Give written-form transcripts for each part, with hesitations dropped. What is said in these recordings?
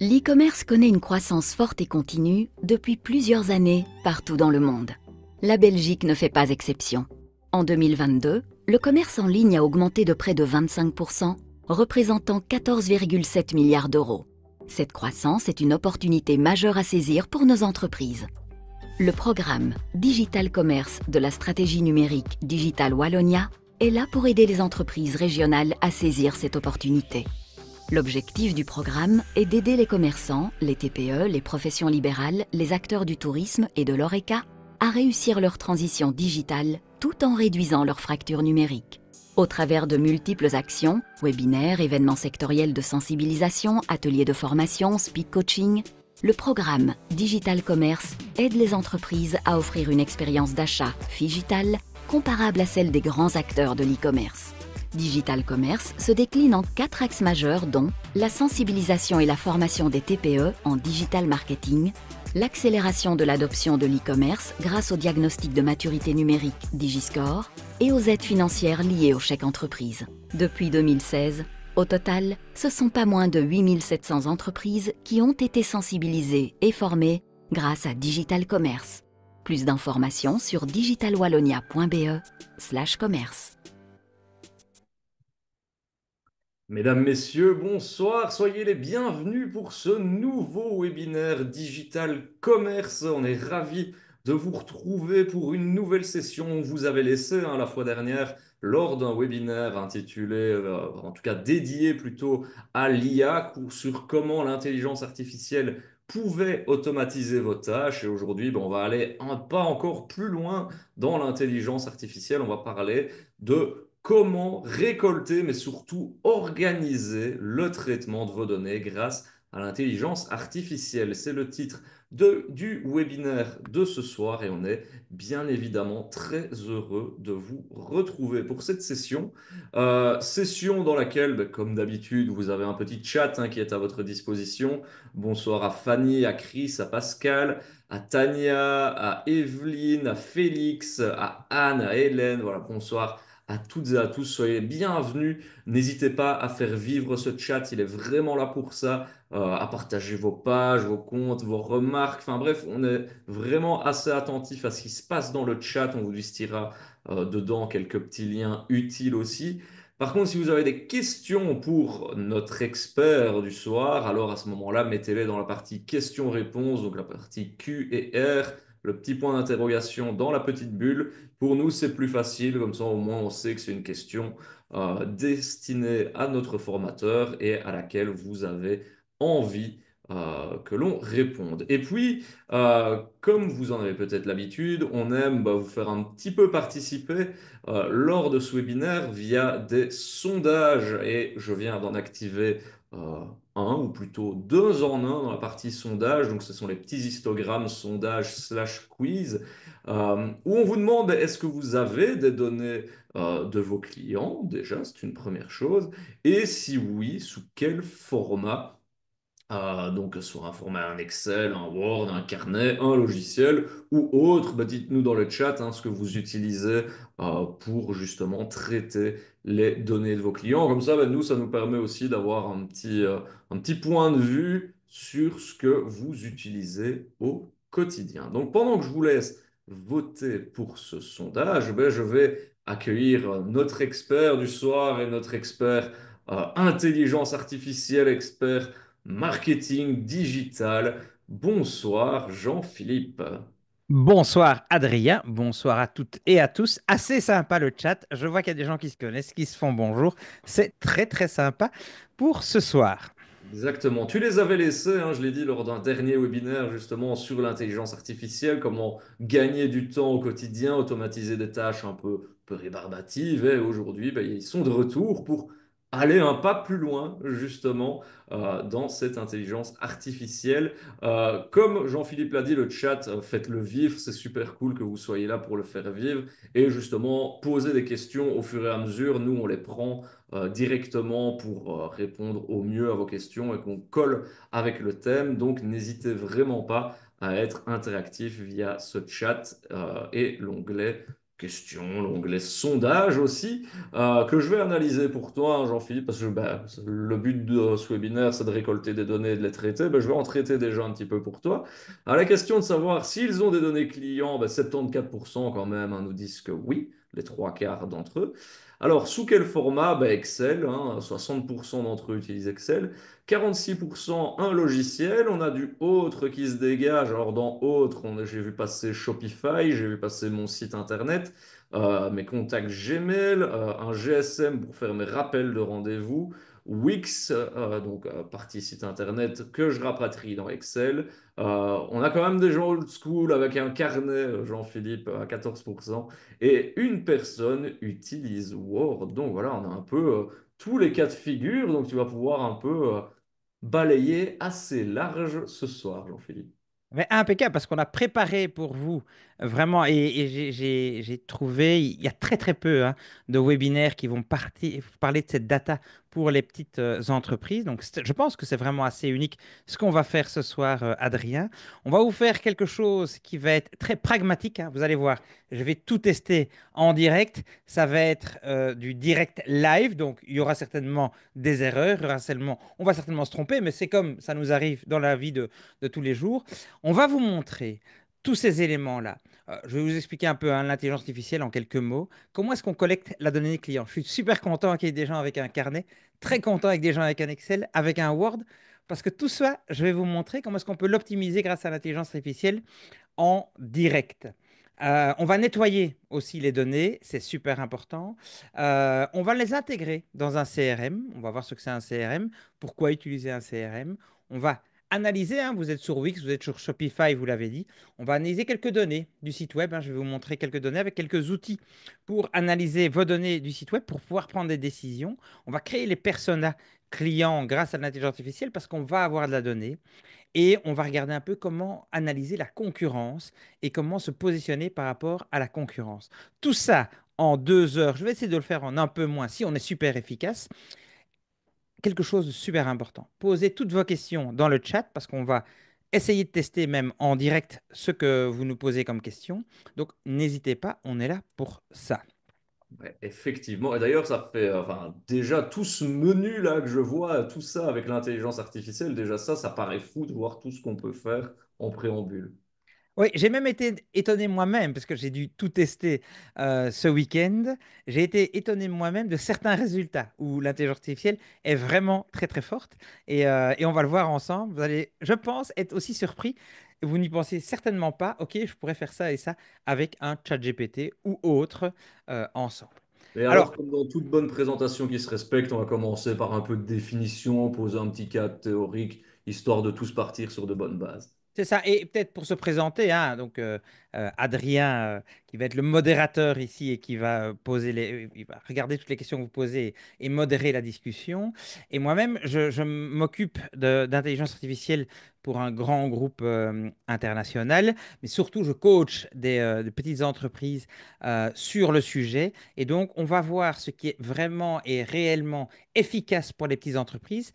L'e-commerce connaît une croissance forte et continue depuis plusieurs années partout dans le monde. La Belgique ne fait pas exception. En 2022, le commerce en ligne a augmenté de près de 25%, représentant 14,7 milliards d'euros. Cette croissance est une opportunité majeure à saisir pour nos entreprises. Le programme Digital Commerce de la stratégie numérique Digital Wallonia est là pour aider les entreprises régionales à saisir cette opportunité. L'objectif du programme est d'aider les commerçants, les TPE, les professions libérales, les acteurs du tourisme et de l'ORECA à réussir leur transition digitale tout en réduisant leur fracture numérique. Au travers de multiples actions, webinaires, événements sectoriels de sensibilisation, ateliers de formation, speed coaching, le programme Digital Commerce aide les entreprises à offrir une expérience d'achat digitale comparable à celle des grands acteurs de l'e-commerce. Digital Commerce se décline en 4 axes majeurs dont la sensibilisation et la formation des TPE en digital marketing, l'accélération de l'adoption de l'e-commerce grâce au diagnostic de maturité numérique DigiScore et aux aides financières liées au chèque entreprise. Depuis 2016, au total, ce sont pas moins de 8700 entreprises qui ont été sensibilisées et formées grâce à Digital Commerce. Plus d'informations sur digitalwallonia.be/commerce. Mesdames, Messieurs, bonsoir, soyez les bienvenus pour ce nouveau webinaire Digital Commerce. On est ravis de vous retrouver pour une nouvelle session. On vous avait laissé la fois dernière lors d'un webinaire intitulé, en tout cas dédié plutôt à l'IA, sur comment l'intelligence artificielle pouvait automatiser vos tâches. Et aujourd'hui, on va aller un pas encore plus loin dans l'intelligence artificielle. On va parler de comment récolter, mais surtout organiser le traitement de vos données grâce à l'intelligence artificielle. C'est le titre du webinaire de ce soir et on est bien évidemment très heureux de vous retrouver pour cette session. Session dans laquelle, comme d'habitude, vous avez un petit chat qui est à votre disposition. Bonsoir à Fanny, à Chris, à Pascal, à Tania, à Evelyne, à Félix, à Anne, à Hélène. Voilà, bonsoir à toutes et à tous, soyez bienvenus. N'hésitez pas à faire vivre ce chat, il est vraiment là pour ça, à partager vos pages, vos comptes, vos remarques. Enfin bref, on est vraiment assez attentif à ce qui se passe dans le chat. On vous distillera dedans quelques petits liens utiles aussi. Par contre, si vous avez des questions pour notre expert du soir, alors à ce moment-là, mettez-les dans la partie questions-réponses, donc la partie Q et R, le petit point d'interrogation dans la petite bulle. Pour nous, c'est plus facile, comme ça au moins on sait que c'est une question destinée à notre formateur et à laquelle vous avez envie que l'on réponde. Et puis, comme vous en avez peut-être l'habitude, on aime vous faire un petit peu participer lors de ce webinaire via des sondages et je viens d'en activer un ou plutôt deux en un dans la partie sondage. Donc, ce sont les petits histogrammes sondage slash quiz où on vous demande est-ce que vous avez des données de vos clients, déjà, c'est une première chose, et si oui, sous quel format. Donc, sur un format, un Excel, un Word, un carnet, un logiciel ou autre, dites-nous dans le chat ce que vous utilisez pour justement traiter les données de vos clients. Comme ça, nous, ça nous permet aussi d'avoir un petit point de vue sur ce que vous utilisez au quotidien. Donc, pendant que je vous laisse voter pour ce sondage, je vais accueillir notre expert du soir et notre expert intelligence artificielle, expert marketing digital. Bonsoir Jean-Philippe. Bonsoir Adrien, bonsoir à toutes et à tous. Assez sympa le chat. Je vois qu'il y a des gens qui se connaissent, qui se font bonjour. C'est très très sympa pour ce soir. Exactement. Tu les avais laissés, je l'ai dit lors d'un dernier webinaire justement sur l'intelligence artificielle, comment gagner du temps au quotidien, automatiser des tâches un peu rébarbatives. Et aujourd'hui, ils sont de retour pour aller un pas plus loin justement dans cette intelligence artificielle. Comme Jean-Philippe l'a dit, le chat, faites-le vivre. C'est super cool que vous soyez là pour le faire vivre et justement poser des questions au fur et à mesure. Nous, on les prend directement pour répondre au mieux à vos questions et qu'on colle avec le thème. Donc, n'hésitez vraiment pas à être interactif via ce chat et l'onglet questions, l'onglet sondage aussi, que je vais analyser pour toi, hein, Jean-Philippe, parce que ben, le but de ce webinaire, c'est de récolter des données et de les traiter. Ben, je vais en traiter déjà un petit peu pour toi. Alors, la question de savoir s'ils ont des données clients, ben, 74% quand même hein, nous disent que oui, les trois quarts d'entre eux. Alors, sous quel format? Ben, Excel, hein, 60% d'entre eux utilisent Excel. 46% un logiciel, on a du autre qui se dégage. Alors dans autre, j'ai vu passer Shopify, j'ai vu passer mon site internet, mes contacts Gmail, un GSM pour faire mes rappels de rendez-vous, Wix, donc partie site internet que je rapatrie dans Excel. On a quand même des gens old school avec un carnet, Jean-Philippe, à 14%, et une personne utilise Word. Donc voilà, on a un peu tous les cas de figure, donc tu vas pouvoir un peu balayer assez large ce soir, Jean-Philippe. Mais impeccable, parce qu'on a préparé pour vous vraiment, et j'ai trouvé, il y a très très peu hein, de webinaires qui vont parler de cette data pour les petites entreprises. Donc je pense que c'est vraiment assez unique ce qu'on va faire ce soir, Adrien. On va vous faire quelque chose qui va être très pragmatique, hein. Vous allez voir, je vais tout tester en direct. Ça va être du direct live, donc il y aura certainement des erreurs, on va certainement se tromper, mais c'est comme ça nous arrive dans la vie de tous les jours. On va vous montrer tous ces éléments-là. Je vais vous expliquer un peu hein, l'intelligence artificielle en quelques mots. Comment est-ce qu'on collecte la donnée des clients? Je suis super content qu'il y ait des gens avec un carnet, très content avec des gens avec un Excel, avec un Word, parce que tout ça, je vais vous montrer comment est-ce qu'on peut l'optimiser grâce à l'intelligence artificielle en direct. On va nettoyer aussi les données, c'est super important. On va les intégrer dans un CRM. On va voir ce que c'est un CRM, pourquoi utiliser un CRM. On va analyser, hein, vous êtes sur Wix, vous êtes sur Shopify, vous l'avez dit. On va analyser quelques données du site web, hein. Je vais vous montrer quelques données avec quelques outils pour analyser vos données du site web, pour pouvoir prendre des décisions. On va créer les personas clients grâce à l'intelligence artificielle parce qu'on va avoir de la donnée. Et on va regarder un peu comment analyser la concurrence et comment se positionner par rapport à la concurrence. Tout ça en 2 heures. Je vais essayer de le faire en un peu moins si on est super efficace. Quelque chose de super important. Posez toutes vos questions dans le chat parce qu'on va essayer de tester même en direct ce que vous nous posez comme question. Donc n'hésitez pas, on est là pour ça. Ouais, effectivement. Et d'ailleurs, ça fait enfin, déjà tout ce menu-là que je vois, tout ça avec l'intelligence artificielle, déjà ça paraît fou de voir tout ce qu'on peut faire en préambule. Oui, j'ai même été étonné moi-même parce que j'ai dû tout tester ce week-end. J'ai été étonné moi-même de certains résultats où l'intelligence artificielle est vraiment très très forte et on va le voir ensemble. Vous allez, je pense, être aussi surpris. Vous n'y pensez certainement pas. Ok, je pourrais faire ça et ça avec un chat GPT ou autre ensemble. Et alors, Alors, comme dans toute bonne présentation qui se respecte, on va commencer par un peu de définition, poser un petit cadre théorique, histoire de tous partir sur de bonnes bases. c'est ça. Et peut-être pour se présenter, hein, donc Adrien, qui va être le modérateur ici et qui va il va regarder toutes les questions que vous posez et modérer la discussion. Et moi-même, je m'occupe d'intelligence artificielle pour un grand groupe international, mais surtout je coach des petites entreprises sur le sujet. Et donc, on va voir ce qui est vraiment et réellement efficace pour les petites entreprises,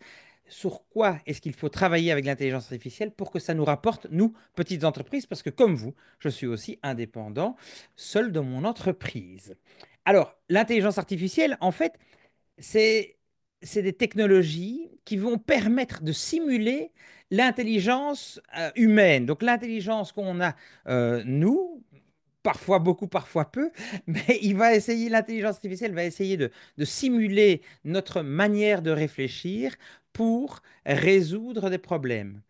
sur quoi est-ce qu'il faut travailler avec l'intelligence artificielle pour que ça nous rapporte, nous, petites entreprises, parce que comme vous, je suis aussi indépendant, seul dans mon entreprise. Alors, l'intelligence artificielle, en fait, c'est, c'est des technologies qui vont permettre de simuler l'intelligence humaine. Donc, l'intelligence qu'on a, nous, parfois beaucoup, parfois peu, mais l'intelligence artificielle va essayer de simuler notre manière de réfléchir pour résoudre des problèmes.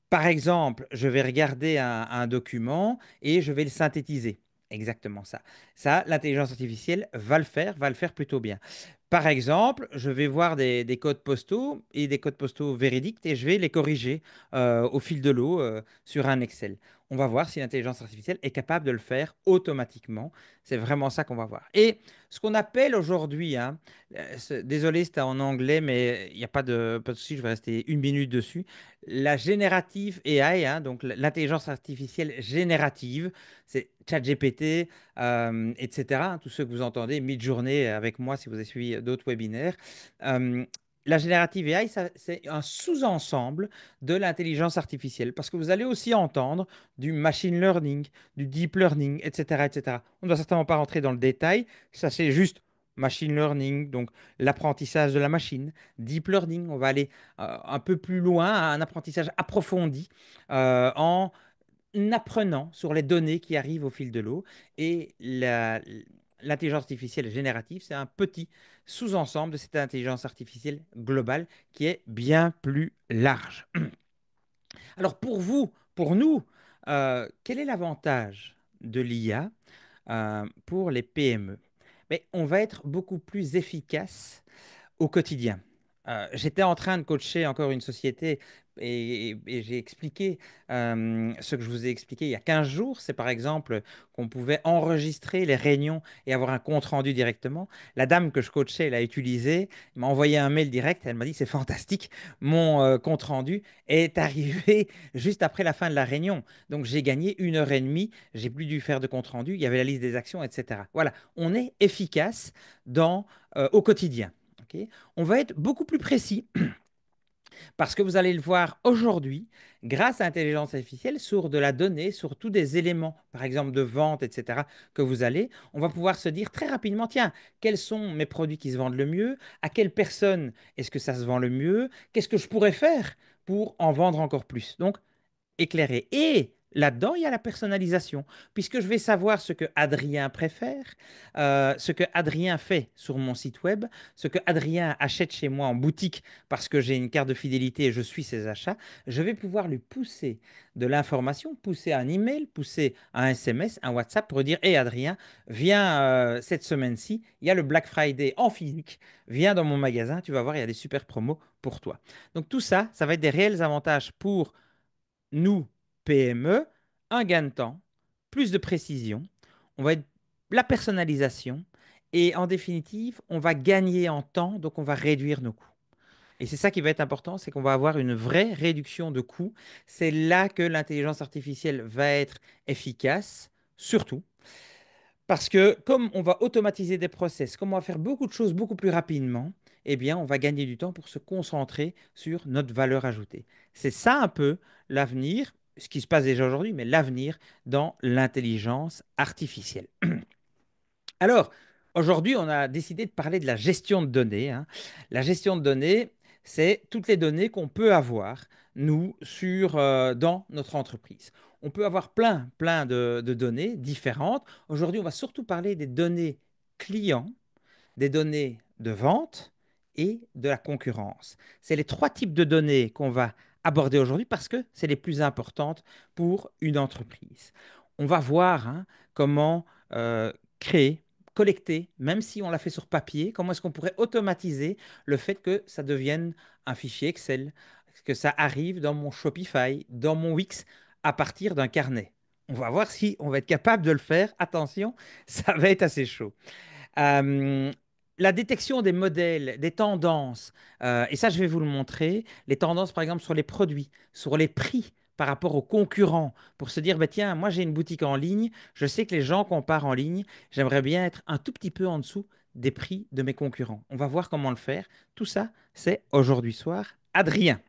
Par exemple, je vais regarder un document et je vais le synthétiser. Exactement ça. Ça, l'intelligence artificielle va le faire plutôt bien. Par exemple, je vais voir des codes postaux et des codes postaux véridiques et je vais les corriger au fil de l'eau sur un Excel. On va voir si l'intelligence artificielle est capable de le faire automatiquement. C'est vraiment ça qu'on va voir. Et ce qu'on appelle aujourd'hui, hein, désolé, c'était en anglais, mais il n'y a pas de souci, je vais rester 1 minute dessus. La générative AI, hein, donc l'intelligence artificielle générative, c'est ChatGPT, etc., hein, tous ceux que vous entendez, Midjourney avec moi si vous avez suivi d'autres webinaires. Euh, la générative AI, c'est un sous-ensemble de l'intelligence artificielle parce que vous allez aussi entendre du machine learning, du deep learning, etc., etc. On ne doit certainement pas rentrer dans le détail. Ça, c'est juste machine learning, donc l'apprentissage de la machine. Deep learning, on va aller un peu plus loin, à un apprentissage approfondi en apprenant sur les données qui arrivent au fil de l'eau. Et l'intelligence artificielle générative, c'est un petit sous-ensemble de cette intelligence artificielle globale qui est bien plus large. Alors pour vous, pour nous, quel est l'avantage de l'IA pour les PME? Mais on va être beaucoup plus efficace au quotidien. J'étais en train de coacher encore une société et j'ai expliqué ce que je vous ai expliqué il y a 15 jours. C'est par exemple qu'on pouvait enregistrer les réunions et avoir un compte rendu directement. La dame que je coachais l'a utilisé, m'a envoyé un mail direct. Elle m'a dit, c'est fantastique, mon compte rendu est arrivé juste après la fin de la réunion. Donc j'ai gagné 1 heure et demie, j'ai plus dû faire de compte rendu, il y avait la liste des actions, etc. Voilà, on est efficace au quotidien. Ok. On va être beaucoup plus précis parce que vous allez le voir aujourd'hui, grâce à l'intelligence artificielle, sur de la donnée, sur tous des éléments, par exemple de vente, etc., que vous allez, on va pouvoir se dire très rapidement, tiens, quels sont mes produits qui se vendent le mieux? À quelle personne est-ce que ça se vend le mieux? Qu'est-ce que je pourrais faire pour en vendre encore plus? Donc, éclairé. Et là-dedans, il y a la personnalisation, puisque je vais savoir ce que Adrien préfère, ce que Adrien fait sur mon site web, ce que Adrien achète chez moi en boutique parce que j'ai une carte de fidélité et je suis ses achats. Je vais pouvoir lui pousser de l'information, pousser un email, pousser un SMS, un WhatsApp pour dire, hé Adrien, viens cette semaine-ci, il y a le Black Friday en physique, viens dans mon magasin, tu vas voir, il y a des super promos pour toi. Donc tout ça, ça va être des réels avantages pour nous, PME, un gain de temps, plus de précision, on va être la personnalisation et en définitive, on va gagner en temps, donc on va réduire nos coûts. Et c'est ça qui va être important, c'est qu'on va avoir une vraie réduction de coûts. C'est là que l'intelligence artificielle va être efficace, surtout parce que comme on va automatiser des process, comme on va faire beaucoup de choses beaucoup plus rapidement, eh bien, on va gagner du temps pour se concentrer sur notre valeur ajoutée. C'est ça un peu l'avenir, ce qui se passe déjà aujourd'hui, mais l'avenir dans l'intelligence artificielle. Alors, aujourd'hui, on a décidé de parler de la gestion de données, hein. La gestion de données, c'est toutes les données qu'on peut avoir, nous, dans notre entreprise. On peut avoir plein de données différentes. Aujourd'hui, on va surtout parler des données clients, des données de vente et de la concurrence. C'est les trois types de données qu'on va aborder aujourd'hui parce que c'est les plus importantes pour une entreprise. On va voir comment créer, collecter, même si on l'a fait sur papier, comment est-ce qu'on pourrait automatiser le fait que ça devienne un fichier Excel, que ça arrive dans mon Shopify, dans mon Wix, à partir d'un carnet. On va voir si on va être capable de le faire. Attention, ça va être assez chaud. Euh, la détection des modèles, des tendances, et ça je vais vous le montrer, les tendances par exemple sur les produits, sur les prix par rapport aux concurrents, pour se dire, bah, tiens, moi j'ai une boutique en ligne, je sais que les gens comparent en ligne, j'aimerais bien être un tout petit peu en dessous des prix de mes concurrents. On va voir comment le faire. Tout ça, c'est aujourd'hui soir. Adrien.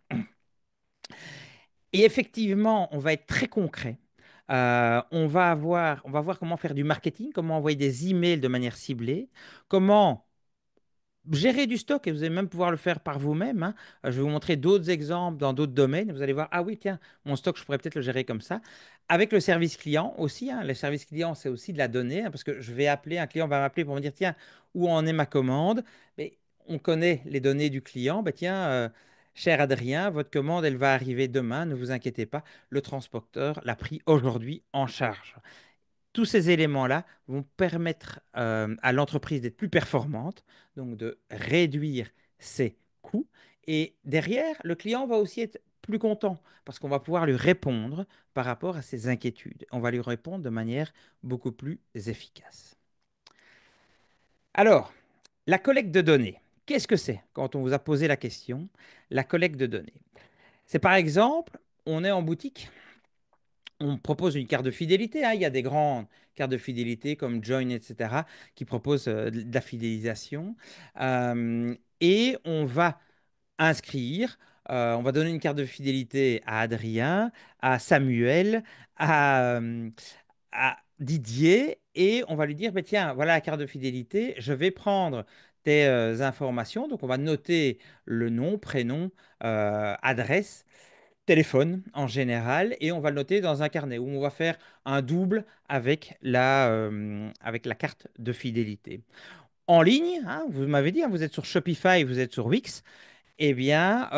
Et effectivement, on va être très concret. On va voir comment faire du marketing, comment envoyer des emails de manière ciblée, comment gérer du stock et vous allez même pouvoir le faire par vous-même, hein. Je vais vous montrer d'autres exemples dans d'autres domaines. Vous allez voir, ah oui, tiens, mon stock, je pourrais peut-être le gérer comme ça. Avec le service client aussi, hein. Le service client, c'est aussi de la donnée, hein, parce que je vais appeler, un client va m'appeler pour me dire, tiens, où en est ma commande? Mais on connaît les données du client. Bah, tiens, cher Adrien, votre commande, elle va arriver demain, ne vous inquiétez pas, le transporteur l'a pris aujourd'hui en charge. Tous ces éléments-là vont permettre à l'entreprise d'être plus performante, donc de réduire ses coûts. Et derrière, le client va aussi être plus content parce qu'on va pouvoir lui répondre par rapport à ses inquiétudes. On va lui répondre de manière beaucoup plus efficace. Alors, la collecte de données. Qu'est-ce que c'est quand on vous a posé la question? La collecte de données. C'est par exemple, on est en boutique, on propose une carte de fidélité, hein. Il y a des grandes cartes de fidélité comme Join, etc., qui proposent de la fidélisation. Et on va inscrire. On va donner une carte de fidélité à Adrien, à Samuel, à, à Didier et on va lui dire, bah, tiens, voilà la carte de fidélité, je vais prendre tes informations. Donc on va noter le nom, prénom, adresse, téléphone en général et on va le noter dans un carnet où on va faire un double avec la carte de fidélité. En ligne, hein, vous m'avez dit, hein, vous êtes sur Shopify, vous êtes sur Wix, eh bien,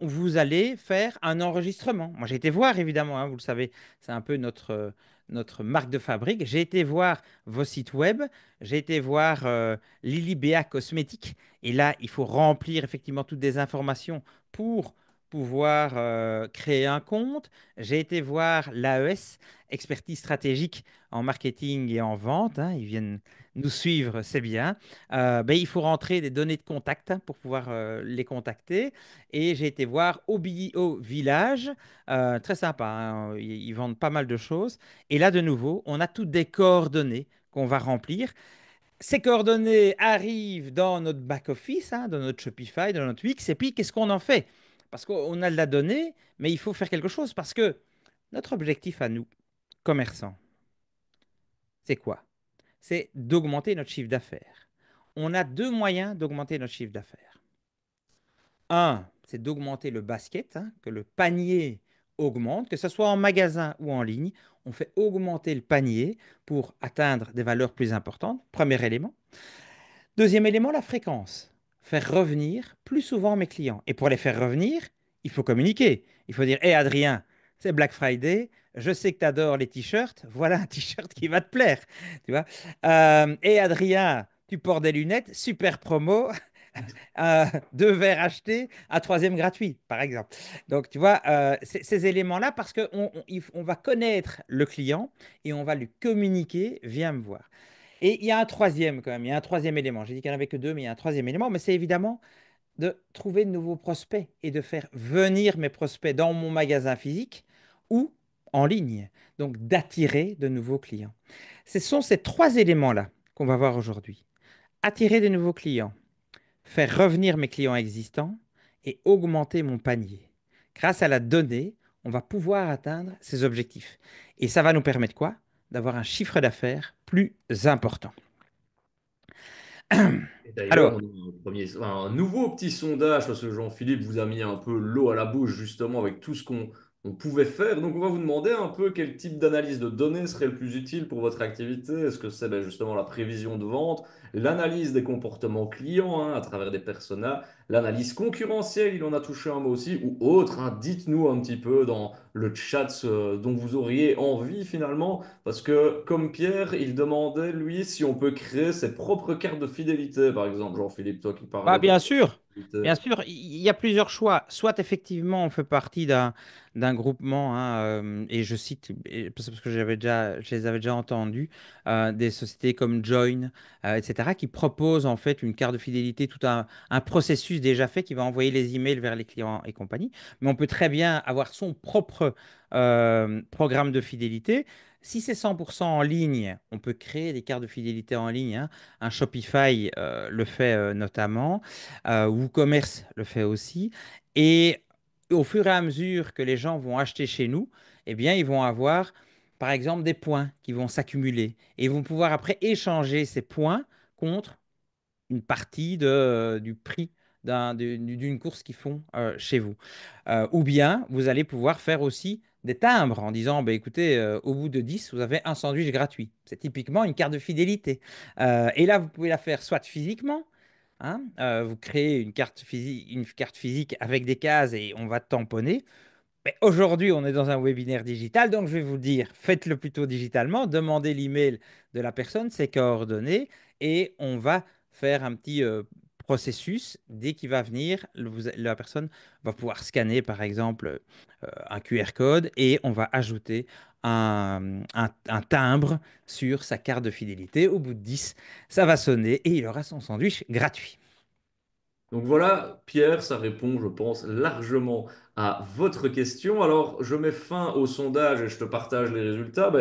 vous allez faire un enregistrement. Moi, j'ai été voir, évidemment, hein, vous le savez, c'est un peu notre marque de fabrique. J'ai été voir vos sites web, j'ai été voir Lilibea Cosmétiques, et là, il faut remplir effectivement toutes des informations pour pouvoir créer un compte. J'ai été voir l'AES, expertise stratégique en marketing et en vente, hein, ils viennent nous suivre, c'est bien. Ben, il faut rentrer des données de contact hein, pour pouvoir les contacter. Et j'ai été voir OBIO Village, très sympa, hein, ils vendent pas mal de choses. Et là, de nouveau, on a toutes des coordonnées qu'on va remplir. Ces coordonnées arrivent dans notre back-office, hein, dans notre Shopify, dans notre Wix. Et puis, qu'est-ce qu'on en fait? Parce qu'on a de la donnée, mais il faut faire quelque chose parce que notre objectif à nous, commerçants, c'est quoi? C'est d'augmenter notre chiffre d'affaires. On a deux moyens d'augmenter notre chiffre d'affaires. Un, c'est d'augmenter le basket, hein, que le panier augmente, que ce soit en magasin ou en ligne. On fait augmenter le panier pour atteindre des valeurs plus importantes. Premier élément. Deuxième élément, la fréquence. Faire revenir plus souvent mes clients. Et pour les faire revenir, il faut communiquer. Il faut dire, hé Adrien, c'est Black Friday, je sais que tu adores les t-shirts, voilà un t-shirt qui va te plaire. Tu vois. Hé Adrien, tu portes des lunettes, super promo, deux verres achetés, un troisième gratuit, par exemple. Donc, tu vois, ces éléments-là, parce qu'on va connaître le client et on va lui communiquer, viens me voir. Et il y a un troisième quand même, il y a un troisième élément. J'ai dit qu'il n'y en avait que deux, mais il y a un troisième élément, mais c'est évidemment de trouver de nouveaux prospects et de faire venir mes prospects dans mon magasin physique ou en ligne. Donc d'attirer de nouveaux clients. Ce sont ces trois éléments-là qu'on va voir aujourd'hui. Attirer de nouveaux clients, faire revenir mes clients existants et augmenter mon panier. Grâce à la donnée, on va pouvoir atteindre ces objectifs. Et ça va nous permettre quoi? D'avoir un chiffre d'affaires plus important. Et d'ailleurs, Alors, on a un nouveau petit sondage parce que Jean-Philippe vous a mis un peu l'eau à la bouche justement avec tout ce qu'on pouvait faire. Donc, on va vous demander un peu quel type d'analyse de données serait le plus utile pour votre activité. Est-ce que c'est justement la prévision de vente, l'analyse des comportements clients hein, à travers des personas, l'analyse concurrentielle, il en a touché un mot aussi, ou autre hein. Dites-nous un petit peu dans le chat ce dont vous auriez envie finalement. Parce que, comme Pierre, il demandait, lui, si on peut créer ses propres cartes de fidélité, par exemple. Jean-Philippe, toi qui bah, parlais de fidélité. bien sûr, il y a plusieurs choix. Soit effectivement, on fait partie d'un groupement, hein, et je cite, parce que je les avais déjà entendus, des sociétés comme Join, etc., qui proposent en fait une carte de fidélité, tout un processus déjà fait qui va envoyer les emails vers les clients et compagnie. Mais on peut très bien avoir son propre programme de fidélité. Si c'est 100% en ligne, on peut créer des cartes de fidélité en ligne, hein. Un Shopify le fait notamment. WooCommerce le fait aussi. Et au fur et à mesure que les gens vont acheter chez nous, eh bien, ils vont avoir, par exemple, des points qui vont s'accumuler. Et ils vont pouvoir après échanger ces points contre une partie du prix d'une course qu'ils font chez vous. Ou bien, vous allez pouvoir faire aussi des timbres en disant, bah, écoutez, au bout de 10, vous avez un sandwich gratuit. C'est typiquement une carte de fidélité. Et là, vous pouvez la faire soit physiquement, hein, vous créez une carte physique avec des cases et on va tamponner. Mais aujourd'hui, on est dans un webinaire digital, donc je vais vous dire, faites-le plutôt digitalement, demandez l'email de la personne, ses coordonnées, et on va faire un petit processus. Dès qu'il va venir, la personne va pouvoir scanner, par exemple, un QR code, et on va ajouter un timbre sur sa carte de fidélité. Au bout de 10, ça va sonner, et il aura son sandwich gratuit. Donc voilà, Pierre, ça répond, je pense, largement à votre question. Alors, je mets fin au sondage et je te partage les résultats.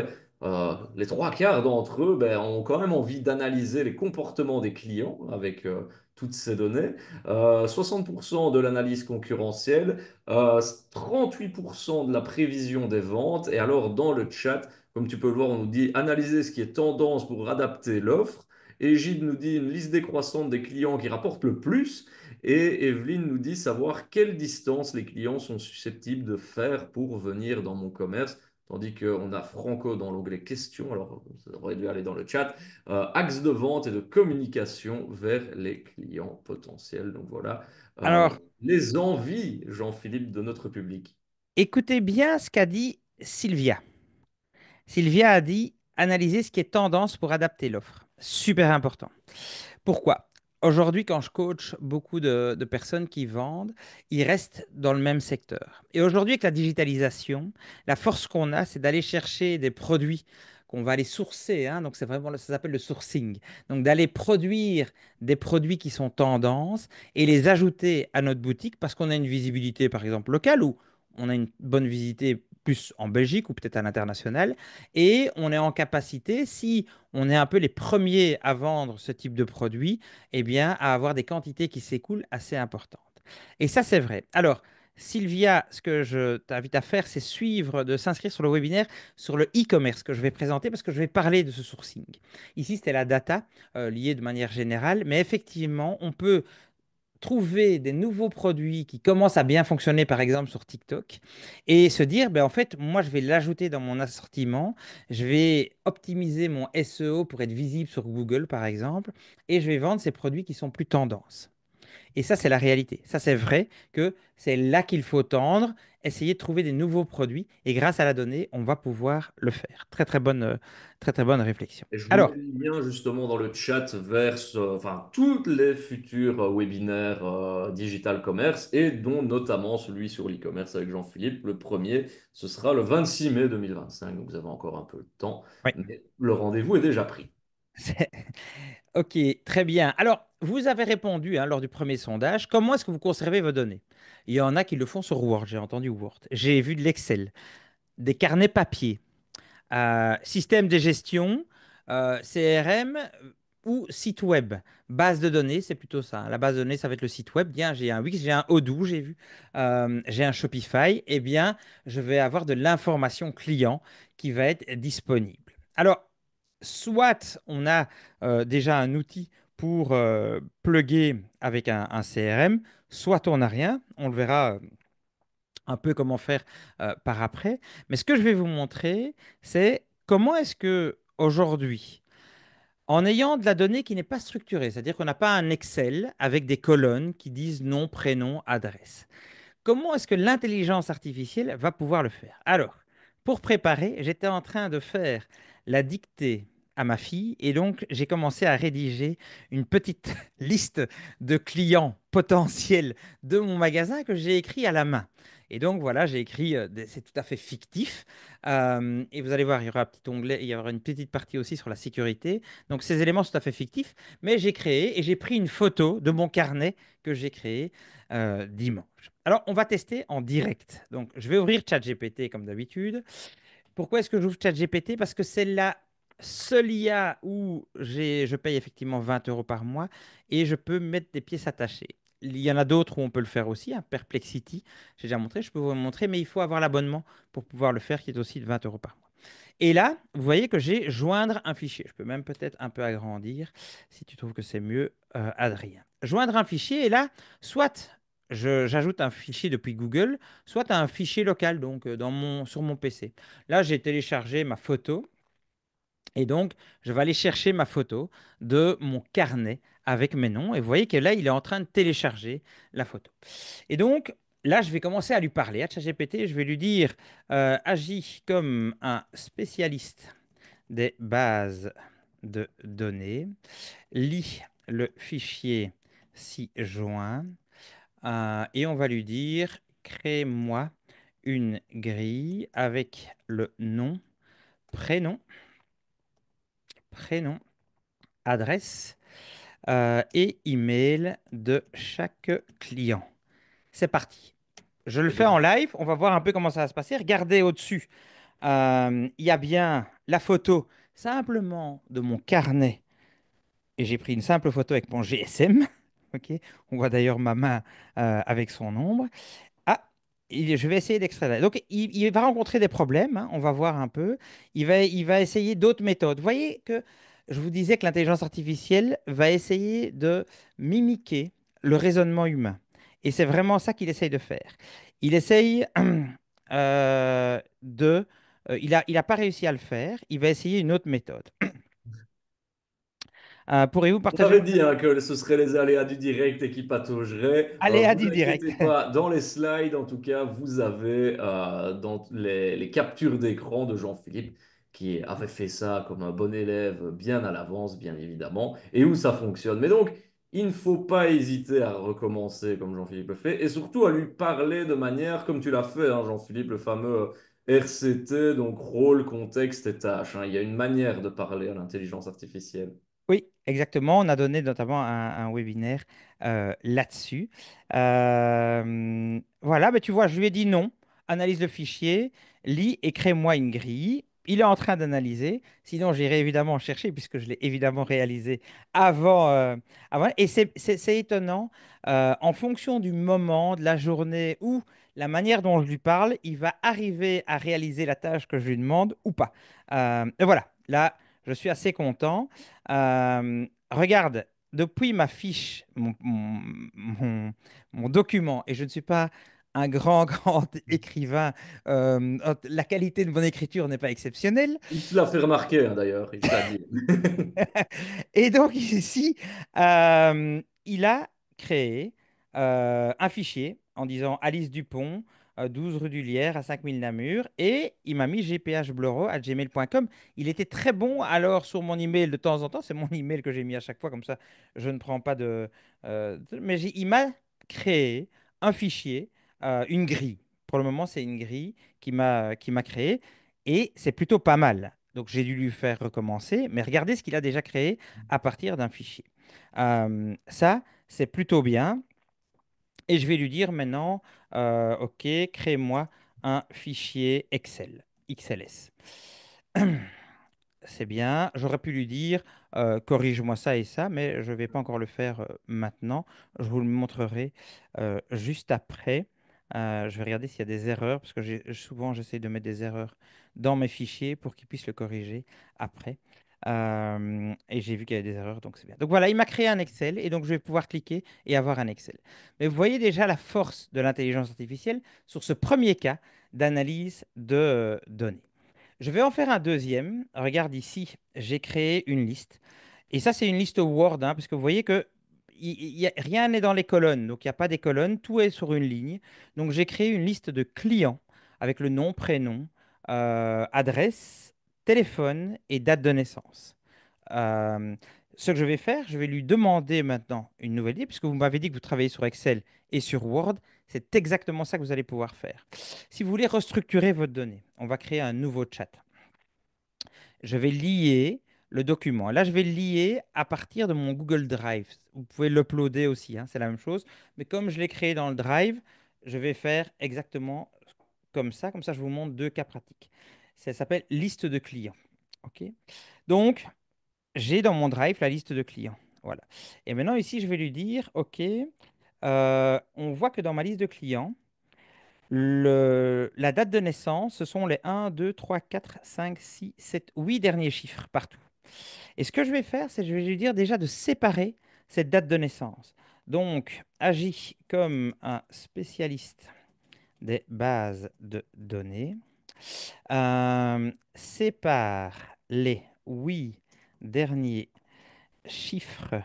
Les trois quarts d'entre eux ont quand même envie d'analyser les comportements des clients avec toutes ces données, 60% de l'analyse concurrentielle, 38% de la prévision des ventes. Et alors, dans le chat, comme tu peux le voir, on nous dit analyser ce qui est tendance pour adapter l'offre. Egide nous dit une liste décroissante des clients qui rapportent le plus. Et Evelyne nous dit savoir quelle distance les clients sont susceptibles de faire pour venir dans mon commerce. Tandis qu'on a Franco dans l'onglet questions, alors ça aurait dû aller dans le chat, axe de vente et de communication vers les clients potentiels. Donc voilà, euh, Alors, les envies, Jean-Philippe, de notre public. écoutez bien ce qu'a dit Sylvia. Sylvia a dit analyser ce qui est tendance pour adapter l'offre. Super important. Pourquoi? Aujourd'hui, quand je coach beaucoup de personnes qui vendent, ils restent dans le même secteur. Et aujourd'hui, avec la digitalisation, la force qu'on a, c'est d'aller chercher des produits qu'on va aller sourcer, hein. Donc, c'est vraiment, ça s'appelle le sourcing. Donc, d'aller produire des produits qui sont tendances et les ajouter à notre boutique parce qu'on a une visibilité, par exemple, locale ou on a une bonne visibilité plus en Belgique ou peut-être à l'international. Et on est en capacité, si on est un peu les premiers à vendre ce type de produit, eh bien, à avoir des quantités qui s'écoulent assez importantes. Et ça, c'est vrai. Alors, Sylvia, ce que je t'invite à faire, c'est de s'inscrire sur le webinaire sur le e-commerce que je vais présenter parce que je vais parler de ce sourcing. Ici, c'était la data liée de manière générale, mais effectivement, on peut trouver des nouveaux produits qui commencent à bien fonctionner, par exemple sur TikTok, et se dire, ben, en fait, moi, je vais l'ajouter dans mon assortiment, je vais optimiser mon SEO pour être visible sur Google, par exemple, et je vais vendre ces produits qui sont plus tendances. Et ça, c'est la réalité. Ça, c'est vrai que c'est là qu'il faut tendre, essayer de trouver des nouveaux produits, et grâce à la donnée, on va pouvoir le faire. Très, très bonne réflexion. Et je vous mets Alors, le lien justement dans le chat vers enfin, tous les futurs webinaires digital commerce et dont notamment celui sur l'e-commerce avec Jean-Philippe. Le premier, ce sera le 26 mai 2025, donc vous avez encore un peu de temps, oui. mais le rendez-vous est déjà pris. Ok, très bien. Alors, vous avez répondu hein, lors du premier sondage. Comment est-ce que vous conservez vos données? Il y en a qui le font sur Word, j'ai entendu Word. J'ai vu de l'Excel, des carnets papier, système de gestion, CRM ou site web. Base de données, c'est plutôt ça. La base de données, ça va être le site web. Bien, j'ai un Wix, j'ai un Odoo, j'ai vu, j'ai un Shopify. Eh bien, je vais avoir de l'information client qui va être disponible. Alors, soit on a déjà un outil pour plugger avec un CRM, soit on n'a rien. On le verra un peu comment faire par après. Mais ce que je vais vous montrer, c'est comment est-ce que aujourd'hui, en ayant de la donnée qui n'est pas structurée, c'est-à-dire qu'on n'a pas un Excel avec des colonnes qui disent nom, prénom, adresse. Comment est-ce que l'intelligence artificielle va pouvoir le faire? Alors, pour préparer, j'étais en train de faire la dictée à ma fille et donc j'ai commencé à rédiger une petite liste de clients potentiels de mon magasin que j'ai écrit à la main. Et donc voilà, j'ai écrit, c'est tout à fait fictif. Et vous allez voir, il y aura un petit onglet, il y aura une petite partie aussi sur la sécurité. Donc ces éléments sont tout à fait fictifs, mais j'ai créé et j'ai pris une photo de mon carnet que j'ai créé dimanche. Alors, on va tester en direct. Donc, je vais ouvrir ChatGPT comme d'habitude. Pourquoi est-ce que j'ouvre ChatGPT? Parce que c'est la seule IA où je paye effectivement 20 euros par mois et je peux mettre des pièces attachées. Il y en a d'autres où on peut le faire aussi, hein, Perplexity, j'ai déjà montré, je peux vous le montrer, mais il faut avoir l'abonnement pour pouvoir le faire, qui est aussi de 20 euros par mois. Et là, vous voyez que j'ai joindre un fichier. Je peux même peut-être un peu agrandir si tu trouves que c'est mieux, Adrien. Joindre un fichier, et là, soit j'ajoute un fichier depuis Google, soit un fichier local, donc sur mon PC. Là, j'ai téléchargé ma photo, et donc je vais aller chercher ma photo de mon carnet avec mes noms. Et vous voyez que là, il est en train de télécharger la photo. Et donc, là, je vais commencer à lui parler à ChatGPT. Je vais lui dire agis comme un spécialiste des bases de données, lis le fichier ci-joint et on va lui dire crée-moi une grille avec le nom, prénom, prénom, adresse et email de chaque client. C'est parti. Je le Et fais donc, en live. On va voir un peu comment ça va se passer. Regardez au-dessus. Il y a bien la photo simplement de mon carnet. Et j'ai pris une simple photo avec mon GSM. Ok. On voit d'ailleurs ma main avec son ombre. Ah, je vais essayer d'extraire. Donc, il va rencontrer des problèmes, hein, on va voir un peu. Il va essayer d'autres méthodes. Vous voyez que je vous disais que l'intelligence artificielle va essayer de mimiquer le raisonnement humain. Et c'est vraiment ça qu'il essaye de faire. Il essaye de... il a pas réussi à le faire. Il va essayer une autre méthode. Pourriez-vous On partager avait votre dit hein, que ce serait les aléas du direct et qui pataugeraient. aléa Vous du direct? inquiétez pas, dans les slides, en tout cas, vous avez dans les captures d'écran de Jean-Philippe qui avait fait ça comme un bon élève bien à l'avance, bien évidemment, et où ça fonctionne. Mais donc, il ne faut pas hésiter à recommencer comme Jean-Philippe le fait, et surtout à lui parler de manière comme tu l'as fait, hein, Jean-Philippe, le fameux RCT, donc rôle, contexte et tâche, hein. Il y a une manière de parler à l'intelligence artificielle. Oui, exactement. On a donné notamment un webinaire là-dessus. Voilà, mais tu vois, je lui ai dit non. Analyse le fichier, lis et crée-moi une grille. Il est en train d'analyser. Sinon, j'irai évidemment chercher puisque je l'ai évidemment réalisé avant. Et c'est étonnant. En fonction du moment, de la journée ou la manière dont je lui parle, il va arriver à réaliser la tâche que je lui demande ou pas. Et voilà, là, je suis assez content. Regarde, depuis ma fiche, mon document, et je ne suis pas un grand, grand écrivain, la qualité de mon écriture n'est pas exceptionnelle. Il te l'a fait remarquer, hein, d'ailleurs, il t'a dit. Et donc ici, il a créé un fichier en disant Alice Dupont, 12 rue du Lierre à 5000 Namur, et il m'a mis gphbloro@gmail.com. Il était très bon alors sur mon email de temps en temps, c'est mon email que j'ai mis à chaque fois, comme ça je ne prends pas mais il m'a créé un fichier, une grille. Pour le moment, c'est une grille qui m'a créé, et c'est plutôt pas mal. Donc j'ai dû lui faire recommencer, mais regardez ce qu'il a déjà créé à partir d'un fichier. Ça, c'est plutôt bien. Et je vais lui dire maintenant, OK, crée-moi un fichier Excel, XLS. C'est bien. J'aurais pu lui dire, corrige-moi ça et ça, mais je ne vais pas encore le faire maintenant. Je vous le montrerai juste après. Je vais regarder s'il y a des erreurs, parce que souvent j'essaie de mettre des erreurs dans mes fichiers pour qu'il puisse le corriger après. Et j'ai vu qu'il y avait des erreurs, donc c'est bien. Donc voilà, il m'a créé un Excel, et donc je vais pouvoir cliquer et avoir un Excel. Mais vous voyez déjà la force de l'intelligence artificielle sur ce premier cas d'analyse de données. Je vais en faire un deuxième. Regarde ici, j'ai créé une liste. Et ça, c'est une liste Word, hein, parce que vous voyez que rien n'est dans les colonnes. Donc, il n'y a pas des colonnes, tout est sur une ligne. Donc, j'ai créé une liste de clients avec le nom, prénom, adresse, téléphone et date de naissance. Euh, Ce que je vais faire, je vais lui demander maintenant une nouvelle idée, puisque vous m'avez dit que vous travaillez sur Excel et sur Word. C'est exactement ça que vous allez pouvoir faire. Si vous voulez restructurer votre donnée, on va créer un nouveau chat. Je vais lier le document. Là, je vais le lier à partir de mon Google Drive. Vous pouvez l'uploader aussi, hein, c'est la même chose. Mais comme je l'ai créé dans le Drive, je vais faire exactement comme ça. Comme ça, je vous montre deux cas pratiques. Ça s'appelle liste de clients. OK? Donc, j'ai dans mon Drive la liste de clients. Voilà. Et maintenant, ici, je vais lui dire, OK, on voit que dans ma liste de clients, la date de naissance, ce sont les 1, 2, 3, 4, 5, 6, 7, 8 derniers chiffres partout. Et ce que je vais faire, c'est que je vais lui dire déjà de séparer cette date de naissance. Donc, agis comme un spécialiste des bases de données. Sépare les 8 derniers chiffres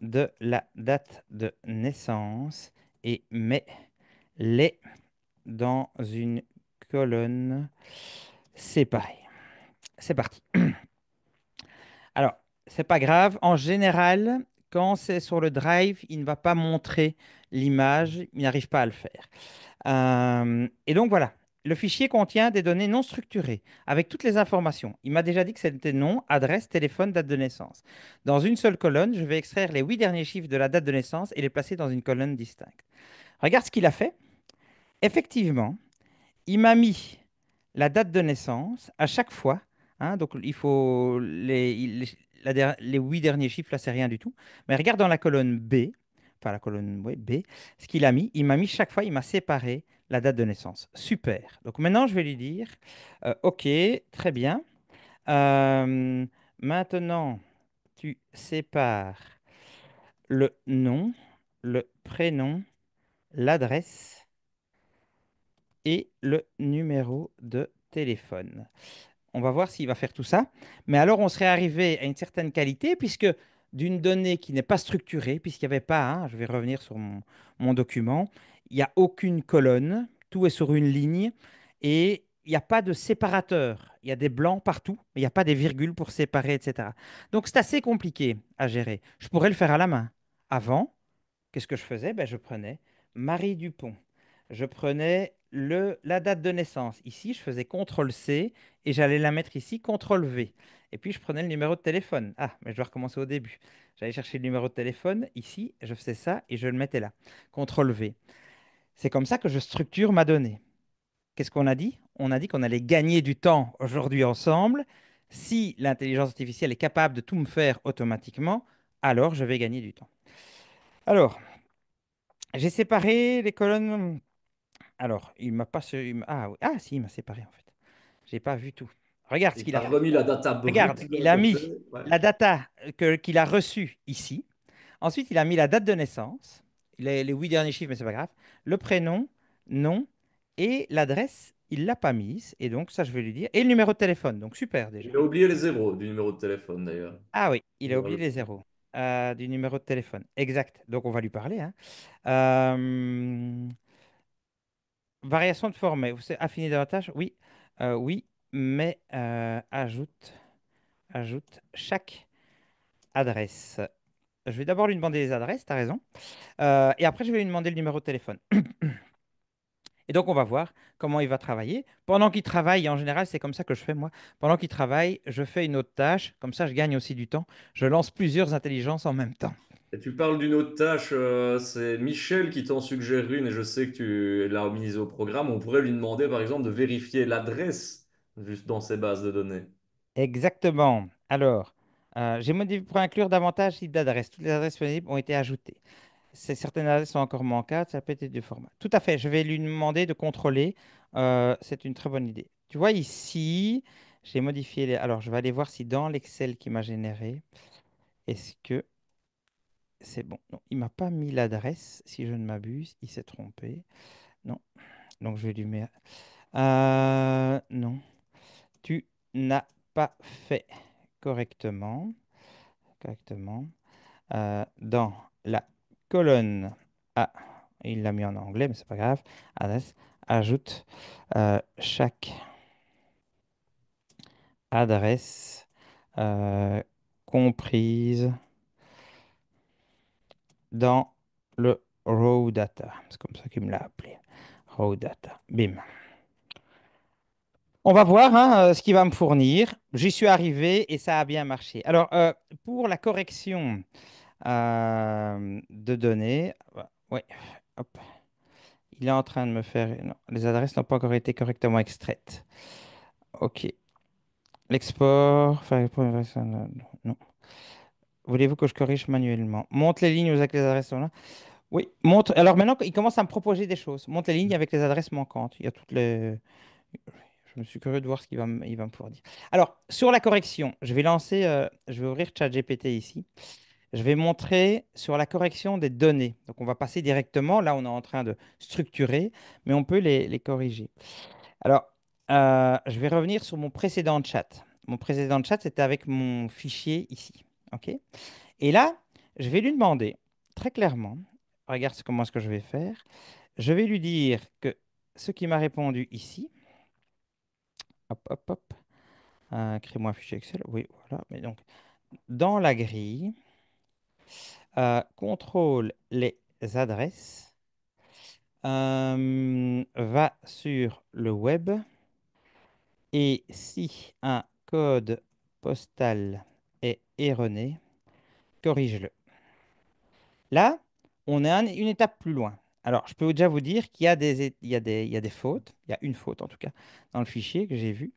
de la date de naissance et mets-les dans une colonne séparée. C'est parti. Alors, c'est pas grave. En général, quand c'est sur le drive, il ne va pas montrer l'image. Il n'arrive pas à le faire. Et donc voilà. Le fichier contient des données non structurées avec toutes les informations. Il m'a déjà dit que c'était nom, adresse, téléphone, date de naissance. Dans une seule colonne, je vais extraire les 8 derniers chiffres de la date de naissance et les placer dans une colonne distincte. Regarde ce qu'il a fait. Effectivement, il m'a mis la date de naissance à chaque fois, hein, donc il faut les 8 derniers chiffres, là, c'est rien du tout. Mais regarde dans la colonne B, enfin la colonne ouais, B, ce qu'il a mis. Il m'a mis chaque fois, il m'a séparé la date de naissance. Super. Donc maintenant, je vais lui dire, OK, très bien. Euh, Maintenant, tu sépares le nom, le prénom, l'adresse et le numéro de téléphone. On va voir s'il va faire tout ça. Mais alors, on serait arrivé à une certaine qualité, puisque d'une donnée qui n'est pas structurée, puisqu'il n'y avait pas, hein, je vais revenir sur mon document, il n'y a aucune colonne, tout est sur une ligne, et il n'y a pas de séparateur. Il y a des blancs partout, mais il n'y a pas des virgules pour séparer, etc. Donc, c'est assez compliqué à gérer. Je pourrais le faire à la main. Avant, qu'est-ce que je faisais? Ben, je prenais Marie Dupont. Je prenais la date de naissance. Ici, je faisais CTRL-C et j'allais la mettre ici, CTRL-V. Et puis, je prenais le numéro de téléphone. Ah, mais je dois recommencer au début. J'allais chercher le numéro de téléphone. Ici, je faisais ça et je le mettais là. CTRL-V. C'est comme ça que je structure ma donnée. Qu'est-ce qu'on a dit? On a dit qu'on allait gagner du temps aujourd'hui ensemble. Si l'intelligence artificielle est capable de tout me faire automatiquement, alors je vais gagner du temps. Alors, j'ai séparé les colonnes. Alors, il m'a pas. Ah, oui. Ah, si, il m'a séparé en fait. J'ai pas vu tout. Regarde ce Il qu'il a t'a fait. remis la data Regarde, brute il d'un a côté. mis Ouais. la data qu'il a reçue ici. Ensuite, il a mis la date de naissance. Les 8 derniers chiffres, mais c'est pas grave. Le prénom, nom et l'adresse, il l'a pas mise. Et donc, ça, je vais lui dire. Et le numéro de téléphone. Donc, super déjà. Il a oublié les zéros du numéro de téléphone d'ailleurs. Ah oui, il a Dans oublié le les prompt. zéros du numéro de téléphone. Exact. Donc, on va lui parler, hein. Euh, Variation de format. Vous savez, affiner davantage? Oui. Oui, mais ajoute chaque adresse. Je vais d'abord lui demander les adresses, tu as raison. Et après, je vais lui demander le numéro de téléphone. Et donc, on va voir comment il va travailler. Pendant qu'il travaille, en général, c'est comme ça que je fais moi. Pendant qu'il travaille, je fais une autre tâche. Comme ça, je gagne aussi du temps. Je lance plusieurs intelligences en même temps. Et tu parles d'une autre tâche, c'est Michel qui t'en suggère une et je sais que tu l'as mise au programme. On pourrait lui demander par exemple de vérifier l'adresse juste dans ses bases de données. Exactement. Alors, j'ai modifié pour inclure davantage types d'adresses. Toutes les adresses disponibles ont été ajoutées. Certaines adresses sont encore manquantes, ça peut être du format. Tout à fait, je vais lui demander de contrôler. C'est une très bonne idée. Tu vois ici, j'ai modifié les. Alors, je vais aller voir si dans l'Excel qui m'a généré, est-ce que c'est bon? Non, il m'a pas mis l'adresse, si je ne m'abuse. Il s'est trompé. Non, donc je vais lui mettre. Non, tu n'as pas fait correctement. Correctement. Dans la colonne A, il l'a mis en anglais, mais c'est pas grave. Adresse, ajoute chaque adresse euh, comprise dans le raw data. C'est comme ça qu'il me l'a appelé. Raw data. Bim. On va voir hein, ce qu'il va me fournir. J'y suis arrivé et ça a bien marché. Alors, pour la correction de données, ouais, hop. Il est en train de me faire. Non, les adresses n'ont pas encore été correctement extraites. OK. L'export. Non. Non. Voulez-vous que je corrige manuellement? Monte les lignes avec les adresses sont là. Oui, montre. Alors maintenant, il commence à me proposer des choses. Monte les lignes avec les adresses manquantes. Il y a toutes les. Je me suis curieux de voir ce il va me pouvoir dire. Alors, sur la correction, je vais lancer. Je vais ouvrir ChatGPT ici. Je vais montrer sur la correction des données. Donc, on va passer directement. Là, on est en train de structurer, mais on peut les corriger. Alors, je vais revenir sur mon précédent chat. Mon précédent chat, c'était avec mon fichier ici. OK? Et là, je vais lui demander très clairement, regarde comment est-ce que je vais faire. Je vais lui dire que ce qui m'a répondu ici, hop, hop, hop, crée-moi un fichier Excel. Oui, voilà. Mais donc, dans la grille, contrôle les adresses, va sur le web. Et si un code postal est erroné, corrige-le. Là, on est une étape plus loin. Alors, je peux déjà vous dire qu'il y a il y a des fautes. Il y a une faute, en tout cas, dans le fichier que j'ai vu.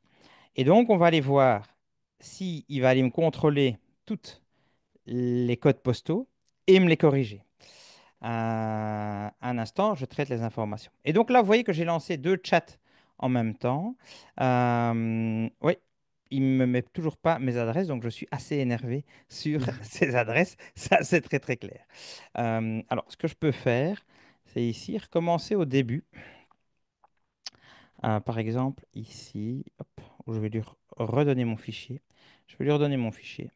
Et donc, on va aller voir si il va aller me contrôler toutes les codes postaux et me les corriger. Un instant, je traite les informations. Et donc là, vous voyez que j'ai lancé deux chats en même temps. Oui, il ne me met toujours pas mes adresses, donc je suis assez énervé sur ces adresses. Ça, c'est très très clair. Alors, ce que je peux faire, c'est ici recommencer au début. Par exemple, ici, hop, où je vais lui redonner mon fichier. Je vais lui redonner mon fichier,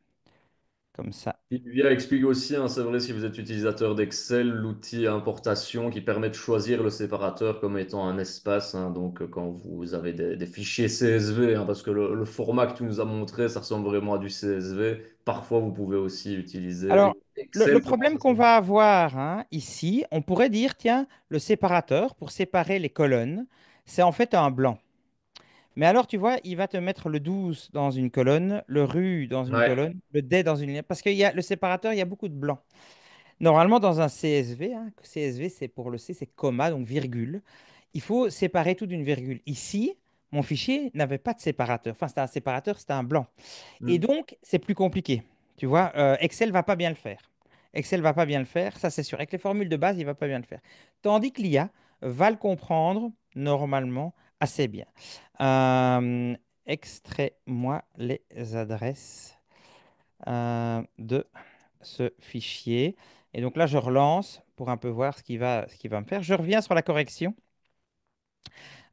comme ça. Sylvia explique aussi, hein, c'est vrai, si vous êtes utilisateur d'Excel, l'outil importation qui permet de choisir le séparateur comme étant un espace. Hein, donc, quand vous avez des fichiers CSV, hein, parce que le format que tu nous as montré, ça ressemble vraiment à du CSV. Parfois, vous pouvez aussi utiliser, oui, Alors, le Excel. Comment problème ça se qu'on va avoir hein, ici, on pourrait dire, tiens, le séparateur pour séparer les colonnes, c'est en fait un blanc. Mais alors, tu vois, il va te mettre le 12 dans une colonne, le ru dans une Ouais. colonne, le D dans une ligne. Parce qu'il y a le séparateur, il y a beaucoup de blanc. Normalement, dans un CSV, hein, CSV, c'est pour le C, c'est comma, donc virgule. Il faut séparer tout d'une virgule. Ici, mon fichier n'avait pas de séparateur. Enfin, c'était un séparateur, c'était un blanc. Et Hmm. donc, c'est plus compliqué. Tu vois, Excel va pas bien le faire. Excel va pas bien le faire, ça c'est sûr. Avec les formules de base, il va pas bien le faire. Tandis que l'IA va le comprendre normalement assez bien. Euh, Extrais-moi les adresses de ce fichier. Et donc là, je relance pour un peu voir ce qu'il va me faire. Je reviens sur la correction.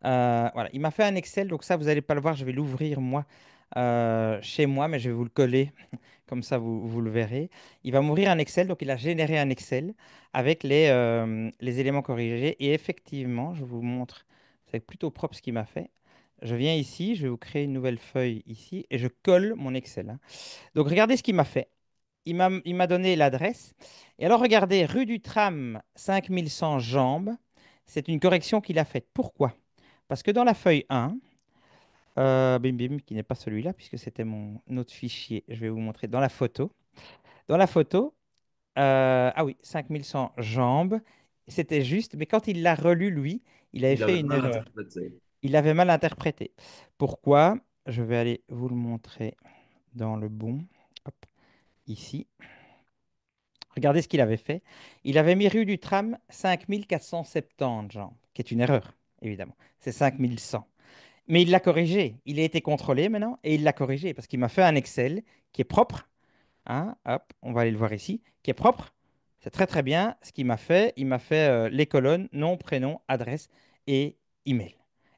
Voilà, il m'a fait un Excel, donc ça, vous n'allez pas le voir. Je vais l'ouvrir moi chez moi, mais je vais vous le coller. Comme ça, vous le verrez. Il va m'ouvrir un Excel, donc il a généré un Excel avec les éléments corrigés. Et effectivement, je vous montre, c'est plutôt propre ce qu'il m'a fait. Je viens ici, je vais vous créer une nouvelle feuille ici et je colle mon Excel. Hein. Donc regardez ce qu'il m'a fait. Il m'a donné l'adresse. Et alors regardez, rue du Tram, 5100 Jambes. C'est une correction qu'il a faite. Pourquoi? Parce que dans la feuille 1, bim bim, qui n'est pas celui-là, puisque c'était mon autre fichier, je vais vous montrer dans la photo. Dans la photo, ah oui, 5100 jambes, c'était juste, mais quand il l'a relu, lui, il avait Il avait fait une mal erreur. interprété. Il avait mal interprété. Pourquoi? Je vais aller vous le montrer dans le bon. Hop, ici. Regardez ce qu'il avait fait. Il avait mis rue du Tram 5470 jambes, qui est une erreur, évidemment. C'est 5100. Mais il l'a corrigé. Il a été contrôlé maintenant et il l'a corrigé parce qu'il m'a fait un Excel qui est propre. Hein, hop, on va aller le voir ici, qui est propre. C'est très très bien ce qu'il m'a fait. Il m'a fait les colonnes, nom, prénom, adresse et email.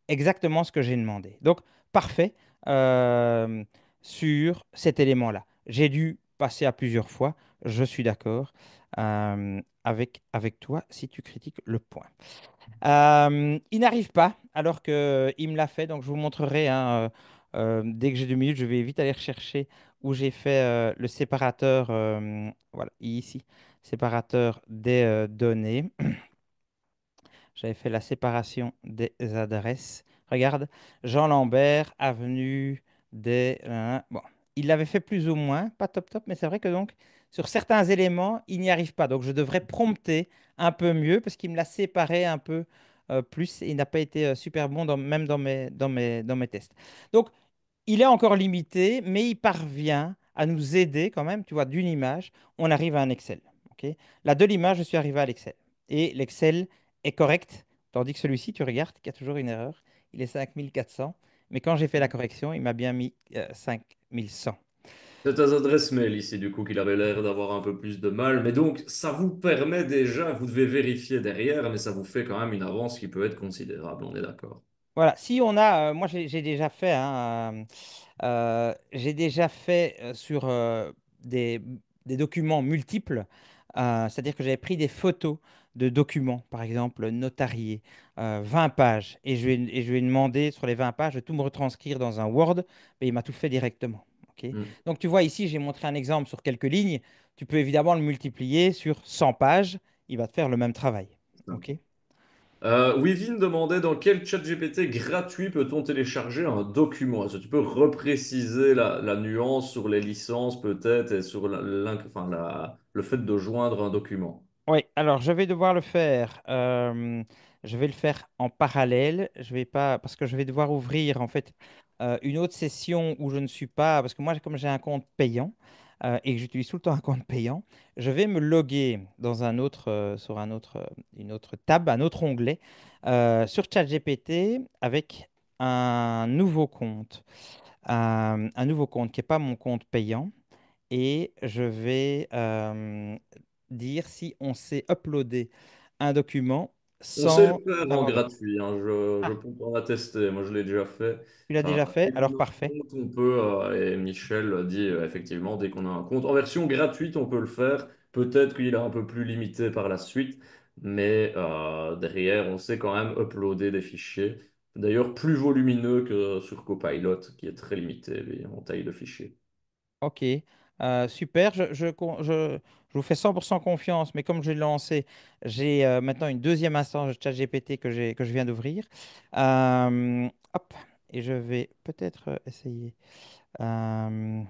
Exactement ce que j'ai demandé. Donc, parfait euh, sur cet élément-là. J'ai dû passer à plusieurs fois, je suis d'accord avec toi si tu critiques le point. Il n'arrive pas, alors qu'il me l'a fait. Donc, je vous montrerai. Hein, dès que j'ai 2 minutes, je vais vite aller rechercher où j'ai fait le séparateur. Voilà, ici, séparateur des données. J'avais fait la séparation des adresses. Regarde, Jean Lambert, avenue des... Bon, il l'avait fait plus ou moins, pas top top, mais c'est vrai que donc, sur certains éléments, il n'y arrive pas. Donc, je devrais prompter un peu mieux parce qu'il me l'a séparé un peu plus et il n'a pas été super bon même dans mes tests. Donc, il est encore limité, mais il parvient à nous aider quand même. Tu vois, d'une image, on arrive à un Excel. Ok. Là, de l'image, je suis arrivé à l'Excel. Et l'Excel est correct, tandis que celui-ci, tu regardes, qu'il y a toujours une erreur. Il est 5400. Mais quand j'ai fait la correction, il m'a bien mis 5100. C'est tes adresses mail ici, du coup, qu'il avait l'air d'avoir un peu plus de mal. Mais donc, ça vous permet déjà, vous devez vérifier derrière, mais ça vous fait quand même une avance qui peut être considérable, on est d'accord. Voilà, si on a, moi j'ai déjà fait, hein, j'ai déjà fait sur des documents multiples, c'est-à-dire que j'avais pris des photos de documents, par exemple notariés, 20 pages, et je lui ai demandé sur les 20 pages de tout me retranscrire dans un Word, mais il m'a tout fait directement. Ok. Hmm. Donc tu vois ici, j'ai montré un exemple sur quelques lignes, tu peux évidemment le multiplier sur 100 pages, il va te faire le même travail. Ok. Wivin demandait dans quel chat GPT gratuit peut-on télécharger un document? Est-ce que tu peux repréciser la nuance sur les licences peut-être et sur enfin, le fait de joindre un document? Oui, alors je vais devoir le faire. Je vais le faire en parallèle. Je vais pas parce que je vais devoir ouvrir en fait une autre session où je ne suis pas parce que moi comme j'ai un compte payant, et que j'utilise tout le temps un compte payant, je vais me loguer dans un autre, sur une autre tab, un autre onglet sur ChatGPT avec un nouveau compte. Un nouveau compte qui n'est pas mon compte payant et je vais dire si on sait uploader un document On sait le sans faire en avoir de... gratuit, hein, je Ah, peux en attester, moi je l'ai déjà fait. tu l'as déjà fait? Dès Alors qu'on a un parfait. compte, on peut, et Michel dit effectivement, dès qu'on a un compte, en version gratuite, on peut le faire. Peut-être qu'il est un peu plus limité par la suite, mais derrière, on sait quand même uploader des fichiers. D'ailleurs, plus volumineux que sur Copilot, qui est très limité lui, en taille de fichier. Ok, super. Je vous fais 100% confiance, mais comme je l'ai lancé, j'ai maintenant une deuxième instance de ChatGPT que je viens d'ouvrir. Hop, et je vais peut-être essayer euh,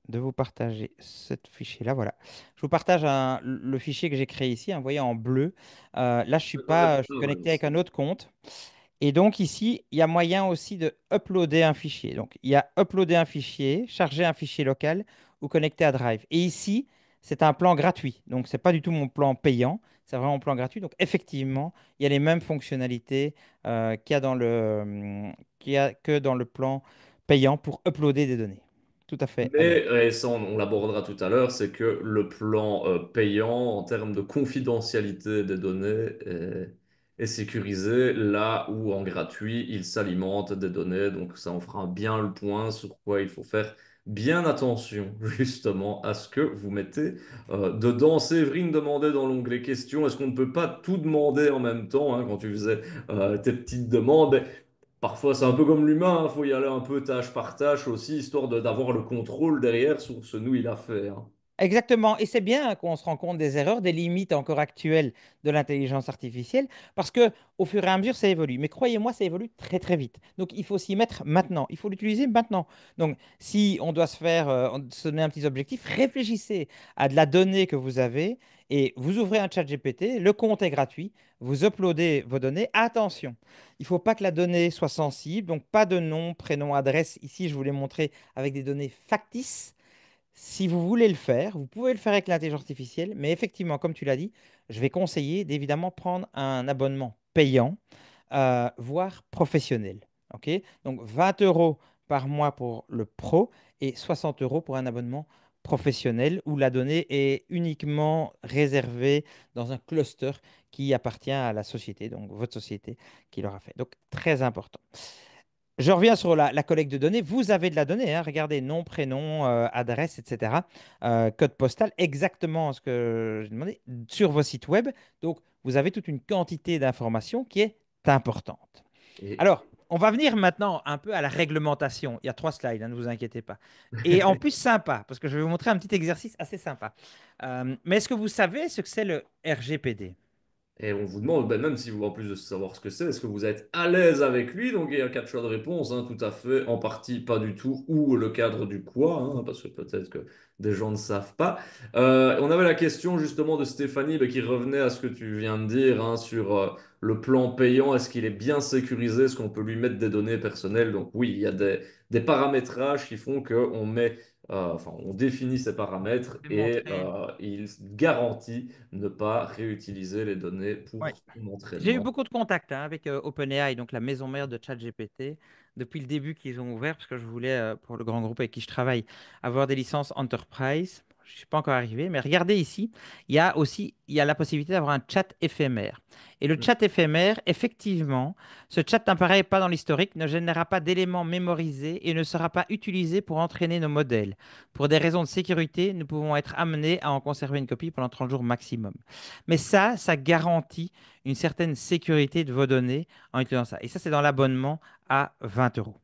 de vous partager ce fichier-là. Voilà. Je vous partage le fichier que j'ai créé ici, hein, vous voyez en bleu. Là, Ça doit être je suis pas mal, connecté avec ça. un autre compte. Et donc ici, il y a moyen aussi de uploader un fichier. Donc il y a uploader un fichier, charger un fichier local ou connecter à Drive. Et ici, c'est un plan gratuit. Donc c'est pas du tout mon plan payant, c'est vraiment mon plan gratuit. Donc effectivement, il y a les mêmes fonctionnalités qu'il y a dans que dans le plan payant pour uploader des données. Tout à fait, Adrien. Mais, et ça on l'abordera tout à l'heure, c'est que le plan payant en termes de confidentialité des données est sécurisé, là où en gratuit, il s'alimente des données. Donc ça en fera bien le point sur quoi il faut faire bien attention justement à ce que vous mettez dedans. Séverine demandait dans l'onglet questions, est-ce qu'on ne peut pas tout demander en même temps hein, quand tu faisais tes petites demandes? Parfois, c'est un peu comme l'humain, il faut y aller un peu tâche par tâche aussi, histoire d'avoir le contrôle derrière sur ce nous il a fait. Hein. Exactement. Et c'est bien qu'on se rend compte des erreurs, des limites encore actuelles de l'intelligence artificielle, parce que au fur et à mesure, ça évolue. Mais croyez-moi, ça évolue très très vite. Donc il faut s'y mettre maintenant. Il faut l'utiliser maintenant. Donc si on doit se donner un petit objectif, réfléchissez à de la donnée que vous avez et vous ouvrez un chat GPT, le compte est gratuit, vous uploadez vos données. Attention, il ne faut pas que la donnée soit sensible, donc pas de nom, prénom, adresse. Ici, je vous l'ai montré avec des données factices. Si vous voulez le faire, vous pouvez le faire avec l'intelligence artificielle, mais effectivement, comme tu l'as dit, je vais conseiller d'évidemment prendre un abonnement payant, voire professionnel. Ok. Donc 20 euros par mois pour le pro et 60 euros pour un abonnement professionnel où la donnée est uniquement réservée dans un cluster qui appartient à la société, donc votre société qui l'aura fait. Donc très important. Je reviens sur la collecte de données. Vous avez de la donnée, hein. Regardez, nom, prénom, adresse, etc. Code postal, exactement ce que j'ai demandé sur vos sites web. Donc, vous avez toute une quantité d'informations qui est importante. Et Alors, on va venir maintenant un peu à la réglementation. Il y a 3 slides, hein, ne vous inquiétez pas. Et en plus, sympa, parce que je vais vous montrer un petit exercice assez sympa. Mais est-ce que vous savez ce que c'est le RGPD? Et on vous demande, ben, même si vous, en plus de savoir ce que c'est, est-ce que vous êtes à l'aise avec lui? Donc il y a quatre choix de réponse, hein, tout à fait, en partie pas du tout, ou le cadre du quoi, hein, parce que peut-être que des gens ne savent pas. On avait la question justement de Stéphanie ben, qui revenait à ce que tu viens de dire hein, sur le plan payant, est-ce qu'il est bien sécurisé, est-ce qu'on peut lui mettre des données personnelles? Donc oui, il y a des paramétrages qui font qu'on met, enfin on définit ces paramètres Je vais et montrer. il garantit ne pas réutiliser les données Ouais. pour son J'ai eu entraînement. beaucoup de contacts hein, avec OpenAI, donc la maison mère de ChatGPT, depuis le début qu'ils ont ouvert, parce que je voulais, pour le grand groupe avec qui je travaille, avoir des licences Enterprise. Je ne suis pas encore arrivé, mais regardez ici, il y a la possibilité d'avoir un chat éphémère. Et le chat éphémère, effectivement, ce chat n'apparaît pas dans l'historique, ne générera pas d'éléments mémorisés et ne sera pas utilisé pour entraîner nos modèles. Pour des raisons de sécurité, nous pouvons être amenés à en conserver une copie pendant 30 jours maximum. Mais ça garantit une certaine sécurité de vos données en utilisant ça. Et ça, c'est dans l'abonnement à 20 euros.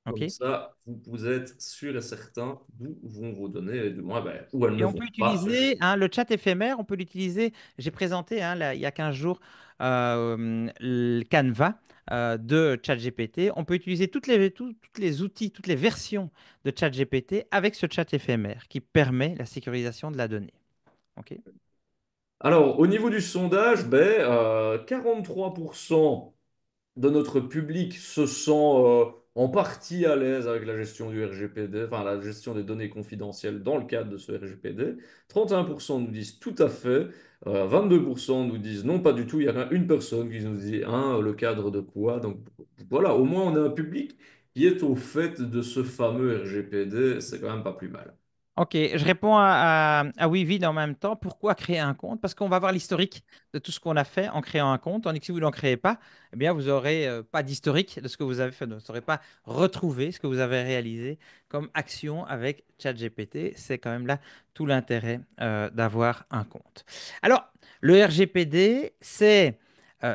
Comme OK? ça, vous êtes sûr et certain d'où vont vos données, du moins, ben, où elles ne Et on vont peut pas. utiliser hein, le chat éphémère, on peut l'utiliser. J'ai présenté hein, il y a 15 jours le Canva de ChatGPT. On peut utiliser toutes les outils, toutes les versions de ChatGPT avec ce chat éphémère qui permet la sécurisation de la donnée. OK? Alors, au niveau du sondage, ben, 43% de notre public se sent en partie à l'aise avec la gestion du RGPD, enfin la gestion des données confidentielles dans le cadre de ce RGPD. 31% nous disent tout à fait. 22% nous disent non, pas du tout. Il y a une personne qui nous dit, hein, le cadre de quoi? Donc voilà, au moins on a un public qui est au fait de ce fameux RGPD. C'est quand même pas plus mal. Ok, je réponds à oui, vide en même temps. Pourquoi créer un compte? Parce qu'on va voir l'historique de tout ce qu'on a fait en créant un compte. Tandis que si vous n'en créez pas, eh bien, vous n'aurez pas d'historique de ce que vous avez fait. Vous ne saurez pas retrouver ce que vous avez réalisé comme action avec ChatGPT. C'est quand même là tout l'intérêt d'avoir un compte. Alors, le RGPD, c'est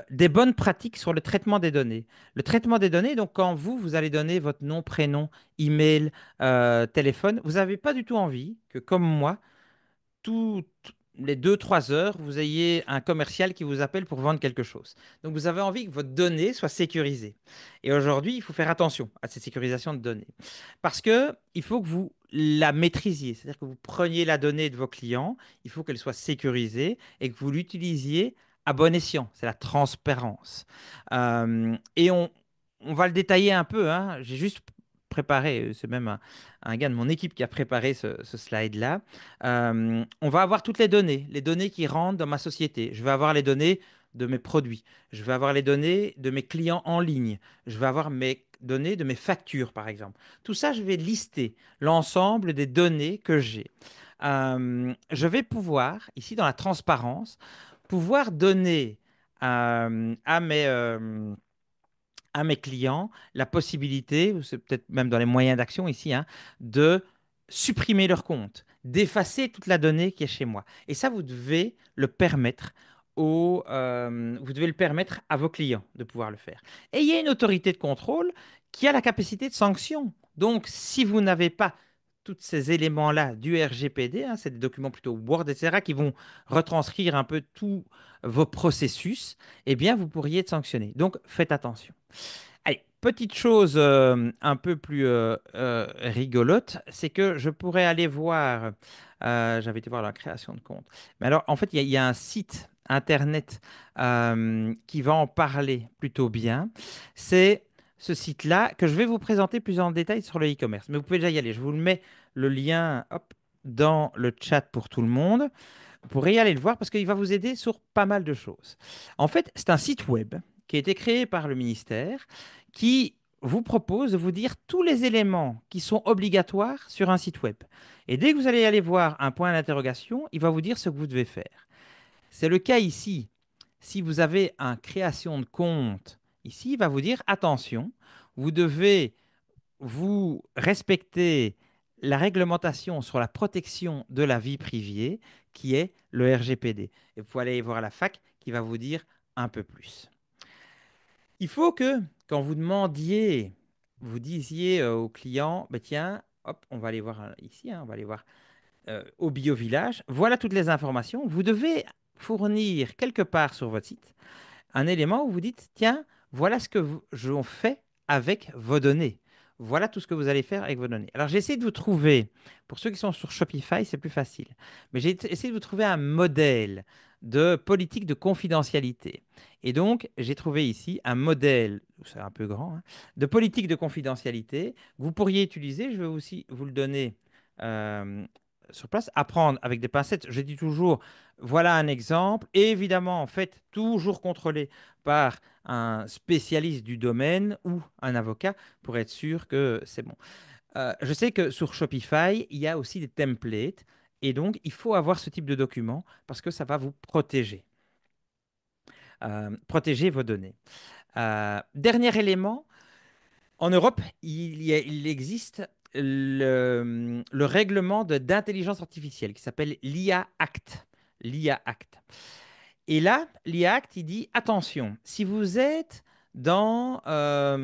des bonnes pratiques sur le traitement des données. Le traitement des données, donc quand vous allez donner votre nom, prénom, email, téléphone, vous n'avez pas du tout envie que, comme moi, toutes les 2, 3 heures, vous ayez un commercial qui vous appelle pour vendre quelque chose. Donc, vous avez envie que votre donnée soit sécurisée. Et aujourd'hui, il faut faire attention à cette sécurisation de données. Parce que il faut que vous la maîtrisiez. C'est-à-dire que vous preniez la donnée de vos clients, il faut qu'elle soit sécurisée et que vous l'utilisiez à bon escient. C'est la transparence. Et on va le détailler un peu, hein. J'ai juste préparé, c'est même un gars de mon équipe qui a préparé ce slide-là. On va avoir toutes les données qui rentrent dans ma société. Je vais avoir les données de mes produits. Je vais avoir les données de mes clients en ligne. Je vais avoir mes données de mes factures, par exemple. Tout ça, je vais lister l'ensemble des données que j'ai. Je vais pouvoir, ici dans la transparence, pouvoir donner à mes clients la possibilité, ou c'est peut-être même dans les moyens d'action ici, hein, de supprimer leur compte, d'effacer toute la donnée qui est chez moi. Et ça, vous devez le permettre vous devez le permettre à vos clients de pouvoir le faire. Et il y a une autorité de contrôle qui a la capacité de sanction. Donc, si vous n'avez pas tous ces éléments-là du RGPD, hein, c'est des documents plutôt Word, etc., qui vont retranscrire un peu tous vos processus, eh bien, vous pourriez être sanctionné. Donc, faites attention. Allez, petite chose un peu plus rigolote, c'est que je pourrais aller voir, j'avais été voir la création de compte. Mais alors, en fait, il y a un site internet qui va en parler plutôt bien. C'est ce site-là que je vais vous présenter plus en détail sur le e-commerce. Mais vous pouvez déjà y aller. Je vous le mets le lien hop, dans le chat pour tout le monde. Vous pourrez y aller le voir parce qu'il va vous aider sur pas mal de choses. En fait, c'est un site web qui a été créé par le ministère qui vous propose de vous dire tous les éléments qui sont obligatoires sur un site web. Et dès que vous allez aller voir un point d'interrogation, il va vous dire ce que vous devez faire. C'est le cas ici. Si vous avez une création de compte, ici, il va vous dire attention, vous devez vous respecter la réglementation sur la protection de la vie privée, qui est le RGPD. Et vous pouvez aller voir la fac qui va vous dire un peu plus. Il faut que, quand vous demandiez, vous disiez au client, bah, tiens, hop, on va aller voir ici, hein, on va aller voir au bio-village, voilà toutes les informations. Vous devez fournir quelque part sur votre site un élément où vous dites, tiens, voilà ce que je fais avec vos données. Voilà tout ce que vous allez faire avec vos données. Alors, j'ai essayé de vous trouver, pour ceux qui sont sur Shopify, c'est plus facile, mais j'ai essayé de vous trouver un modèle de politique de confidentialité. Et donc, j'ai trouvé ici un modèle, c'est un peu grand, hein, de politique de confidentialité que vous pourriez utiliser. Je vais aussi vous le donner euh, sur place, apprendre avec des pincettes. Je dis toujours, voilà un exemple. Et évidemment, en fait, toujours contrôlé par un spécialiste du domaine ou un avocat pour être sûr que c'est bon. Je sais que sur Shopify, il y a aussi des templates. Et donc, il faut avoir ce type de document parce que ça va vous protéger. Protéger vos données. Dernier élément, en Europe, il existe le règlement d'intelligence artificielle qui s'appelle l'IA Act. L'IA Act. Et là, l'IA Act, il dit, attention, si vous êtes dans, ça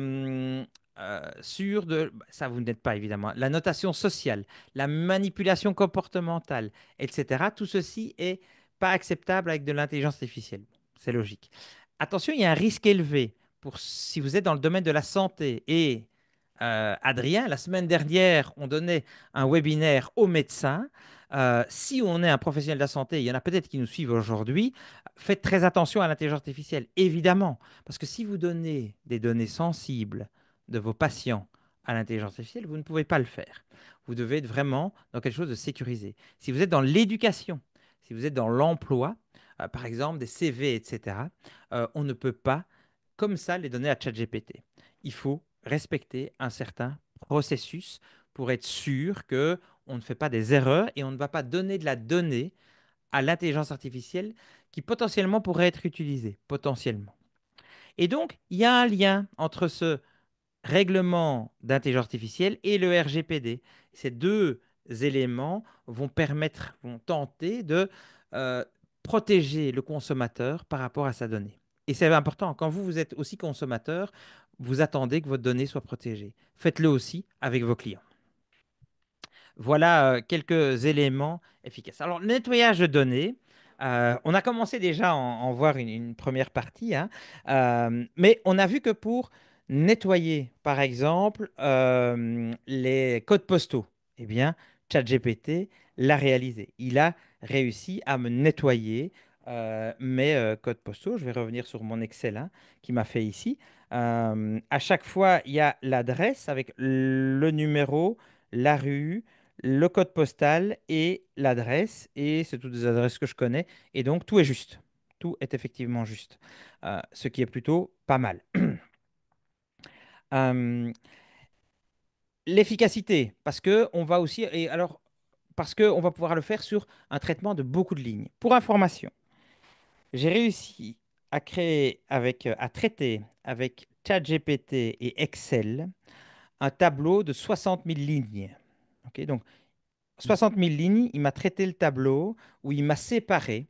vous n'êtes pas évidemment, la notation sociale, la manipulation comportementale, etc., tout ceci est pas acceptable avec de l'intelligence artificielle. C'est logique. Attention, il y a un risque élevé pour si vous êtes dans le domaine de la santé. Et Adrien, la semaine dernière, on donnait un webinaire aux médecins. Si on est un professionnel de la santé, il y en a peut-être qui nous suivent aujourd'hui, faites très attention à l'intelligence artificielle, évidemment, parce que si vous donnez des données sensibles de vos patients à l'intelligence artificielle, vous ne pouvez pas le faire. Vous devez être vraiment dans quelque chose de sécurisé. Si vous êtes dans l'éducation, si vous êtes dans l'emploi, par exemple des CV, etc., on ne peut pas, comme ça, les donner à ChatGPT. Il faut respecter un certain processus pour être sûr que on ne fait pas des erreurs et on ne va pas donner de la donnée à l'intelligence artificielle qui potentiellement pourrait être utilisée, potentiellement. Et donc, il y a un lien entre ce règlement d'intelligence artificielle et le RGPD. Ces deux éléments vont permettre, vont tenter de euh, protéger le consommateur par rapport à sa donnée. Et c'est important, quand vous êtes aussi consommateur, vous attendez que votre donnée soit protégée. Faites-le aussi avec vos clients. Voilà quelques éléments efficaces. Alors, le nettoyage de données, on a commencé déjà à en voir une première partie, hein, mais on a vu que pour nettoyer, par exemple, les codes postaux, eh bien, ChatGPT l'a réalisé. Il a réussi à me nettoyer mes codes postaux. Je vais revenir sur mon Excel hein, qui m'a fait ici. À chaque fois, il y a l'adresse avec le numéro, la rue, le code postal et l'adresse. Et c'est toutes des adresses que je connais. Et donc, tout est juste. Tout est effectivement juste. Ce qui est plutôt pas mal. Euh, L'efficacité, parce que on va aussi, et alors, parce qu'on va pouvoir le faire sur un traitement de beaucoup de lignes. Pour information, j'ai réussi à créer à traiter avec ChatGPT et Excel un tableau de 60 000 lignes. Ok, donc 60 000 lignes, il m'a traité le tableau où il m'a séparé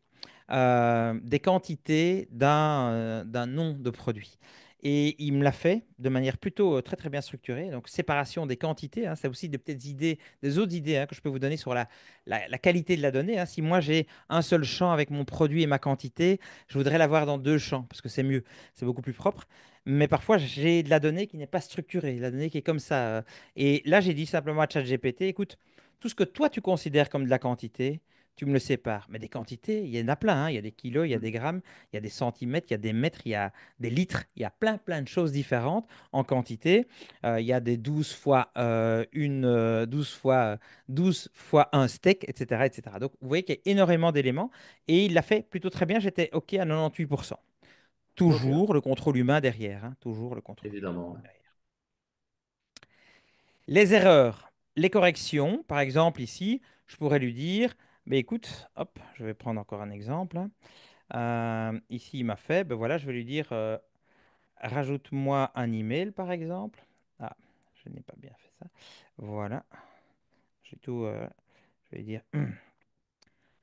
des quantités d'un nom de produit. Et il me l'a fait de manière plutôt très très bien structurée. Donc séparation des quantités, hein, c'est aussi des petites idées, des autres idées hein, que je peux vous donner sur la qualité de la donnée. Hein. Si moi j'ai un seul champ avec mon produit et ma quantité, je voudrais l'avoir dans deux champs parce que c'est mieux, c'est beaucoup plus propre. Mais parfois j'ai de la donnée qui n'est pas structurée, la donnée qui est comme ça. Et là j'ai dit simplement à ChatGPT, écoute, tout ce que toi tu considères comme de la quantité, tu me le sépares. Mais des quantités, il y en a plein. Hein. Il y a des kilos, il y a des grammes, il y a des centimètres, il y a des mètres, il y a des litres. Il y a plein, plein de choses différentes en quantité. Il y a des 12 fois, 12 fois, 12 fois un steak, etc., etc. Donc, vous voyez qu'il y a énormément d'éléments. Et il l'a fait plutôt très bien. J'étais OK à 98%. Ok, Toujours le contrôle humain derrière. Hein. Toujours le contrôle humain évidemment. Ouais. derrière. Les erreurs, les corrections, par exemple ici, je pourrais lui dire, mais écoute, hop, je vais prendre encore un exemple. Hein. Ici, il m'a fait, ben voilà, je vais lui dire, rajoute-moi un email, par exemple. Ah, je n'ai pas bien fait ça. Voilà, j'ai tout, je vais lui dire,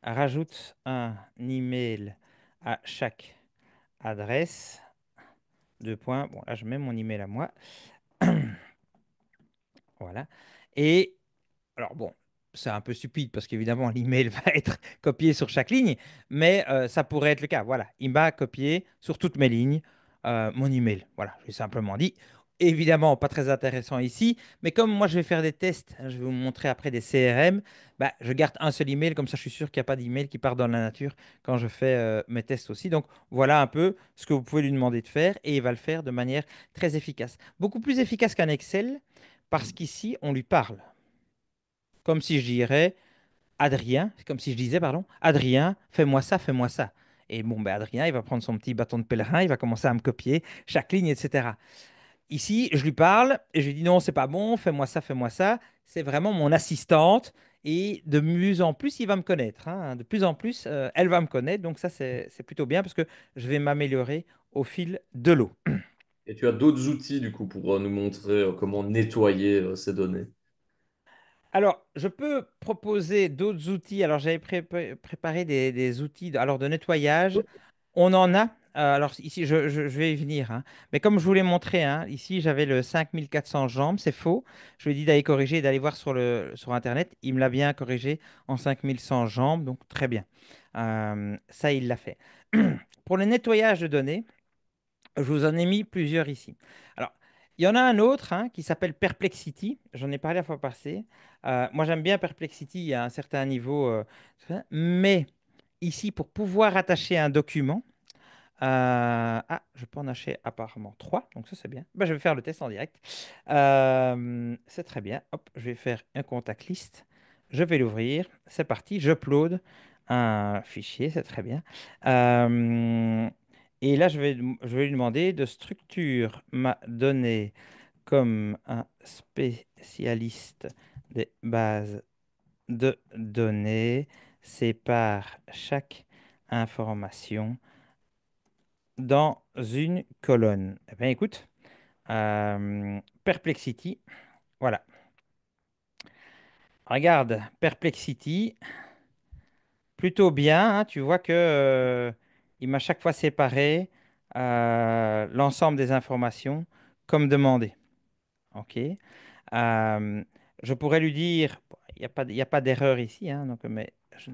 rajoute un email à chaque adresse. Deux points. Bon, là, je mets mon email à moi. Voilà. Et alors bon, c'est un peu stupide parce qu'évidemment l'email va être copié sur chaque ligne, mais ça pourrait être le cas. Voilà, il m'a copié sur toutes mes lignes mon email. Voilà, j'ai simplement dit. Évidemment, pas très intéressant ici, mais comme moi je vais faire des tests, hein, je vais vous montrer après des CRM, bah, je garde un seul email, comme ça je suis sûr qu'il n'y a pas d'email qui part dans la nature quand je fais mes tests aussi. Donc voilà un peu ce que vous pouvez lui demander de faire et il va le faire de manière très efficace. Beaucoup plus efficace qu'un Excel parce qu'ici on lui parle comme si je dirais Adrien, comme si je disais, pardon, Adrien, fais-moi ça, fais-moi ça. Et bon, ben Adrien, il va prendre son petit bâton de pèlerin, il va commencer à me copier chaque ligne, etc. Ici, je lui parle et je lui dis non, c'est pas bon, fais-moi ça, fais-moi ça. C'est vraiment mon assistante et de plus en plus, il va me connaître. Hein. De plus en plus, elle va me connaître. Donc ça, c'est plutôt bien parce que je vais m'améliorer au fil de l'eau. Et tu as d'autres outils, du coup, pour nous montrer comment nettoyer ces données. Alors, je peux proposer d'autres outils. Alors, j'avais préparé des outils alors de nettoyage. On en a. Alors, ici, je vais y venir. Hein. Mais comme je vous l'ai montré, hein, ici, j'avais le 5400 jambes. C'est faux. Je lui ai dit d'aller corriger et d'aller voir sur Internet. Il me l'a bien corrigé en 5100 jambes. Donc, très bien. Ça, il l'a fait. Pour le nettoyage de données, je vous en ai mis plusieurs ici. Alors, il y en a un autre hein, qui s'appelle Perplexity. J'en ai parlé la fois passée. Moi, j'aime bien Perplexity à un certain niveau. Mais ici, pour pouvoir attacher un document, Je peux en acheter apparemment 3, donc ça c'est bien. Bah, je vais faire le test en direct. C'est très bien. Hop, je vais faire un contact list. Je vais l'ouvrir. C'est parti. J'upload un fichier, c'est très bien. Euh, et là, je vais lui demander de structure ma donnée comme un spécialiste des bases de données, sépare chaque information dans une colonne. Eh bien, écoute, Perplexity, voilà. Regarde, Perplexity, plutôt bien, hein, tu vois que il m'a chaque fois séparé l'ensemble des informations comme demandé. OK. Je pourrais lui dire, bon, il y a pas d'erreur ici, hein, donc, mais je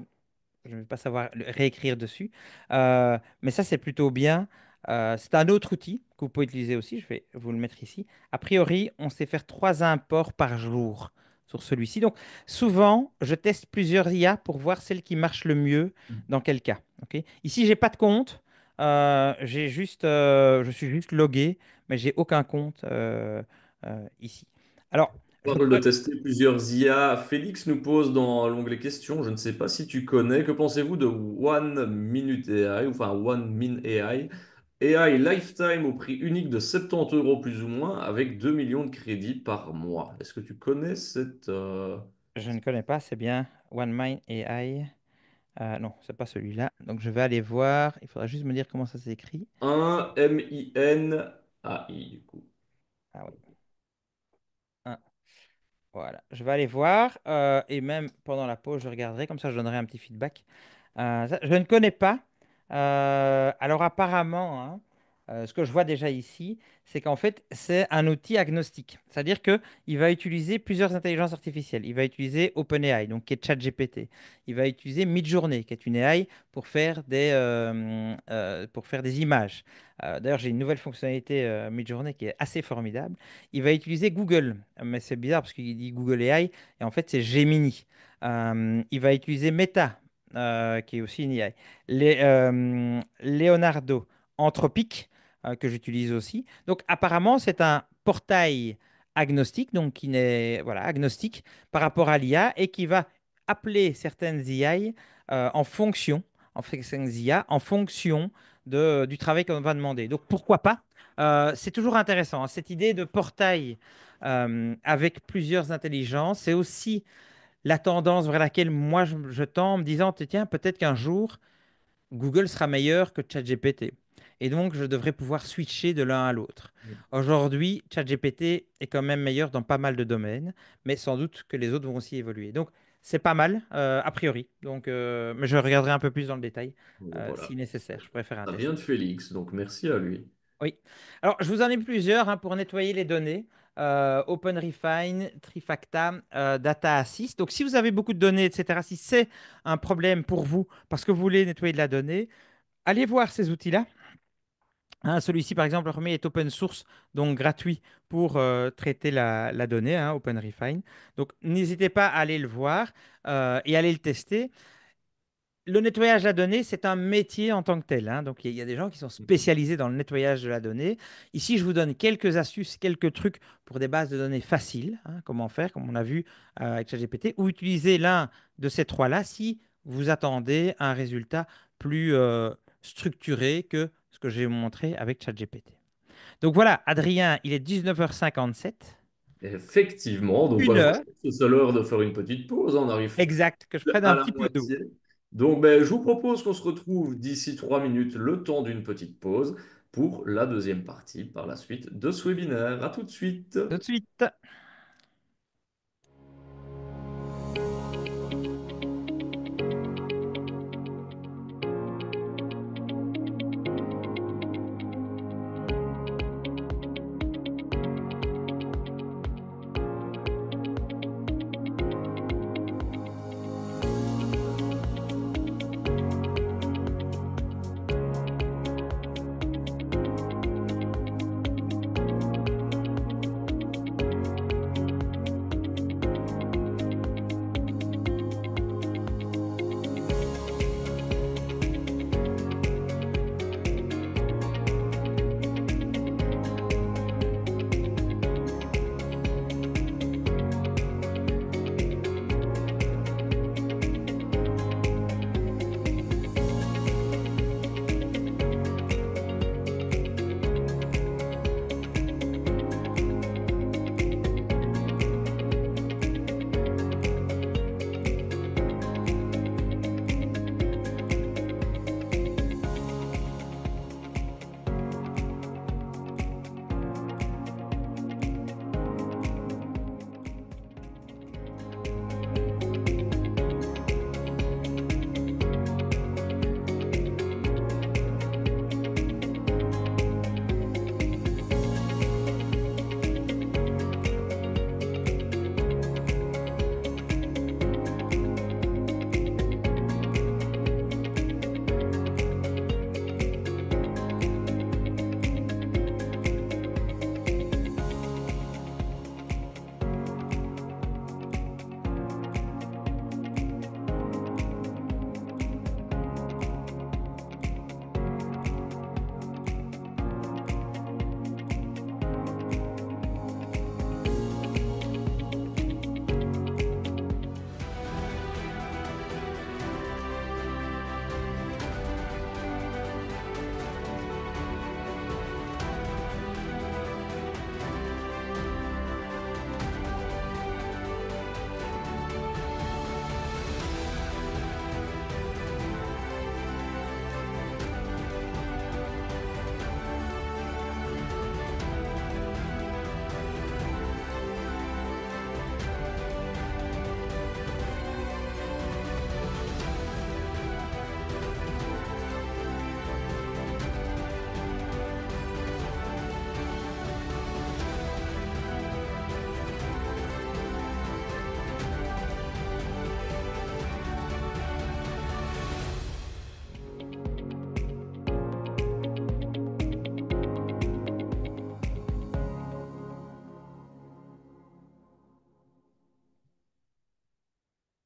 ne vais pas savoir réécrire dessus. Mais ça, c'est plutôt bien. C'est un autre outil que vous pouvez utiliser aussi. Je vais vous le mettre ici. A priori, on sait faire 3 imports par jour sur celui-ci. Donc, souvent, je teste plusieurs IA pour voir celle qui marche le mieux dans quel cas. Ok. Ici, j'ai pas de compte. Je suis juste logué, mais j'ai aucun compte ici. Alors, je Parle de peux- tester plusieurs IA. Félix nous pose dans l'onglet questions, je ne sais pas si tu connais, que pensez-vous de One Minute AI, ou enfin One Min AI, AI Lifetime au prix unique de 70 euros plus ou moins, avec 2 millions de crédits par mois. Est-ce que tu connais cette... je ne connais pas, c'est bien OneMind AI. Non, c'est pas celui-là. Donc je vais aller voir. Il faudra juste me dire comment ça s'écrit. 1 MINAI, du coup. Ah ouais. Un. Voilà. Je vais aller voir. Et même pendant la pause, je regarderai. Comme ça, je donnerai un petit feedback. Je ne connais pas. Alors apparemment, hein, ce que je vois déjà ici, c'est qu'en fait, c'est un outil agnostique. C'est-à-dire qu'il va utiliser plusieurs intelligences artificielles. Il va utiliser OpenAI, donc qui est ChatGPT. Il va utiliser Midjourney, qui est une AI pour faire des images. D'ailleurs, j'ai une nouvelle fonctionnalité Midjourney qui est assez formidable. Il va utiliser Google, mais c'est bizarre parce qu'il dit Google AI, et en fait, c'est Gemini. Il va utiliser Meta, qui est aussi une IA. Leonardo Anthropic, que j'utilise aussi. Donc apparemment, c'est un portail agnostique, donc qui n'est voilà, agnostique par rapport à l'IA et qui va appeler certaines IA en fonction, en fait, certaines IA en fonction du travail qu'on va demander. Donc pourquoi pas? C'est toujours intéressant, hein, cette idée de portail avec plusieurs intelligences. C'est aussi la tendance vers laquelle moi je tends en me disant, tiens, peut-être qu'un jour, Google sera meilleur que ChatGPT. Et donc, je devrais pouvoir switcher de l'un à l'autre. Aujourd'hui, ChatGPT est quand même meilleur dans pas mal de domaines, mais sans doute que les autres vont aussi évoluer. Donc, c'est pas mal, a priori. Donc, mais je regarderai un peu plus dans le détail Bon, voilà. si nécessaire. Je préfère un Ça test. vient de Félix, donc merci à lui. Oui. Alors, je vous en ai plusieurs hein, pour nettoyer les données. OpenRefine, Trifacta, Data Assist. Donc, si vous avez beaucoup de données, etc., si c'est un problème pour vous parce que vous voulez nettoyer de la donnée, allez voir ces outils-là. Hein, celui-ci, par exemple, le premier est open source, donc gratuit pour traiter la donnée, hein, OpenRefine. Donc, n'hésitez pas à aller le voir et aller le tester. Le nettoyage de la donnée, c'est un métier en tant que tel, hein. Donc, il y a des gens qui sont spécialisés dans le nettoyage de la donnée. Ici, je vous donne quelques astuces, quelques trucs pour des bases de données faciles. Hein, comment faire, comme on a vu avec ChatGPT, ou utiliser l'un de ces trois-là si vous attendez un résultat plus structuré que ce que j'ai montré avec ChatGPT. Donc voilà, Adrien, il est 19h57. Effectivement, donc bah, Une je pense heure que c'est l'heure de faire une petite pause. On arrive exacte que je prenne à un la petit peu d'eau. moitié. Donc ben, je vous propose qu'on se retrouve d'ici 3 minutes, le temps d'une petite pause, pour la deuxième partie par la suite de ce webinaire. À tout de suite. Tout de suite.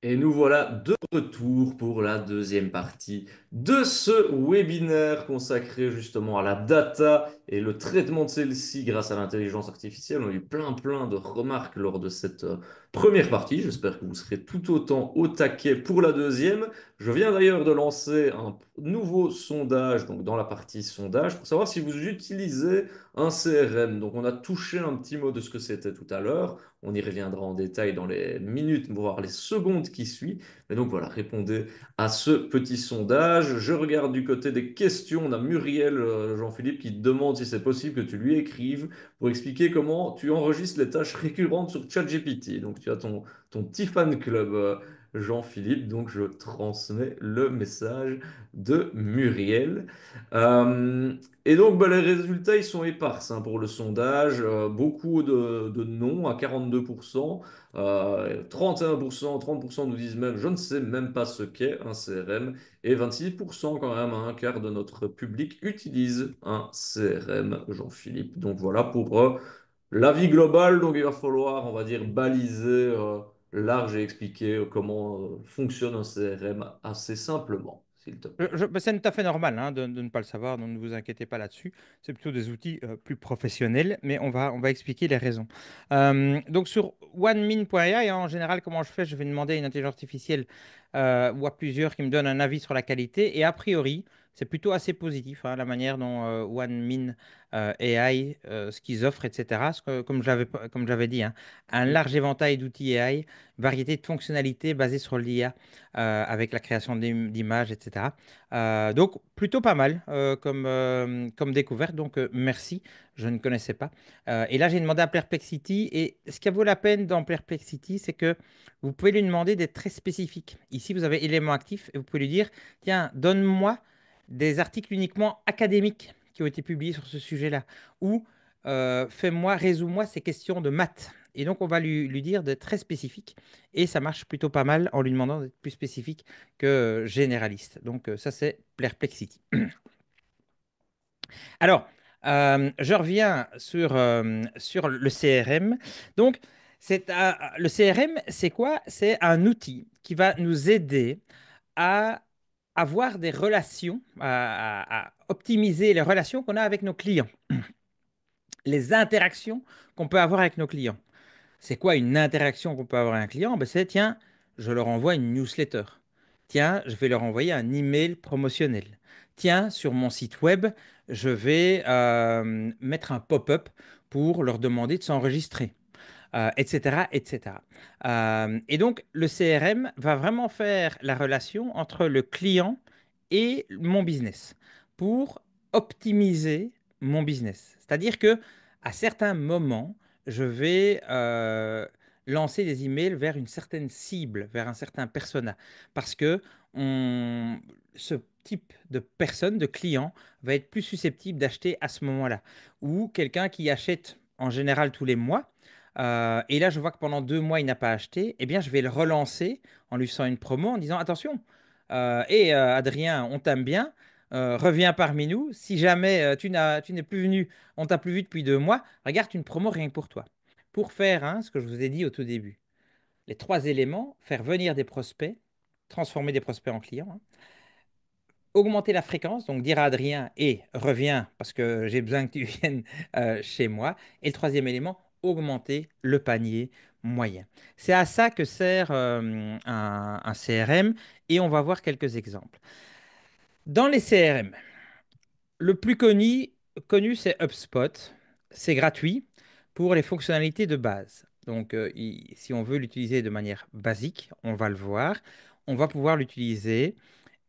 Et nous voilà de retour pour la deuxième partie de ce webinaire consacré justement à la data et le traitement de celle-ci grâce à l'intelligence artificielle. On a eu plein de remarques lors de cette première partie. J'espère que vous serez tout autant au taquet pour la deuxième. Je viens d'ailleurs de lancer un nouveau sondage, donc dans la partie sondage, pour savoir si vous utilisez un CRM. Donc on a touché un petit mot de ce que c'était tout à l'heure. On y reviendra en détail dans les minutes, voire les secondes qui suivent. Mais donc voilà, répondez à ce petit sondage. Je regarde du côté des questions. On a Muriel Jean-Philippe qui demande si c'est possible que tu lui écrives pour expliquer comment tu enregistres les tâches récurrentes sur ChatGPT. Donc tu as ton petit fan club, Jean-Philippe. Donc je transmets le message de Muriel. Euh, et donc, bah, les résultats, ils sont épars hein, pour le sondage. Beaucoup de non à 42%. 31%, 30% nous disent même, je ne sais même pas ce qu'est un CRM. Et 26% quand même, un quart de notre public utilise un CRM, Jean-Philippe. Donc voilà pour l'avis global. Donc il va falloir, on va dire, baliser large et expliquer comment fonctionne un CRM assez simplement, s'il te plaît. Bah, c'est tout à fait normal hein, de ne pas le savoir, donc ne vous inquiétez pas là-dessus. C'est plutôt des outils plus professionnels, mais on va expliquer les raisons. Donc sur onemin.ai, en général, comment je fais? Je vais demander à une intelligence artificielle ou à plusieurs qui me donnent un avis sur la qualité, et a priori, c'est plutôt assez positif hein, la manière dont OneMin AI, ce qu'ils offrent, etc. Comme j'avais dit, hein, un large éventail d'outils AI, variété de fonctionnalités basées sur l'IA avec la création d'images, etc. Donc, plutôt pas mal comme découverte. Donc, merci, je ne connaissais pas. Et là, j'ai demandé à Perplexity. Et ce qui vaut la peine dans Perplexity, c'est que vous pouvez lui demander d'être très spécifique. Ici, vous avez élément actif et vous pouvez lui dire, tiens, donne-moi des articles uniquement académiques qui ont été publiés sur ce sujet-là. Ou résous-moi ces questions de maths. Et donc, on va lui dire d'être très spécifique. Et ça marche plutôt pas mal en lui demandant d'être plus spécifique que généraliste. Donc, ça, c'est Perplexity. Alors, je reviens sur le CRM. Donc, le CRM, c'est quoi? C'est un outil qui va nous aider à avoir des relations, à optimiser les relations qu'on a avec nos clients, les interactions qu'on peut avoir avec nos clients. C'est quoi une interaction qu'on peut avoir avec un client? Ben, c'est, tiens, je leur envoie une newsletter. Tiens, je vais leur envoyer un email promotionnel. Tiens, sur mon site web, je vais mettre un pop-up pour leur demander de s'enregistrer, etc., etc. Et donc, le CRM va vraiment faire la relation entre le client et mon business pour optimiser mon business. C'est-à-dire que à certains moments, je vais lancer des emails vers une certaine cible, vers un certain persona, parce que ce type de personne, de client, va être plus susceptible d'acheter à ce moment-là. Ou quelqu'un qui achète en général tous les mois, et là je vois que pendant 2 mois il n'a pas acheté, eh bien je vais le relancer en lui faisant une promo en disant attention, Adrien, on t'aime bien, reviens parmi nous. Si jamais tu n'es plus venu, on t'a plus vu depuis 2 mois, regarde une promo rien que pour toi. Pour faire hein, ce que je vous ai dit au tout début, les 3 éléments, faire venir des prospects, transformer des prospects en clients, hein, augmenter la fréquence, donc dire à Adrien, et reviens parce que j'ai besoin que tu viennes chez moi. Et le troisième élément, augmenter le panier moyen. C'est à ça que sert un CRM et on va voir quelques exemples. Dans les CRM, le plus connu c'est HubSpot. C'est gratuit pour les fonctionnalités de base. Donc, si on veut l'utiliser de manière basique, on va le voir. On va pouvoir l'utiliser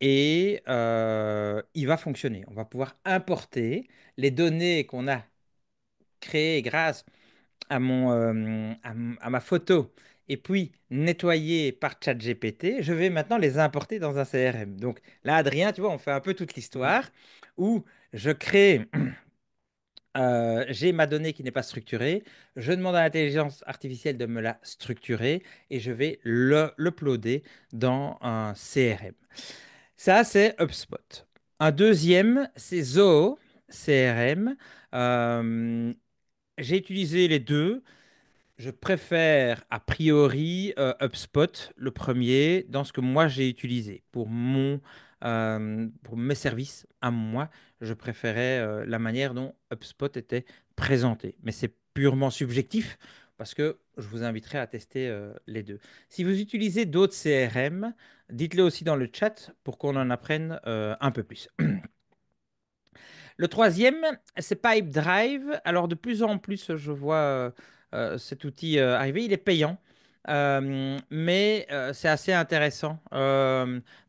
et il va fonctionner. On va pouvoir importer les données qu'on a créées grâce à ma photo et puis nettoyées par ChatGPT. Je vais maintenant les importer dans un CRM. Donc là, Adrien, tu vois, on fait un peu toute l'histoire où je crée j'ai ma donnée qui n'est pas structurée, je demande à l'intelligence artificielle de me la structurer et je vais l'uploader dans un CRM. Ça, c'est HubSpot. Un deuxième, c'est Zoho CRM. Euh, j'ai utilisé les deux. Je préfère a priori HubSpot, le premier, dans ce que moi j'ai utilisé. Pour mes services à moi, je préférais la manière dont HubSpot était présenté. Mais c'est purement subjectif parce que je vous inviterai à tester les deux. Si vous utilisez d'autres CRM, dites-le aussi dans le chat pour qu'on en apprenne un peu plus. Le troisième, c'est Pipedrive. Alors, de plus en plus, je vois cet outil arriver. Il est payant, mais c'est assez intéressant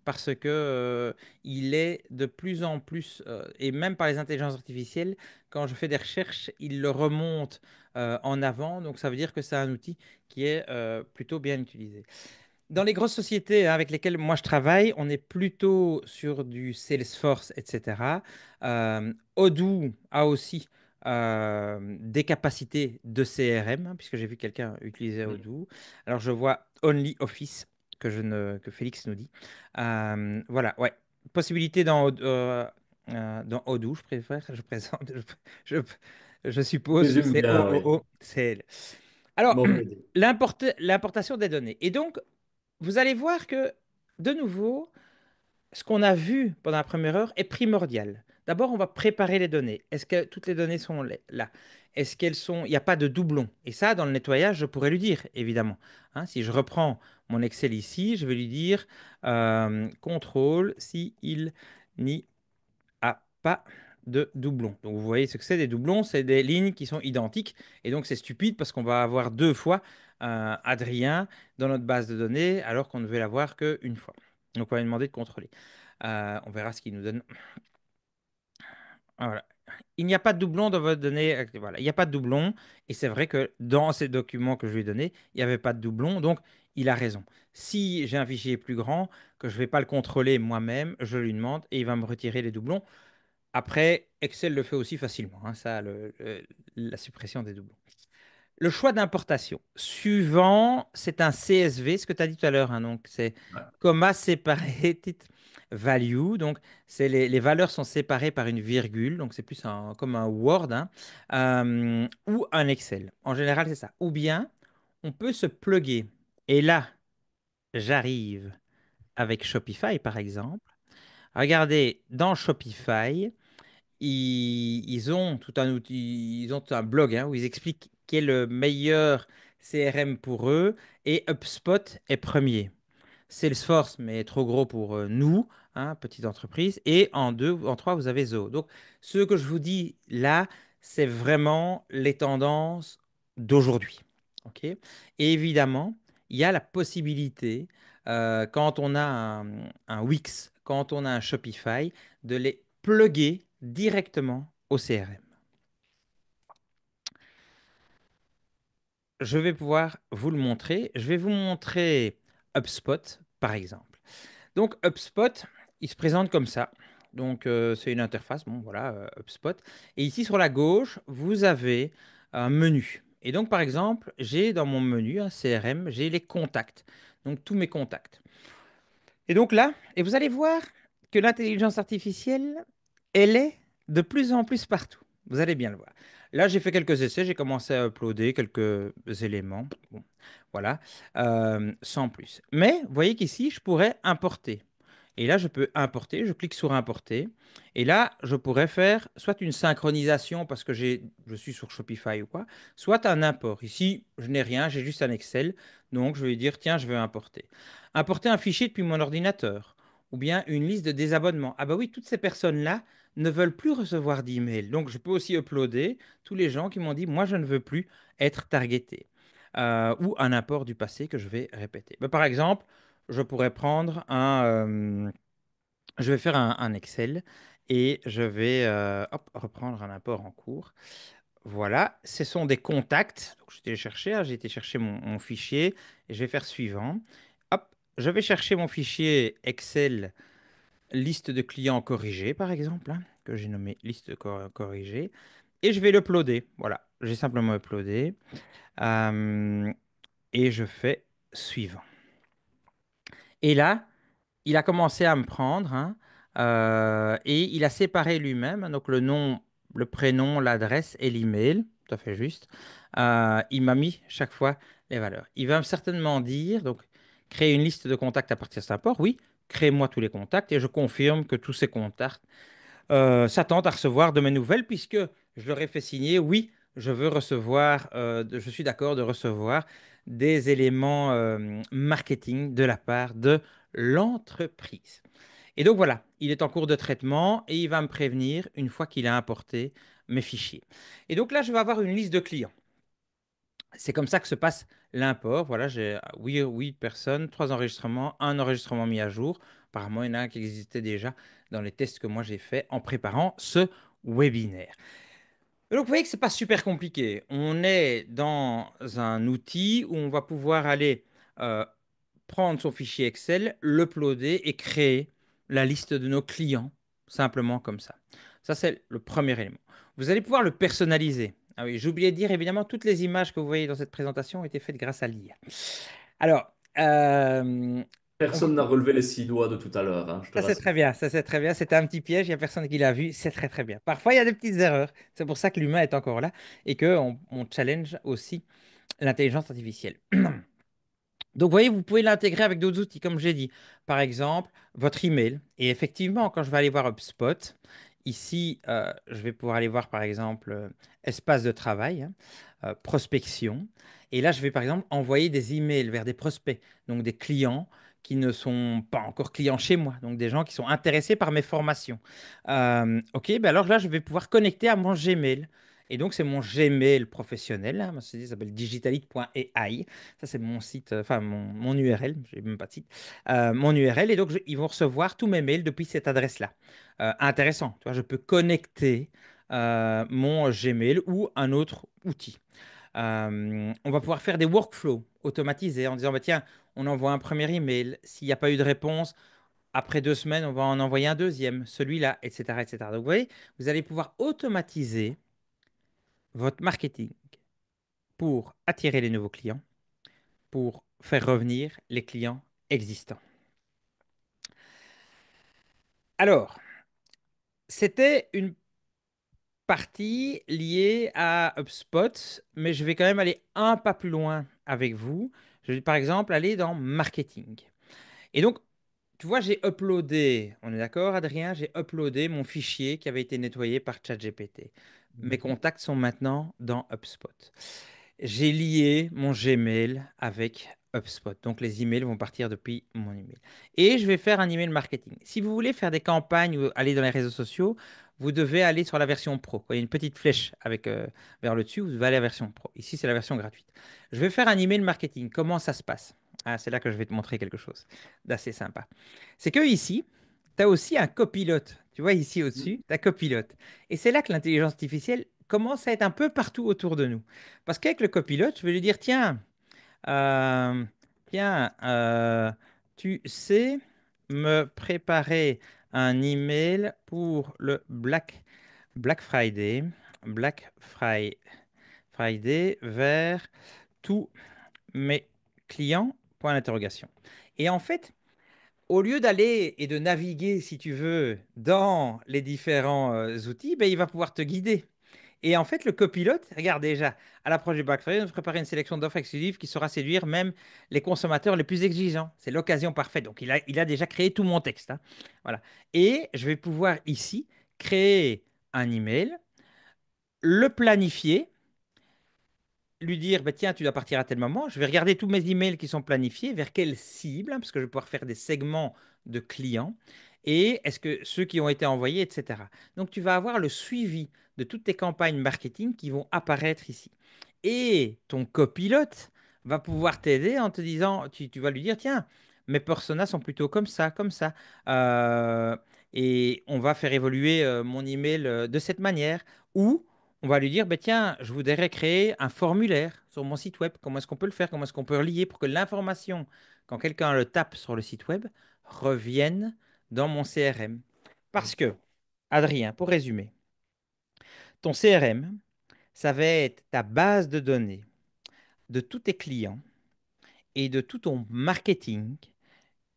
parce que il est de plus en plus, et même par les intelligences artificielles, quand je fais des recherches, il le remonte en avant. Donc, ça veut dire que c'est un outil qui est plutôt bien utilisé. Dans les grosses sociétés hein, avec lesquelles moi je travaille, on est plutôt sur du Salesforce, etc. Odoo a aussi des capacités de CRM, hein, puisque j'ai vu quelqu'un utiliser Odoo. Alors je vois OnlyOffice que Félix nous dit. Voilà, ouais. Possibilité dans Odoo, je préfère, je présente, je, je suppose que Résume c'est bien, oui. OOO. Alors, Bon, Freddy. l'importation des données. Et donc, vous allez voir que, de nouveau, ce qu'on a vu pendant la première heure est primordial. D'abord, on va préparer les données. Est-ce que toutes les données sont là? Est-ce qu'elles sont... Il n'y a pas de doublons. Et ça, dans le nettoyage, je pourrais lui dire, évidemment. Hein, si je reprends mon Excel ici, je vais lui dire contrôle s'il n'y a pas de doublons. Donc, vous voyez ce que c'est des doublons, c'est des lignes qui sont identiques. Et donc, c'est stupide parce qu'on va avoir deux fois Adrien dans notre base de données alors qu'on ne veut l'avoir qu'une fois. Donc, on va lui demander de contrôler. On verra ce qu'il nous donne. Voilà. Il n'y a pas de doublon dans votre donnée. Voilà, il n'y a pas de doublon. Et c'est vrai que dans ces documents que je lui ai donnés, il n'y avait pas de doublon. Donc, il a raison. Si j'ai un fichier plus grand, que je ne vais pas le contrôler moi-même, je lui demande et il va me retirer les doublons. Après, Excel le fait aussi facilement, hein, ça, la suppression des doublons. Le choix d'importation. Suivant, c'est un CSV, ce que tu as dit tout à l'heure. Hein, donc, c'est Ouais. comma separated value. Donc, les valeurs sont séparées par une virgule. Donc, c'est plus comme un Word hein, ou un Excel. En général, c'est ça. Ou bien, on peut se plugger. Et là, j'arrive avec Shopify, par exemple. Regardez, dans Shopify, ils ont tout un outil, ils ont un blog hein, où ils expliquent quel est le meilleur CRM pour eux et HubSpot est premier. Salesforce, mais trop gros pour nous, hein, petite entreprise. Et en deux, en trois, vous avez Zoho. Donc, ce que je vous dis là, c'est vraiment les tendances d'aujourd'hui. OK? Et évidemment, il y a la possibilité, quand on a un Wix, quand on a un Shopify, de les plugger directement au CRM. Je vais pouvoir vous le montrer. Je vais vous montrer HubSpot, par exemple. Donc, HubSpot, il se présente comme ça. Donc, c'est une interface, bon, voilà, HubSpot. Et ici, sur la gauche, vous avez un menu. Et donc, par exemple, j'ai dans mon menu, un CRM, j'ai les contacts. Donc, tous mes contacts. Et donc là, et vous allez voir que l'intelligence artificielle, elle est de plus en plus partout. Vous allez bien le voir. Là, j'ai fait quelques essais, j'ai commencé à uploader quelques éléments. Bon, voilà, sans plus. Mais vous voyez qu'ici, je pourrais importer. Et là, je peux importer, je clique sur importer. Et là, je pourrais faire soit une synchronisation parce que je suis sur Shopify ou quoi, soit un import. Ici, je n'ai rien, j'ai juste un Excel. Donc, je vais dire, tiens, je veux importer. Importer un fichier depuis mon ordinateur ou bien une liste de désabonnements. Ah bah oui, toutes ces personnes-là ne veulent plus recevoir d'email. Donc, je peux aussi uploader tous les gens qui m'ont dit, moi, je ne veux plus être targeté. Ou un import du passé que je vais répéter. Mais par exemple, je pourrais prendre je vais faire un Excel et je vais hop, reprendre un import en cours. Voilà, ce sont des contacts. Donc, j'ai été chercher mon fichier et je vais faire suivant. Hop, je vais chercher mon fichier Excel, liste de clients corrigés, par exemple, hein, que j'ai nommé liste corrigée, et je vais l'uploader. Voilà, j'ai simplement uploadé euh, et je fais suivant. Et là, il a commencé à me prendre hein, et il a séparé lui-même, hein, donc le nom, le prénom, l'adresse et l'email. tout à fait juste. Il m'a mis chaque fois les valeurs. Il va certainement dire, donc, créer une liste de contacts à partir de cet import. Oui, crée-moi tous les contacts et je confirme que tous ces contacts s'attendent à recevoir de mes nouvelles puisque je leur ai fait signer, oui, je veux recevoir, je suis d'accord de recevoir des éléments marketing de la part de l'entreprise. Et donc voilà, il est en cours de traitement et il va me prévenir une fois qu'il a importé mes fichiers. Et donc là, je vais avoir une liste de clients. C'est comme ça que se passe l'import. Voilà, j'ai 8 personnes, 3 enregistrements, un enregistrement mis à jour. Apparemment, il y en a un qui existait déjà dans les tests que moi j'ai fait en préparant ce webinaire. Donc, vous voyez que ce n'est pas super compliqué. On est dans un outil où on va pouvoir aller euh, prendre son fichier Excel, l'uploader et créer la liste de nos clients, simplement comme ça. Ça, c'est le premier élément. Vous allez pouvoir le personnaliser. Ah oui, j'ai oublié de dire, évidemment, toutes les images que vous voyez dans cette présentation ont été faites grâce à l'IA. Alors, on va Personne n'a relevé les 6 doigts de tout à l'heure, hein, je te ça c'est rassure. très bien, ça c'est très bien. C'était un petit piège, il n'y a personne qui l'a vu, c'est très très bien. Parfois il y a des petites erreurs, c'est pour ça que l'humain est encore là et qu'on on challenge aussi l'intelligence artificielle. Donc, vous voyez, vous pouvez l'intégrer avec d'autres outils, comme j'ai dit. Par exemple, votre email. Et effectivement, quand je vais aller voir HubSpot, ici, je vais pouvoir aller voir, par exemple, espace de travail, hein, prospection. Et là, je vais, par exemple, envoyer des emails vers des prospects, donc des clients qui ne sont pas encore clients chez moi, donc des gens qui sont intéressés par mes formations. OK, ben alors là, je vais pouvoir connecter à mon Gmail. Et donc, c'est mon Gmail professionnel, hein, ça s'appelle digitalite.ai. Ça, c'est mon site, enfin mon URL, j'ai même pas de site, mon URL. Et donc, ils vont recevoir tous mes mails depuis cette adresse-là. Intéressant, tu vois, je peux connecter mon Gmail ou un autre outil. On va pouvoir faire des workflows automatisés en disant, bah, tiens, on envoie un premier email. S'il n'y a pas eu de réponse, après 2 semaines, on va en envoyer un deuxième, celui-là, etc., etc. Donc, vous voyez, vous allez pouvoir automatiser votre marketing pour attirer les nouveaux clients pour faire revenir les clients existants. Alors, c'était une partie liée à HubSpot, mais je vais quand même aller un pas plus loin avec vous. Je vais par exemple aller dans marketing. Et donc, tu vois, j'ai uploadé, on est d'accord, Adrien, j'ai uploadé mon fichier qui avait été nettoyé par ChatGPT. Mes Mhm. contacts sont maintenant dans HubSpot. J'ai lié mon Gmail avec HubSpot. Donc, les emails vont partir depuis mon email. Et je vais faire un email marketing. Si vous voulez faire des campagnes ou aller dans les réseaux sociaux, vous devez aller sur la version pro. Il y a une petite flèche avec, vers le dessus, vous devez aller à la version pro. Ici, c'est la version gratuite. Je vais faire un email marketing. Comment ça se passe? Ah, c'est là que je vais te montrer quelque chose d'assez sympa. C'est que ici, tu as aussi un copilote. Tu vois ici au-dessus, tu as copilote. Et c'est là que l'intelligence artificielle commence à être un peu partout autour de nous. Parce qu'avec le copilote, je vais lui dire, tiens, euh, tiens, tu sais me préparer un email pour le Black Friday, Black Friday vers tous mes clients, point d'interrogation. Et en fait, au lieu d'aller et de naviguer, si tu veux, dans les différents outils, ben, il va pouvoir te guider. Et en fait, le copilote, regarde déjà, à l'approche du Black Friday, on va préparer une sélection d'offres exclusives qui saura séduire même les consommateurs les plus exigeants. C'est l'occasion parfaite. Donc, il a déjà créé tout mon texte, hein. Voilà. Et je vais pouvoir ici créer un email, le planifier, lui dire, bah, tiens, tu dois partir à tel moment. Je vais regarder tous mes emails qui sont planifiés, vers quelle cible, hein, parce que je vais pouvoir faire des segments de clients. Et est-ce que ceux qui ont été envoyés, etc. Donc, tu vas avoir le suivi de toutes tes campagnes marketing qui vont apparaître ici. Et ton copilote va pouvoir t'aider en te disant, tu vas lui dire, tiens, mes personas sont plutôt comme ça, comme ça. Euh, et on va faire évoluer mon email de cette manière. Ou on va lui dire, bah, tiens, je voudrais créer un formulaire sur mon site web. Comment est-ce qu'on peut le faire? Comment est-ce qu'on peut relier pour que l'information, quand quelqu'un le tape sur le site web, revienne dans mon CRM? Parce que, Adrien, pour résumer, ton CRM, ça va être ta base de données de tous tes clients et de tout ton marketing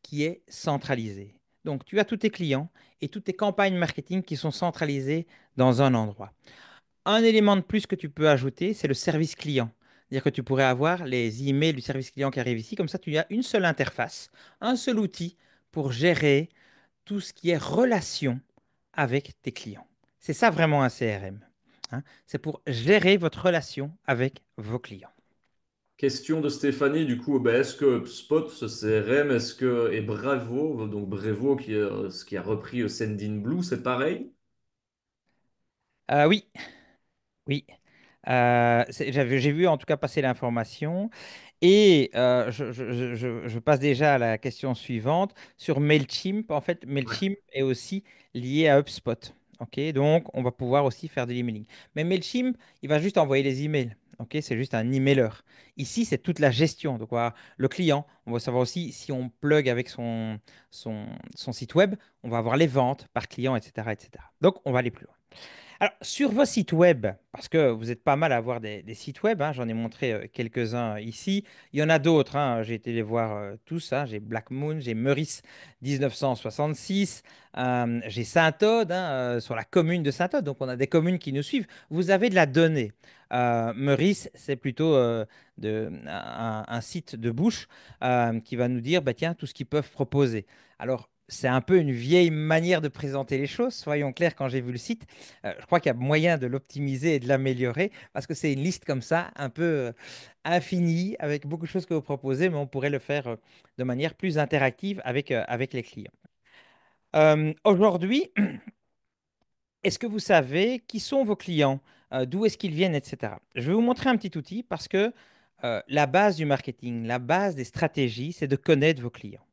qui est centralisé. Donc, tu as tous tes clients et toutes tes campagnes marketing qui sont centralisées dans un endroit. Un élément de plus que tu peux ajouter, c'est le service client. C'est-à-dire que tu pourrais avoir les emails du service client qui arrivent ici. Comme ça, tu as une seule interface, un seul outil pour gérer tout ce qui est relation avec tes clients. C'est ça vraiment un CRM, hein. C'est pour gérer votre relation avec vos clients. Question de Stéphanie, du coup, ben, est-ce que HubSpot, ce CRM, et Bravo, donc Brevo ce qui a repris Sendinblue, c'est pareil? Oui, oui. J'ai vu en tout cas passer l'information. Et je passe déjà à la question suivante. Sur Mailchimp, en fait, Ouais. Mailchimp est aussi lié à HubSpot. OK? Donc, on va pouvoir aussi faire de l'emailing. Mais Mailchimp, il va juste envoyer les emails. OK? C'est juste un emailer. Ici, c'est toute la gestion. Donc, voilà, le client, on va savoir aussi si on plug avec son site web, on va avoir les ventes par client, etc., etc. Donc, on va aller plus loin. Alors, sur vos sites web, parce que vous êtes pas mal à avoir des sites web, hein, j'en ai montré quelques-uns ici. Il y en a d'autres, hein, j'ai été les voir tous, hein. J'ai Black Moon, j'ai Meurice 1966, j'ai Saint-Aude, hein, sur la commune de Saint-Aude. Donc, on a des communes qui nous suivent. Vous avez de la donnée. Meurice, c'est plutôt un site de bouche qui va nous dire, bah, tiens, tout ce qu'ils peuvent proposer. Alors, c'est un peu une vieille manière de présenter les choses, soyons clairs, quand j'ai vu le site. Je crois qu'il y a moyen de l'optimiser et de l'améliorer parce que c'est une liste comme ça, un peu infinie, avec beaucoup de choses que vous proposez, mais on pourrait le faire de manière plus interactive avec les clients. Aujourd'hui, est-ce que vous savez qui sont vos clients, d'où est-ce qu'ils viennent, etc. Je vais vous montrer un petit outil parce que la base du marketing, la base des stratégies, c'est de connaître vos clients.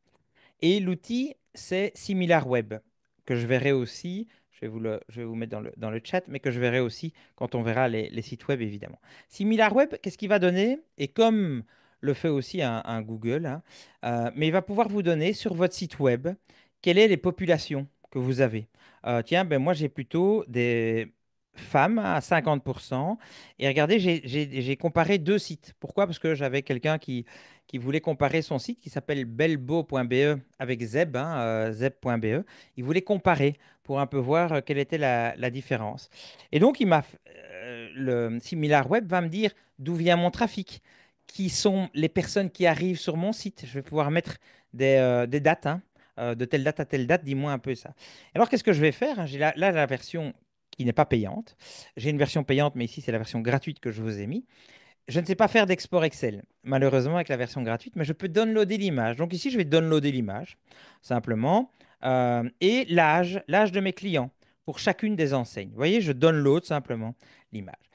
Et l'outil, c'est SimilarWeb, que je verrai aussi, je vais vous mettre dans le chat, mais que je verrai aussi quand on verra les sites web, évidemment. SimilarWeb, qu'est-ce qu'il va donner? Et comme le fait aussi un Google, hein, mais il va pouvoir vous donner sur votre site web quelles sont les populations que vous avez. Tiens, ben moi j'ai plutôt des femmes à 50%. Et regardez, j'ai comparé deux sites. Pourquoi? Parce que j'avais quelqu'un qui voulait comparer son site qui s'appelle belbo.be avec Zeb, hein, zeb.be. Il voulait comparer pour un peu voir quelle était la différence. Et donc, le SimilarWeb va me dire d'où vient mon trafic, qui sont les personnes qui arrivent sur mon site. Je vais pouvoir mettre des dates, hein, de telle date à telle date, dis-moi un peu ça. Alors, qu'est-ce que je vais faire, hein? J'ai là la version qui n'est pas payante. J'ai une version payante, mais ici, c'est la version gratuite que je vous ai mis. Je ne sais pas faire d'export Excel, malheureusement, avec la version gratuite, mais je peux downloader l'image. Donc ici, je vais downloader l'image, simplement, et l'âge de mes clients pour chacune des enseignes. Vous voyez, je download simplement l'image.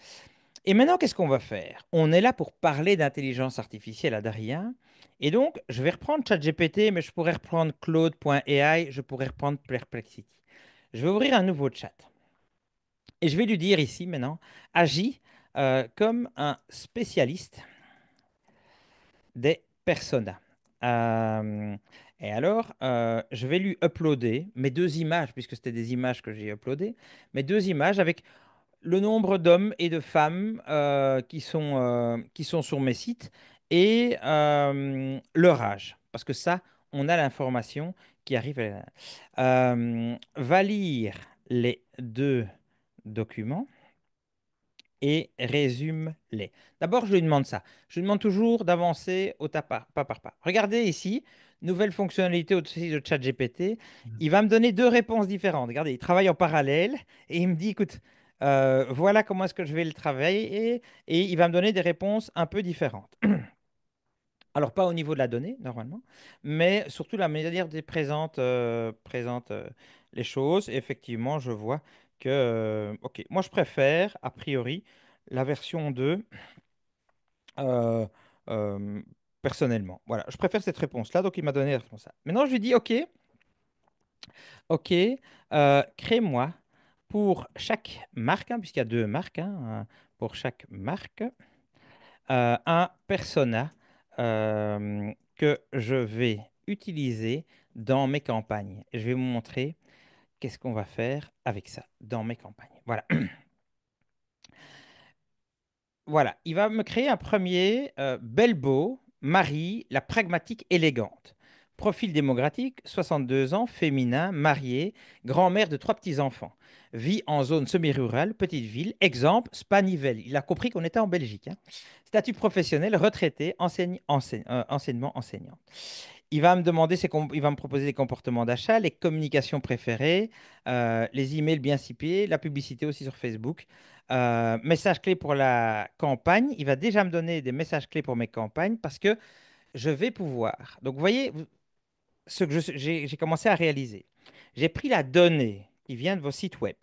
Et maintenant, qu'est-ce qu'on va faire? On est là pour parler d'intelligence artificielle, Adrien. Et donc, je vais reprendre ChatGPT, mais je pourrais reprendre Claude.ai, je pourrais reprendre Perplexity. Je vais ouvrir un nouveau chat. Et je vais lui dire ici, maintenant, agis comme un spécialiste des personas. Euh, et alors, je vais lui uploader mes deux images, puisque c'était des images que j'ai uploadées, mes deux images avec le nombre d'hommes et de femmes qui sont sur mes sites et leur âge. Parce que ça, on a l'information qui arrive. Va lire les deux documents et résume-les. D'abord, je lui demande ça. Je lui demande toujours d'avancer pas par pas. Regardez ici, nouvelle fonctionnalité au-dessus de ChatGPT. Il va me donner deux réponses différentes. Regardez, il travaille en parallèle et il me dit, écoute, voilà comment est-ce que je vais le travailler et il va me donner des réponses un peu différentes. Alors, pas au niveau de la donnée, normalement, mais surtout la manière dont présente les choses. Et effectivement, je vois que, OK, moi, je préfère, a priori, la version 2, euh, euh, personnellement. Voilà, je préfère cette réponse-là. Donc, il m'a donné la réponse A. Maintenant, je lui dis, OK, crée-moi pour chaque marque, hein, puisqu'il y a deux marques, hein, pour chaque marque un persona que je vais utiliser dans mes campagnes. Et je vais vous montrer qu'est-ce qu'on va faire avec ça dans mes campagnes. Voilà. Voilà. Il va me créer un premier Belbo, Marie, la pragmatique élégante. Profil démographique, 62 ans, féminin, marié, grand-mère de trois petits-enfants. Vit en zone semi-rurale, petite ville. Exemple, Spanivelle. Il a compris qu'on était en Belgique, hein. Statut professionnel, retraité, enseignement, enseignant. Il va me demander, il va me proposer des comportements d'achat, les communications préférées, les emails bien ciblés, la publicité aussi sur Facebook. Messages clés pour la campagne. Il va déjà me donner des messages clés pour mes campagnes parce que je vais pouvoir. Donc, vous voyez ce que j'ai commencé à réaliser. J'ai pris la donnée qui vient de vos sites web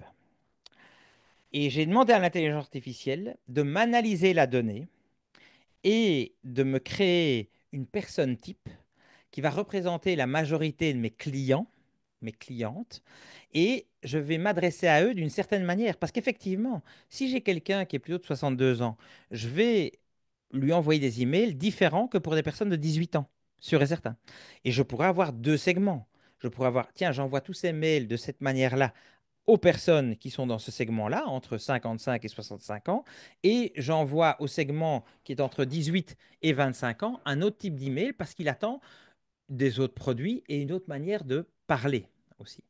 et j'ai demandé à l'intelligence artificielle de m'analyser la donnée et de me créer une personne type qui va représenter la majorité de mes clients, mes clientes, et je vais m'adresser à eux d'une certaine manière. Parce qu'effectivement, si j'ai quelqu'un qui est plutôt de 62 ans, je vais lui envoyer des emails différents que pour des personnes de 18 ans, sûr et certain. Et je pourrais avoir deux segments. Je pourrais avoir, tiens, j'envoie tous ces mails de cette manière-là aux personnes qui sont dans ce segment-là, entre 55 et 65 ans, et j'envoie au segment qui est entre 18 et 25 ans un autre type d'email parce qu'il attend des autres produits et une autre manière de parler aussi.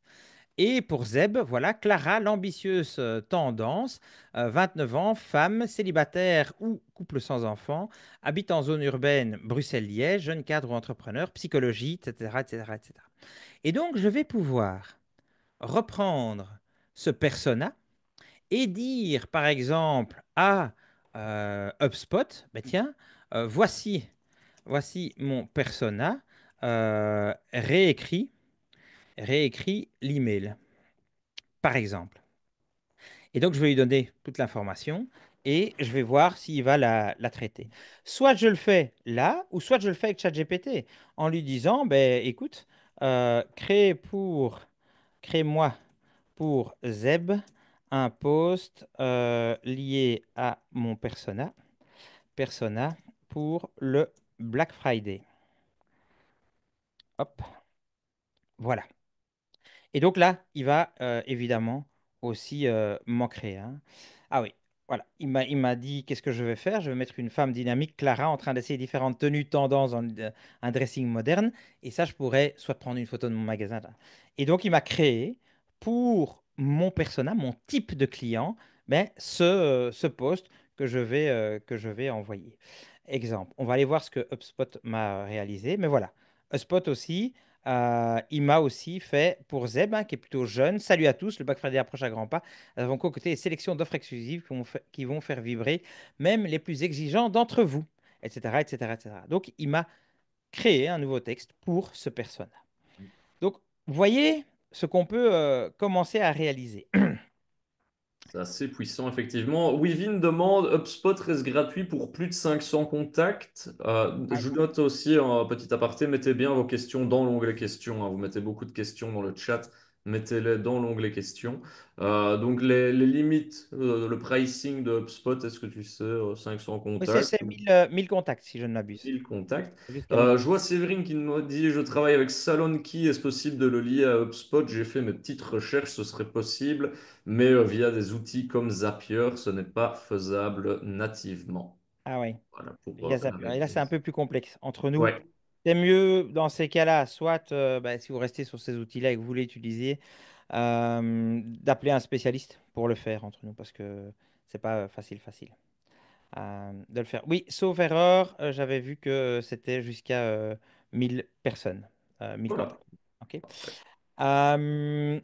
Et pour Zeb, voilà, Clara, l'ambitieuse tendance, 29 ans, femme, célibataire ou couple sans enfant, habite en zone urbaine Bruxelles-Liège, jeune cadre ou entrepreneur, psychologie, etc., etc., etc. Et donc, je vais pouvoir reprendre ce persona et dire, par exemple, à HubSpot, ben tiens, voici mon persona, réécrit l'email, par exemple. Et donc, je vais lui donner toute l'information et je vais voir s'il va la traiter. Soit je le fais là, ou soit je le fais avec ChatGPT en lui disant, ben, écoute, crée-moi pour Zeb un post lié à mon persona pour le Black Friday. Hop, voilà. Et donc là, il va évidemment aussi m'en créer un. Ah oui, voilà. Il m'a dit qu'est-ce que je vais faire. Je vais mettre une femme dynamique, Clara, en train d'essayer différentes tenues tendances dans un dressing moderne. Et ça, je pourrais soit prendre une photo de mon magasin, là. Et donc, il m'a créé pour mon persona, mon type de client, ben, ce post que je vais envoyer. Exemple, on va aller voir ce que HubSpot m'a réalisé. Mais voilà, HubSpot aussi. Il m'a aussi fait pour Zeb, hein, qui est plutôt jeune. Salut à tous, le Black Friday approche à grands pas. Nous avons concocté des sélections d'offres exclusives qui vont faire vibrer même les plus exigeants d'entre vous, etc., etc., etc. Donc, il m'a créé un nouveau texte pour ce persona. Donc, vous voyez ce qu'on peut commencer à réaliser. C'est assez puissant, effectivement. Wivin demande, HubSpot reste gratuit pour plus de 500 contacts. Ouais. Je vous note aussi, un petit aparté, mettez bien vos questions dans l'onglet questions, hein. Vous mettez beaucoup de questions dans le chat, mettez-les dans l'onglet questions. Donc les limites, le pricing de HubSpot, est-ce que tu sais, 500 Oui, c'est contacts? c'est 1000, 1000 contacts, si je ne m'abuse. 1000 contacts. Jusqu'à 1000 Je contacts. vois Séverine qui nous dit, je travaille avec SalonKey, est-ce possible de le lier à HubSpot? J'ai fait mes petites recherches, ce serait possible, mais via des outils comme Zapier, ce n'est pas faisable nativement. Ah oui, Voilà pour via la Zapier. Et là, c'est un réponse. peu plus complexe. Entre nous, Ouais, c'est mieux dans ces cas-là, soit bah, si vous restez sur ces outils-là et que vous les utilisez, d'appeler un spécialiste pour le faire entre nous, parce que c'est pas facile de le faire. Oui, sauf erreur, j'avais vu que c'était jusqu'à 1000 personnes, 1000 voilà. contacts. OK. Parfait. Euh,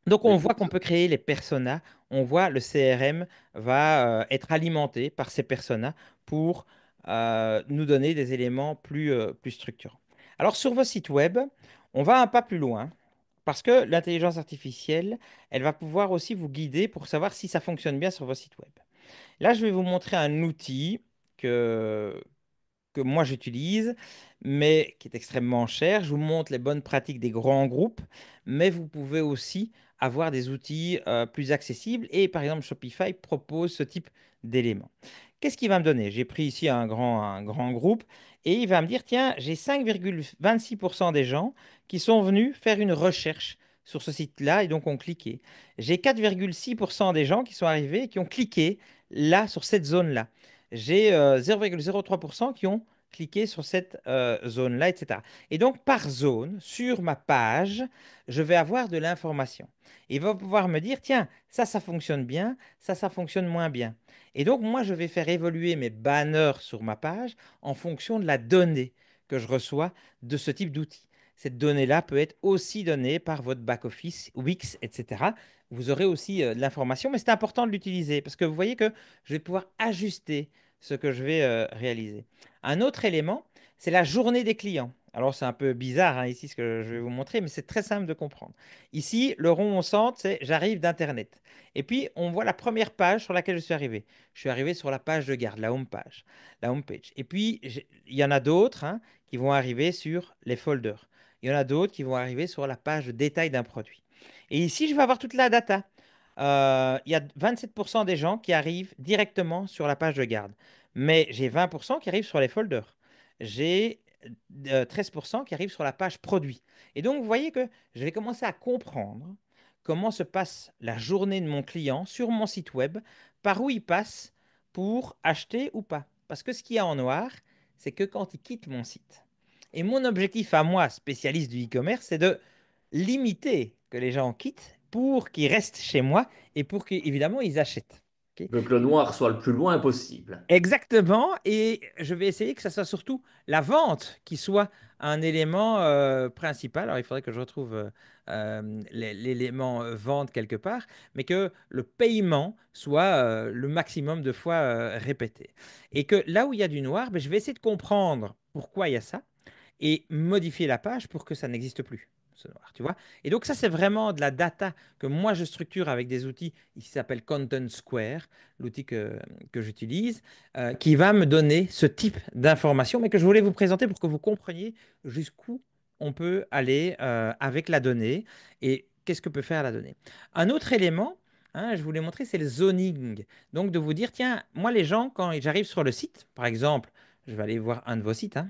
donc, Bah, on voit écoute, qu'on peut créer les personas. On voit le CRM va être alimenté par ces personas pour nous donner des éléments plus structurants. Alors, sur vos sites web, on va un pas plus loin parce que l'intelligence artificielle, elle va pouvoir aussi vous guider pour savoir si ça fonctionne bien sur vos sites web. Là, je vais vous montrer un outil que, que moi j'utilise, mais qui est extrêmement cher. Je vous montre les bonnes pratiques des grands groupes, mais vous pouvez aussi avoir des outils plus accessibles. Et par exemple, Shopify propose ce type d'éléments. Qu'est-ce qu'il va me donner? J'ai pris ici un grand groupe et il va me dire, tiens, j'ai 5,26% des gens qui sont venus faire une recherche sur ce site-là et donc ont cliqué. J'ai 4,6% des gens qui sont arrivés et qui ont cliqué là, sur cette zone-là. J'ai 0,03% qui ont cliquer sur cette zone-là, etc. Et donc, par zone, sur ma page, je vais avoir de l'information. Il va pouvoir me dire, tiens, ça fonctionne bien, ça fonctionne moins bien. Et donc, moi, je vais faire évoluer mes banners sur ma page en fonction de la donnée que je reçois de ce type d'outil. Cette donnée-là peut être aussi donnée par votre back-office, Wix, etc. Vous aurez aussi de l'information, mais c'est important de l'utiliser parce que vous voyez que je vais pouvoir ajuster ce que je vais réaliser. Un autre élément, c'est la journée des clients. Alors, c'est un peu bizarre hein, ici ce que je vais vous montrer, mais c'est très simple de comprendre. Ici, le rond au centre, c'est j'arrive d'Internet. Et puis, on voit la première page sur laquelle je suis arrivé. Je suis arrivé sur la page de garde, la home page, la home page. Et puis, il y en a d'autres hein, qui vont arriver sur les folders. Il y en a d'autres qui vont arriver sur la page de détail d'un produit. Et ici, je vais avoir toute la data. Il y a 27% des gens qui arrivent directement sur la page de garde. Mais j'ai 20% qui arrivent sur les folders. J'ai 13% qui arrivent sur la page produit. Et donc, vous voyez que je vais commencer à comprendre comment se passe la journée de mon client sur mon site web, par où il passe pour acheter ou pas. Parce que ce qu'il y a en noir, c'est que quand il quitte mon site. Et mon objectif à moi, spécialiste du e-commerce, c'est de limiter que les gens quittent pour qu'ils restent chez moi et pour qu'évidemment ils achètent. Ok. Je veux que le noir soit le plus loin possible. Exactement, et je vais essayer que ça soit surtout la vente qui soit un élément principal. Alors il faudrait que je retrouve l'élément vente quelque part, mais que le paiement soit le maximum de fois répété. Et que là où il y a du noir, ben, je vais essayer de comprendre pourquoi il y a ça et modifier la page pour que ça n'existe plus, ce noir, tu vois. Et donc ça, c'est vraiment de la data que moi, je structure avec des outils qui s'appellent Content Square, l'outil que j'utilise, qui va me donner ce type d'information, mais que je voulais vous présenter pour que vous compreniez jusqu'où on peut aller avec la donnée et qu'est-ce que peut faire la donnée. Un autre élément, hein, je voulais montrer, c'est le zoning. Donc de vous dire, tiens, moi les gens, quand j'arrive sur le site, par exemple, je vais aller voir un de vos sites, hein,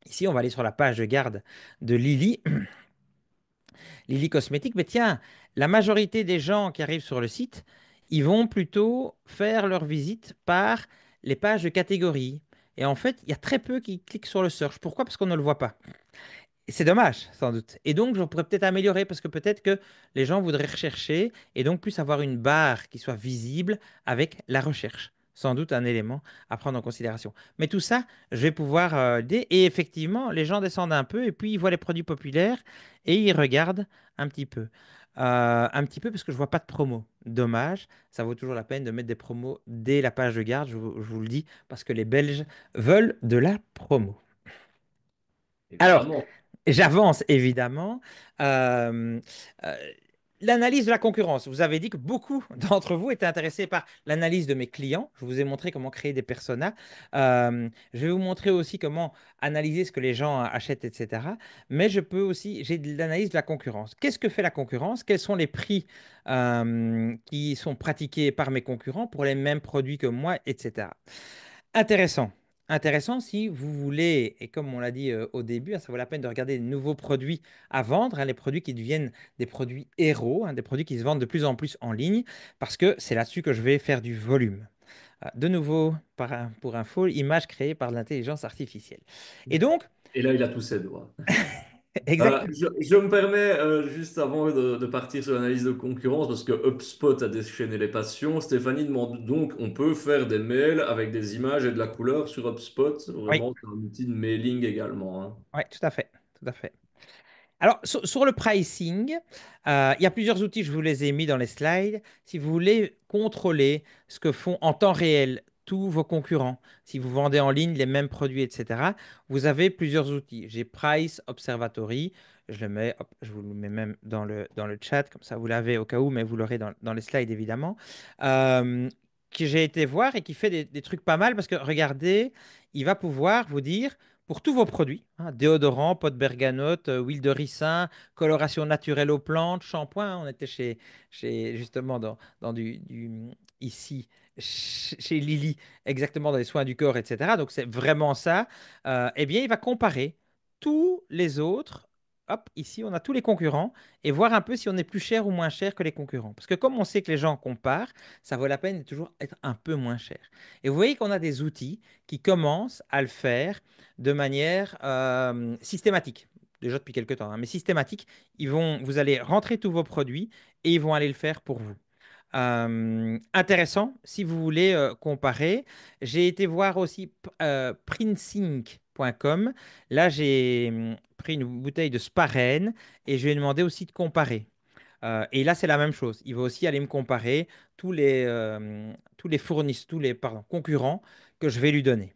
ici, on va aller sur la page de garde de Lily, Lily Cosmétique. Mais tiens, la majorité des gens qui arrivent sur le site, ils vont plutôt faire leur visite par les pages de catégorie. Et en fait, il y a très peu qui cliquent sur le search. Pourquoi? Parce qu'on ne le voit pas. Et c'est dommage, sans doute. Et donc, je pourrais peut-être améliorer parce que peut-être que les gens voudraient rechercher et donc plus avoir une barre qui soit visible avec la recherche. Sans doute un élément à prendre en considération. Mais tout ça, je vais pouvoir aider. Et effectivement, les gens descendent un peu et puis ils voient les produits populaires et ils regardent un petit peu. Un petit peu parce que je vois pas de promo. Dommage, ça vaut toujours la peine de mettre des promos dès la page de garde, je vous le dis, parce que les Belges veulent de la promo. Alors, Évidemment. j'avance évidemment. Euh, euh, L'analyse de la concurrence. Vous avez dit que beaucoup d'entre vous étaient intéressés par l'analyse de mes clients. Je vous ai montré comment créer des personas. Je vais vous montrer aussi comment analyser ce que les gens achètent, etc. Mais je peux aussi, j'ai de l'analyse de la concurrence. Qu'est-ce que fait la concurrence? Quels sont les prix qui sont pratiqués par mes concurrents pour les mêmes produits que moi, etc. Intéressant. Intéressant si vous voulez, et comme on l'a dit au début, hein, ça vaut la peine de regarder les nouveaux produits à vendre, hein, les produits qui deviennent des produits héros, hein, des produits qui se vendent de plus en plus en ligne, parce que c'est là-dessus que je vais faire du volume. De nouveau, pour info, image créée par l'intelligence artificielle. Et donc, Et là, il a tous ses doigts. exactement. Je me permets, juste avant de partir sur l'analyse de concurrence, parce que HubSpot a déchaîné les passions, Stéphanie demande donc, on peut faire des mails avec des images et de la couleur sur HubSpot. Oui, Vraiment, c'est un outil de mailing également, hein. oui, tout à fait. Tout à fait. Alors, sur le pricing, il y a plusieurs outils, je vous les ai mis dans les slides. Si vous voulez contrôler ce que font en temps réel tous vos concurrents, si vous vendez en ligne les mêmes produits, etc., vous avez plusieurs outils. J'ai Price Observatory, je le mets, hop, je vous le mets même dans le chat, comme ça vous l'avez au cas où, mais vous l'aurez dans les slides évidemment, euh, que j'ai été voir et qui fait des trucs pas mal parce que regardez, il va pouvoir vous dire pour tous vos produits, hein, déodorant, pots de bergamote, huile de ricin, coloration naturelle aux plantes, shampoing. On était justement dans ici, chez Lily, exactement dans les soins du corps, etc. Donc c'est vraiment ça. Eh bien, il va comparer tous les autres hop, ici, on a tous les concurrents et voir un peu si on est plus cher ou moins cher que les concurrents. Parce que comme on sait que les gens comparent, ça vaut la peine de toujours être un peu moins cher. Et vous voyez qu'on a des outils qui commencent à le faire de manière systématique. Déjà depuis quelques temps, hein, mais systématique. Vous allez rentrer tous vos produits et ils vont aller le faire pour vous. Intéressant, si vous voulez comparer. J'ai été voir aussi Princing.com. Là, j'ai pris une bouteille de Sparen et je lui ai demandé aussi de comparer. Et là, c'est la même chose. Il va aussi aller me comparer tous les fournisseurs, pardon, concurrents que je vais lui donner.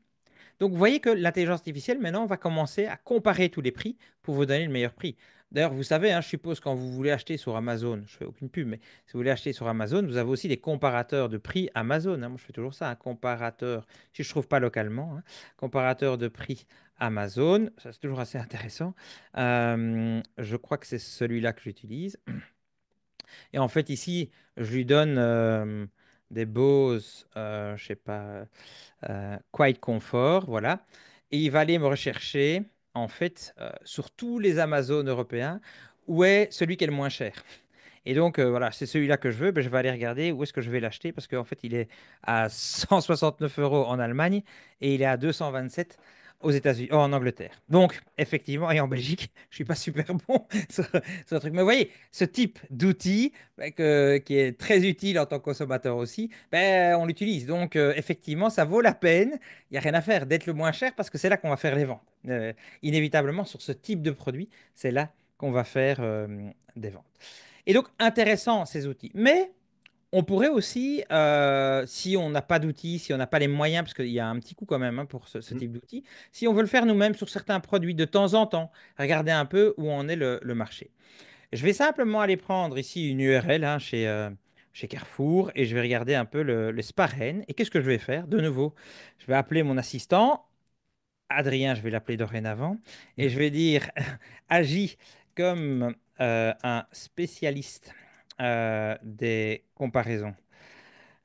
Donc, vous voyez que l'intelligence artificielle, maintenant, va commencer à comparer tous les prix pour vous donner le meilleur prix. D'ailleurs, vous savez, hein, je suppose, quand vous voulez acheter sur Amazon, je fais aucune pub, mais si vous voulez acheter sur Amazon, vous avez aussi des comparateurs de prix Amazon, hein. Moi, je fais toujours ça, un comparateur, si je ne trouve pas localement, hein, comparateur de prix Amazon. Ça, c'est toujours assez intéressant. Je crois que c'est celui-là que j'utilise. Et en fait, ici, je lui donne des Bose, je sais pas, Quiet Comfort, voilà. Et il va aller me rechercher, en fait, sur tous les Amazon européens, où est celui qui est le moins cher. Et donc, voilà, c'est celui-là que je veux. Ben, je vais aller regarder où est-ce que je vais l'acheter parce qu'en fait, il est à 169 euros en Allemagne et il est à 227 aux États-Unis, en Angleterre. Donc, effectivement, et en Belgique, je suis pas super bon sur le truc. Mais vous voyez, ce type d'outil ben, qui est très utile en tant que consommateur aussi, ben, on l'utilise. Donc, effectivement, ça vaut la peine. Il n'y a rien à faire d'être le moins cher parce que c'est là qu'on va faire les ventes. Inévitablement, sur ce type de produit, c'est là qu'on va faire des ventes. Et donc, intéressant ces outils. Mais on pourrait aussi, si on n'a pas d'outils, si on n'a pas les moyens, parce qu'il y a un petit coût quand même hein, pour ce Mm. type d'outils, si on veut le faire nous-mêmes sur certains produits de temps en temps, regarder un peu où en est le marché. Je vais simplement aller prendre ici une URL hein, chez Carrefour et je vais regarder un peu le Sparen. Et qu'est-ce que je vais faire? De nouveau, je vais appeler mon assistant. Adrien, je vais l'appeler dorénavant, et je vais dire agis comme un spécialiste des comparaisons,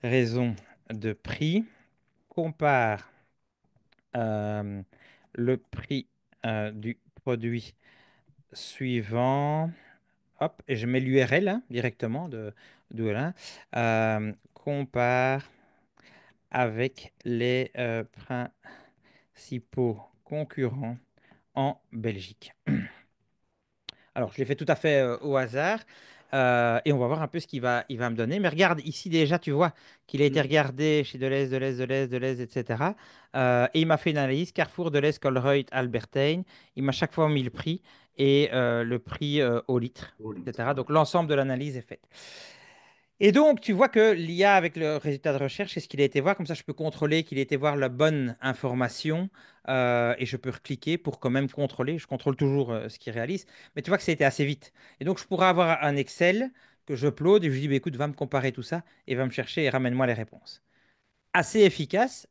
raison de prix, compare euh, le prix du produit suivant, hop, et je mets l'URL hein, directement de là, compare avec les principaux concurrents en Belgique. Alors, je l'ai fait tout à fait au hasard. Et on va voir un peu ce il va me donner. Mais regarde, ici déjà, tu vois qu'il a été Mm. regardé chez Deleuze, Deleuze, Deleuze, Deleuze, etc. Et il m'a fait une analyse. Carrefour, Deleuze, Colruyt, Albertijn. Il m'a chaque fois mis le prix et le prix au litre, Au litre, etc. ouais. Donc, l'ensemble de l'analyse est faite. Et donc, tu vois que l'IA, avec le résultat de recherche, c'est ce qu'il a été voir. Comme ça, je peux contrôler qu'il ait été voir la bonne information et je peux recliquer pour quand même contrôler. Je contrôle toujours ce qu'il réalise. Mais tu vois que ça a été assez vite. Et donc, je pourrais avoir un Excel que je upload et je lui dis, bah, écoute, va me comparer tout ça et va me chercher et ramène-moi les réponses. Assez efficace.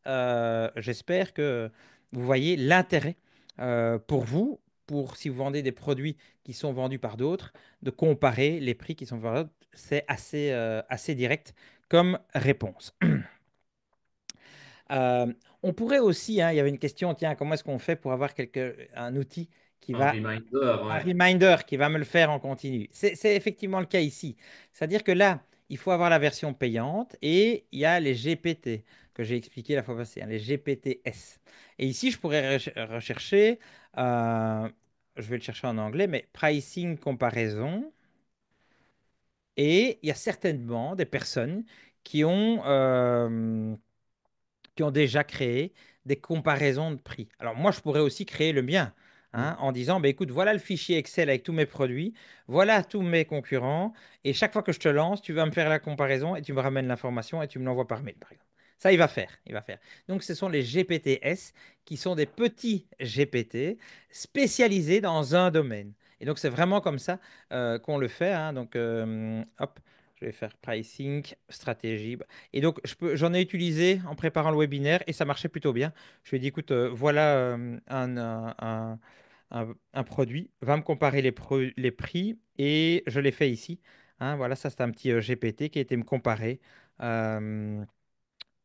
J'espère que vous voyez l'intérêt pour vous, pour si vous vendez des produits qui sont vendus par d'autres, de comparer les prix qui sont vendus par d'autres. C'est assez direct comme réponse. Euh, on pourrait aussi, hein, il y avait une question, tiens, comment est-ce qu'on fait pour avoir un outil qui Un va reminder, un ouais. reminder qui va me le faire en continu. C'est effectivement le cas ici. C'est-à-dire que là, il faut avoir la version payante et il y a les GPT que j'ai expliqué la fois passée, hein, les GPTS. Et ici, je pourrais rechercher, je vais le chercher en anglais, mais pricing comparaison. Et il y a certainement des personnes qui ont, euh, qui ont déjà créé des comparaisons de prix. Alors moi, je pourrais aussi créer le mien Mm. hein, en disant, bah, écoute, voilà le fichier Excel avec tous mes produits, voilà tous mes concurrents, et chaque fois que je te lance, tu vas me faire la comparaison et tu me ramènes l'information et tu me l'envoies par mail, par exemple. Ça, il va faire, il va faire. Donc, ce sont les GPTS qui sont des petits GPT spécialisés dans un domaine. Et donc, c'est vraiment comme ça qu'on le fait, hein. Donc, hop, je vais faire pricing, stratégie. Et donc, j'en ai utilisé en préparant le webinaire et ça marchait plutôt bien. Je lui ai dit, écoute, voilà un produit, va me comparer les prix et je l'ai fait ici. Hein, voilà, ça c'est un petit GPT qui a été me comparer euh,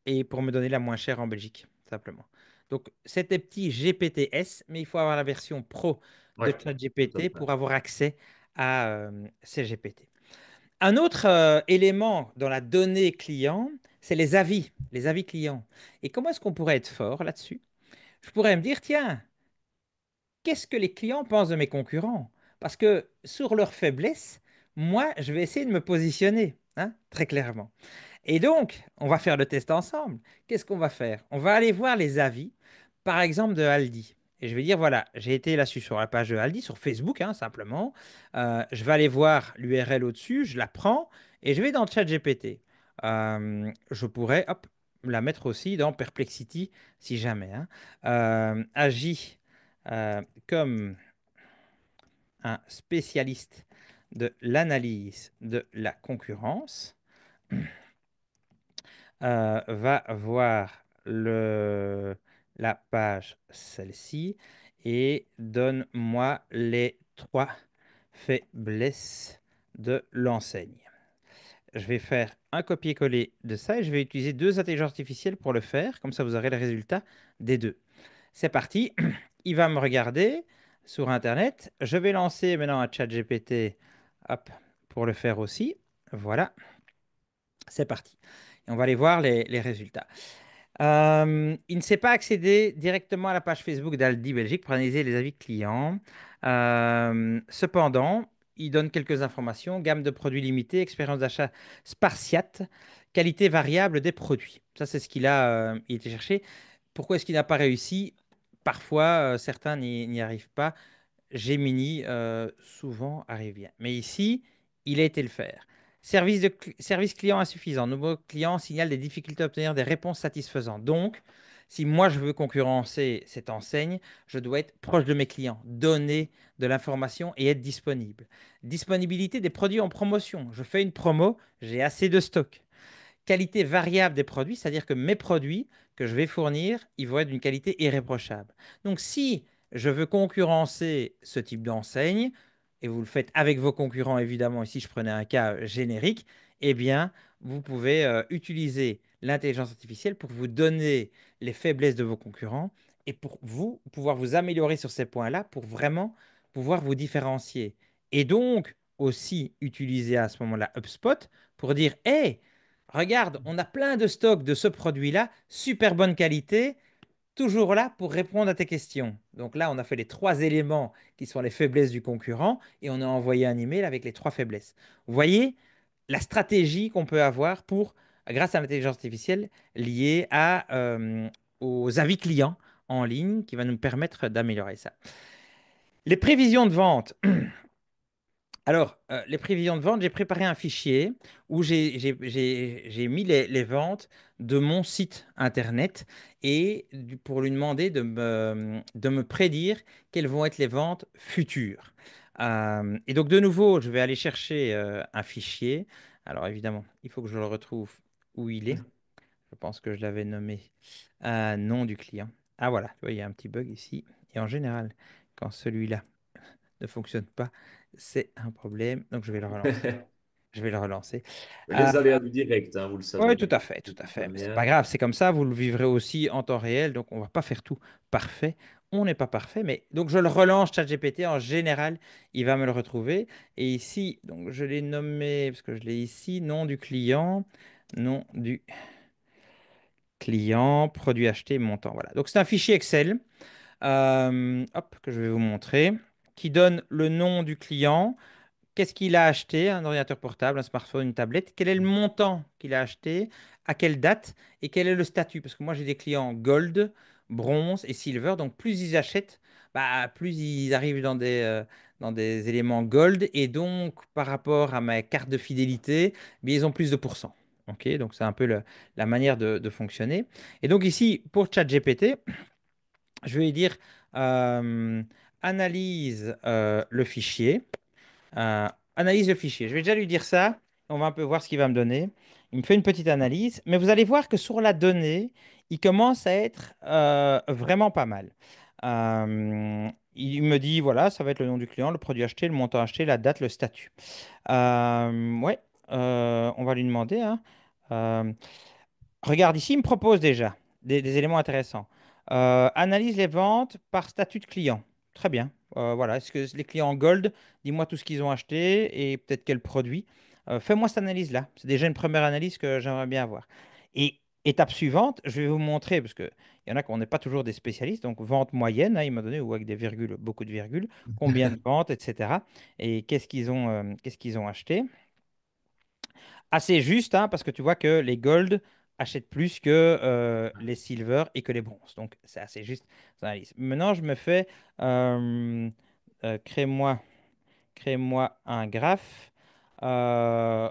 et pour me donner la moins chère en Belgique, simplement. Donc, c'était petit GPTS, mais il faut avoir la version pro de Ouais, tout à ChatGPT fait. pour avoir accès à CGPT. Un autre élément dans la donnée client, c'est les avis clients. Et comment est-ce qu'on pourrait être fort là-dessus? Je pourrais me dire, tiens, qu'est-ce que les clients pensent de mes concurrents? Parce que sur leurs faiblesses, moi, je vais essayer de me positionner, hein, très clairement. Et donc, on va faire le test ensemble. Qu'est-ce qu'on va faire? On va aller voir les avis, par exemple, de Aldi. Et je vais dire, voilà, j'ai été là-dessus sur la page de Aldi, sur Facebook, hein, simplement. Je vais aller voir l'URL au-dessus, je la prends et je vais dans ChatGPT. Je pourrais, hop, la mettre aussi dans Perplexity, si jamais, hein. Agit comme un spécialiste de l'analyse de la concurrence va voir la page celle-ci et donne-moi les trois faiblesses de l'enseigne. Je vais faire un copier-coller de ça et je vais utiliser deux intelligences artificielles pour le faire. Comme ça, vous aurez le résultat des deux. C'est parti. Il va me regarder sur Internet. Je vais lancer maintenant un chat GPT hop, pour le faire aussi. Voilà, c'est parti. Et on va aller voir les résultats. Il ne sait pas accéder directement à la page Facebook d'Aldi Belgique pour analyser les avis clients. Cependant, il donne quelques informations. Gamme de produits limités, expérience d'achat spartiate, qualité variable des produits. Ça, c'est ce qu'il a été cherché. Pourquoi est-ce qu'il n'a pas réussi? Parfois, certains n'y arrivent pas. Gemini, souvent, arrive bien. Mais ici, il a été le faire. Service client insuffisant. Nouveau client signale des difficultés à obtenir des réponses satisfaisantes. Donc, si moi je veux concurrencer cette enseigne, je dois être proche de mes clients, donner de l'information et être disponible. Disponibilité des produits en promotion. Je fais une promo, j'ai assez de stock. Qualité variable des produits, c'est-à-dire que mes produits que je vais fournir, ils vont être d'une qualité irréprochable. Donc, si je veux concurrencer ce type d'enseigne, et vous le faites avec vos concurrents, évidemment, ici je prenais un cas générique, eh bien, vous pouvez utiliser l'intelligence artificielle pour vous donner les faiblesses de vos concurrents et pour vous pouvoir vous améliorer sur ces points-là pour vraiment pouvoir vous différencier. Et donc, aussi utiliser à ce moment-là HubSpot pour dire, hey, regarde, on a plein de stocks de ce produit-là, super bonne qualité, toujours là pour répondre à tes questions. Donc là, on a fait les trois éléments qui sont les faiblesses du concurrent et on a envoyé un email avec les trois faiblesses. Vous voyez la stratégie qu'on peut avoir pour, grâce à l'intelligence artificielle, liée aux avis clients en ligne qui va nous permettre d'améliorer ça. Les prévisions de vente. Alors, les prévisions de vente, j'ai préparé un fichier où j'ai mis les ventes de mon site internet et pour lui demander de me prédire quelles vont être les ventes futures. Et donc, de nouveau, je vais aller chercher un fichier. Alors, évidemment, il faut que je le retrouve où il est. Je pense que je l'avais nommé nom du client. Ah, voilà, tu vois, il y a un petit bug ici. Et en général, quand celui-là ne fonctionne pas, c'est un problème. Donc, je vais le relancer. Je vais le relancer. Mais Euh, les aléas du direct, hein, vous le oui, savez. tout à fait, De tout à toute fait. Mais c'est pas manière. grave, c'est comme ça. Vous le vivrez aussi en temps réel. Donc, on va pas faire tout parfait. On n'est pas parfait, mais donc je le relance ChatGPT. En général, il va me le retrouver. Et ici, donc je l'ai nommé parce que je l'ai ici, nom du client, produit acheté, montant. Voilà. Donc c'est un fichier Excel, hop, que je vais vous montrer, qui donne le nom du client. Qu'est-ce qu'il a acheté? Un ordinateur portable, un smartphone, une tablette. Quel est le montant qu'il a acheté? À quelle date? Et quel est le statut? Parce que moi, j'ai des clients gold, bronze et silver. Donc, plus ils achètent, bah, plus ils arrivent dans des éléments gold. Et donc, par rapport à ma carte de fidélité, mais ils ont plus de pourcents. OK, donc, c'est un peu la manière de fonctionner. Et donc, ici, pour ChatGPT, je vais lui dire analyse le fichier. Analyse le fichier. Je vais déjà lui dire ça. On va un peu voir ce qu'il va me donner. Il me fait une petite analyse, mais vous allez voir que sur la donnée, il commence à être vraiment pas mal. Il me dit, voilà, ça va être le nom du client, le produit acheté, le montant acheté, la date, le statut. Ouais, on va lui demander, hein. Euh, Regarde ici, il me propose déjà des éléments intéressants. Analyse les ventes par statut de client. Très bien. Voilà. Est-ce que les clients Gold, dis-moi tout ce qu'ils ont acheté et peut-être quel produit. Fais-moi cette analyse-là. C'est déjà une première analyse que j'aimerais bien avoir. Et étape suivante, je vais vous montrer, parce qu'il y en a qu'on n'est pas toujours des spécialistes, donc vente moyenne, hein, il m'a donné, ou avec des virgules, beaucoup de virgules, combien de ventes, etc. Et qu'est-ce qu'ils ont acheté. Assez juste, hein, parce que tu vois que les Gold achètent plus que les Silver et que les bronzes. Donc, c'est assez juste cette analyse. Maintenant, je me fais... euh, crée-moi crée-moi un graphe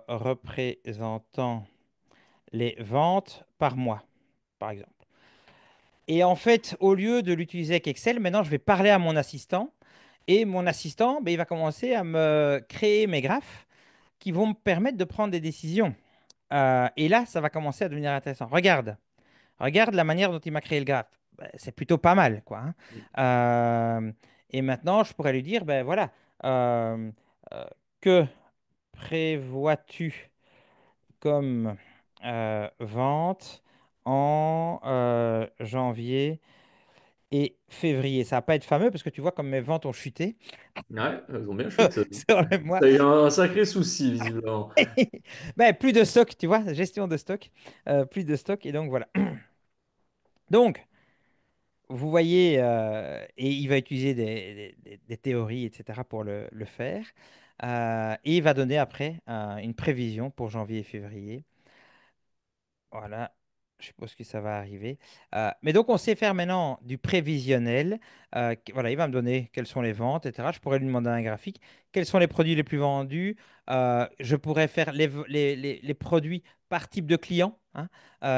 représentant les ventes par mois, par exemple. Et en fait, au lieu de l'utiliser avec Excel, maintenant, je vais parler à mon assistant. Et mon assistant, ben, il va commencer à me créer mes graphes qui vont me permettre de prendre des décisions. Et là, ça va commencer à devenir intéressant. Regarde la manière dont il m'a créé le graphe. Ben, c'est plutôt pas mal, quoi, hein. Euh, et maintenant, je pourrais lui dire, ben voilà, euh, euh, que prévois-tu comme vente en janvier et février? Ça va pas être fameux parce que tu vois comme mes ventes ont chuté Ouais, ils ont bien chuté. sur le mois. T'as eu un sacré souci, visiblement. Ben, plus de stock, tu vois, gestion de stock, plus de stock et donc voilà. Donc, vous voyez, et il va utiliser des théories, etc., pour le faire. Et il va donner après une prévision pour janvier et février. Voilà, je suppose que ça va arriver. Mais donc, on sait faire maintenant du prévisionnel. Voilà, il va me donner quelles sont les ventes, etc. Je pourrais lui demander un graphique. Quels sont les produits les plus vendus? Je pourrais faire les produits par type de client, hein,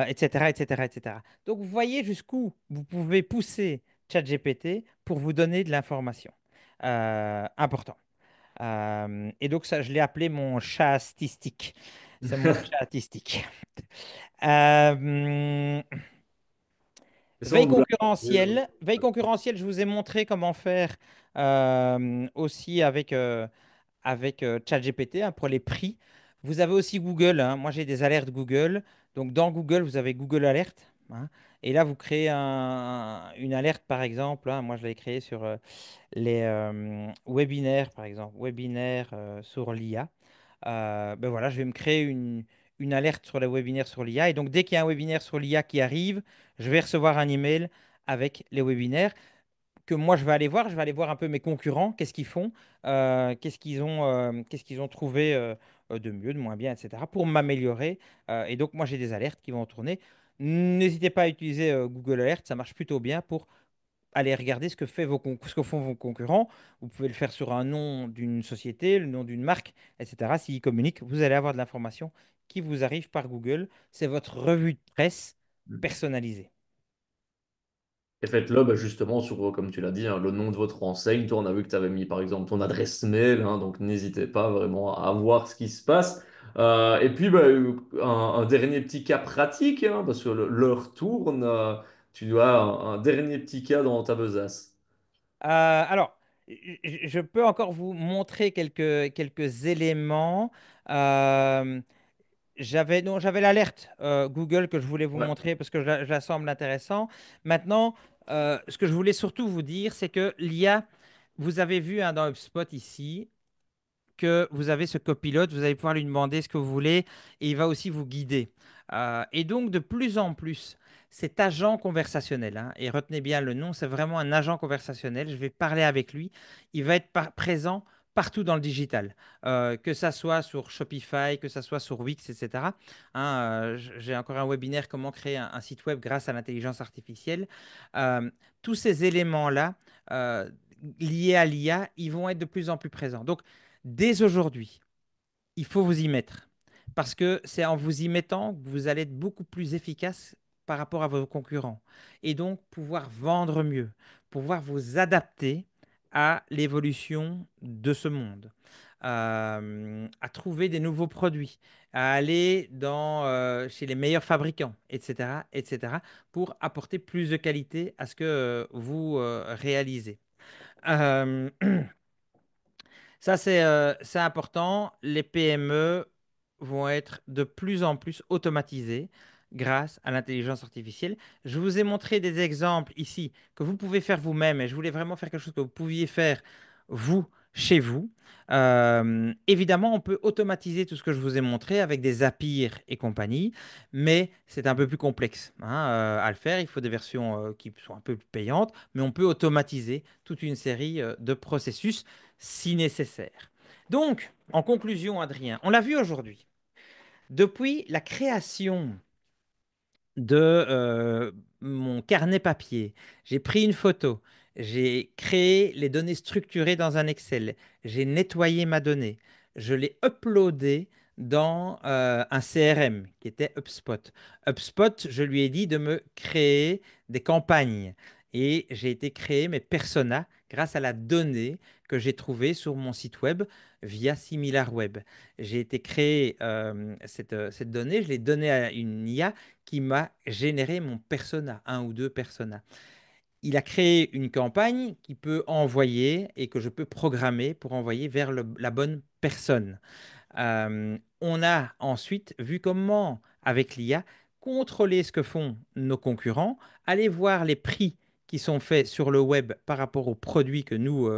etc., etc., etc. Donc, vous voyez jusqu'où vous pouvez pousser ChatGPT pour vous donner de l'information. Important. Et donc, ça, je l'ai appelé mon chat statistique. C'est mon chat statistique. Euh, Et ça, on nous l'a fait, veille concurrentielle, je vous ai montré comment faire aussi avec ChatGPT, hein, pour les prix. Vous avez aussi Google, hein. Moi, j'ai des alertes Google. Donc, dans Google, vous avez Google Alert, hein. Et là, vous créez une alerte, par exemple, hein. Moi, je l'ai créée sur les webinaires, par exemple, webinaires sur l'IA. Ben voilà, je vais me créer une alerte sur les webinaires sur l'IA. Et donc, dès qu'il y a un webinaire sur l'IA qui arrive, je vais recevoir un email avec les webinaires que moi, je vais aller voir. Je vais aller voir un peu mes concurrents, qu'est-ce qu'ils font, qu'est-ce qu'ils ont trouvé de mieux, de moins bien, etc., pour m'améliorer. Et donc, moi, j'ai des alertes qui vont tourner. N'hésitez pas à utiliser Google Alert, ça marche plutôt bien pour allez regarder ce que font vos concurrents. Vous pouvez le faire sur un nom d'une société, le nom d'une marque, etc. S'ils communiquent, vous allez avoir de l'information qui vous arrive par Google. C'est votre revue de presse personnalisée. et faites-le bah, justement sur, comme tu l'as dit, hein, le nom de votre enseigne. Toi, on a vu que tu avais mis par exemple ton adresse mail, hein, donc n'hésitez pas vraiment à voir ce qui se passe. Et puis, bah, un dernier petit cas pratique, hein, parce que l'heure tourne. Tu dois un dernier petit cas dans ta besace. Alors, je peux encore vous montrer quelques éléments. Euh, j'avais l'alerte Google que je voulais vous Ouais. montrer parce que je la semble intéressant. Maintenant, ce que je voulais surtout vous dire, c'est que l'IA, vous avez vu, hein, dans HubSpot ici, que vous avez ce copilote, vous allez pouvoir lui demander ce que vous voulez et il va aussi vous guider. Et donc, de plus en plus, cet agent conversationnel, hein, et retenez bien le nom, c'est vraiment un agent conversationnel, je vais parler avec lui, il va être présent partout dans le digital, que ça soit sur Shopify, que ça soit sur Wix, etc. Hein, j'ai encore un webinaire, comment créer un site web grâce à l'intelligence artificielle. Euh, tous ces éléments-là, liés à l'IA, ils vont être de plus en plus présents. Donc, dès aujourd'hui, il faut vous y mettre. Parce que c'est en vous y mettant que vous allez être beaucoup plus efficace par rapport à vos concurrents. Et donc pouvoir vendre mieux, pouvoir vous adapter à l'évolution de ce monde, à trouver des nouveaux produits, à aller chez les meilleurs fabricants, etc., etc., pour apporter plus de qualité à ce que vous réalisez. Euh, Ça, c'est important. Les PME vont être de plus en plus automatisées grâce à l'intelligence artificielle. Je vous ai montré des exemples ici que vous pouvez faire vous-même et je voulais vraiment faire quelque chose que vous pouviez faire vous chez vous. Évidemment, on peut automatiser tout ce que je vous ai montré avec des Zapier et compagnie, mais c'est un peu plus complexe hein, à le faire. Il faut des versions qui sont un peu plus payantes, mais on peut automatiser toute une série de processus si nécessaire. Donc, en conclusion, Adrien, on l'a vu aujourd'hui. Depuis la création de mon carnet papier, j'ai pris une photo, j'ai créé les données structurées dans un Excel, j'ai nettoyé ma donnée, je l'ai uploadé dans un CRM qui était HubSpot. HubSpot, je lui ai dit de me créer des campagnes et j'ai été créer mes personas grâce à la donnée que j'ai trouvée sur mon site web via SimilarWeb. J'ai été créer cette donnée, je l'ai donnée à une IA qui m'a généré mon persona, un ou deux personas. Il a créé une campagne qui peut envoyer et que je peux programmer pour envoyer vers la bonne personne. On a ensuite vu comment, avec l'IA, contrôler ce que font nos concurrents, aller voir les prix qui sont faits sur le web par rapport aux produits que nous,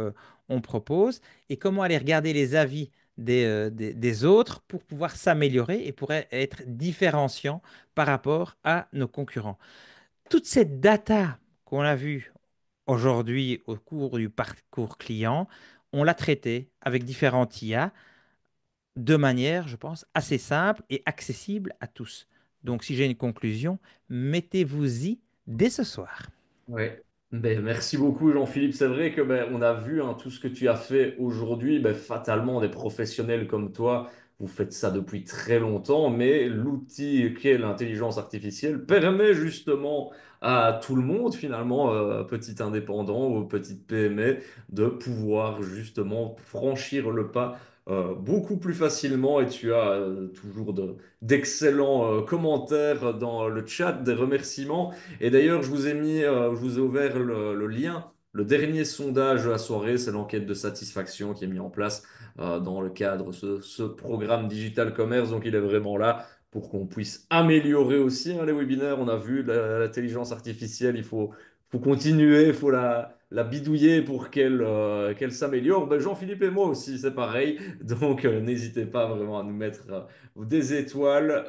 on propose, et comment aller regarder les avis des autres pour pouvoir s'améliorer et pour être différenciant par rapport à nos concurrents. Toute cette data qu'on a vue aujourd'hui au cours du parcours client, on l'a traitée avec différentes IA de manière, je pense, assez simple et accessible à tous. Donc, si j'ai une conclusion, mettez-vous-y dès ce soir. Ouais. Ben, merci beaucoup Jean-Philippe. C'est vrai que ben, on a vu hein, tout ce que tu as fait aujourd'hui. Ben, fatalement, des professionnels comme toi, vous faites ça depuis très longtemps, mais l'outil qu'est l'intelligence artificielle permet justement à tout le monde, finalement, petit indépendant ou petite PME, de pouvoir justement franchir le pas beaucoup plus facilement. Et tu as toujours d'excellents commentaires dans le chat, des remerciements. Et d'ailleurs, je vous ai ouvert le lien. Le dernier sondage de la soirée, c'est l'enquête de satisfaction qui est mis en place dans le cadre de ce programme Digital Commerce. Donc, il est vraiment là pour qu'on puisse améliorer aussi hein, les webinaires. On a vu l'intelligence artificielle, faut continuer, il faut la bidouiller pour qu'elle s'améliore. Ben, Jean-Philippe et moi aussi, c'est pareil. Donc, n'hésitez pas vraiment à nous mettre des étoiles.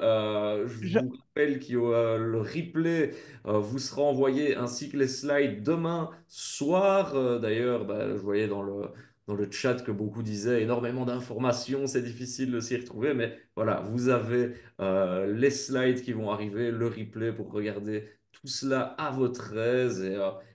Je Je- vous rappelle qu'il y aura le replay vous sera envoyé ainsi que les slides demain soir. D'ailleurs, bah, je voyais dans le chat que beaucoup disaient énormément d'informations, c'est difficile de s'y retrouver, mais voilà, vous avez les slides qui vont arriver, le replay pour regarder tout cela à votre aise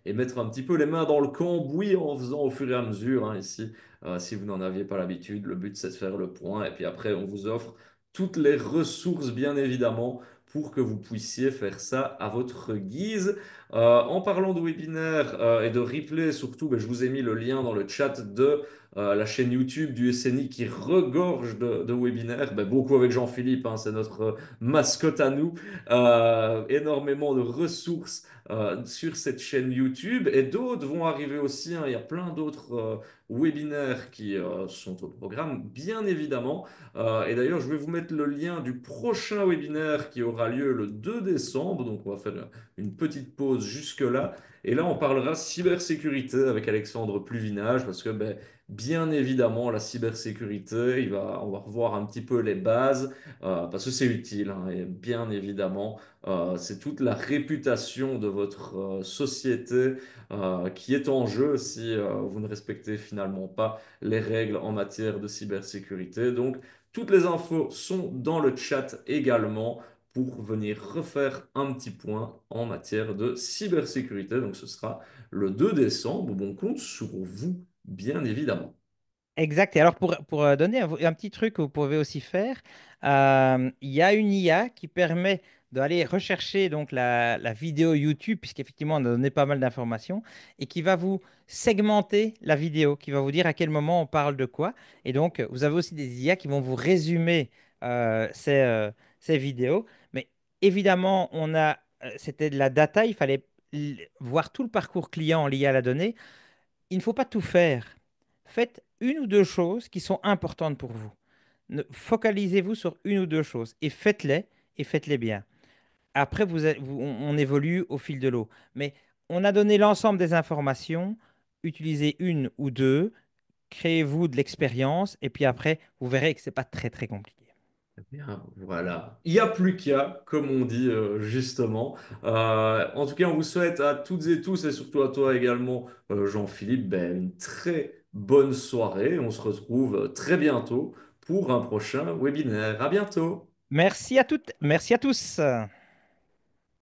et mettre un petit peu les mains dans le cambouis en faisant au fur et à mesure hein, ici. Si vous n'en aviez pas l'habitude, le but c'est de faire le point et puis après on vous offre toutes les ressources bien évidemment pour que vous puissiez faire ça à votre guise. En parlant de webinaire et de replay, surtout, ben, je vous ai mis le lien dans le chat de la chaîne YouTube du SNI qui regorge de webinaires. Ben, beaucoup avec Jean-Philippe, hein, c'est notre mascotte à nous. Énormément de ressources sur cette chaîne YouTube et d'autres vont arriver aussi. Hein. Il y a plein d'autres webinaires qui sont au programme, bien évidemment. Et d'ailleurs, je vais vous mettre le lien du prochain webinaire qui aura lieu le 2 décembre. Donc, on va faire une petite pause jusque-là. Et là, on parlera cybersécurité avec Alexandre Pluvinage parce que, ben, bien évidemment, la cybersécurité, on va revoir un petit peu les bases parce que c'est utile. Hein, et bien évidemment, c'est toute la réputation de votre société qui est en jeu si vous ne respectez finalement pas les règles en matière de cybersécurité. Donc, toutes les infos sont dans le chat également pour venir refaire un petit point en matière de cybersécurité. Donc ce sera le 2 décembre. Bon, on compte sur vous, bien évidemment. Exact. Et alors, pour donner un petit truc que vous pouvez aussi faire, il y a une IA qui permet d'aller rechercher donc la vidéo YouTube, puisqu'effectivement, on a donné pas mal d'informations, et qui va vous segmenter la vidéo, qui va vous dire à quel moment on parle de quoi. Et donc, vous avez aussi des IA qui vont vous résumer ces vidéos. Mais évidemment, c'était de la data, il fallait voir tout le parcours client lié à la donnée. Il ne faut pas tout faire. Faites une ou deux choses qui sont importantes pour vous. Focalisez-vous sur une ou deux choses et faites-les bien. Après, on évolue au fil de l'eau. Mais on a donné l'ensemble des informations. Utilisez une ou deux, créez-vous de l'expérience, et puis après, vous verrez que c'est pas très très compliqué. Bien, voilà. Il n'y a plus qu'à, comme on dit justement. En tout cas, on vous souhaite à toutes et tous, et surtout à toi également, Jean-Philippe, ben, une très bonne soirée. On se retrouve très bientôt pour un prochain webinaire. À bientôt. Merci à toutes, merci à tous.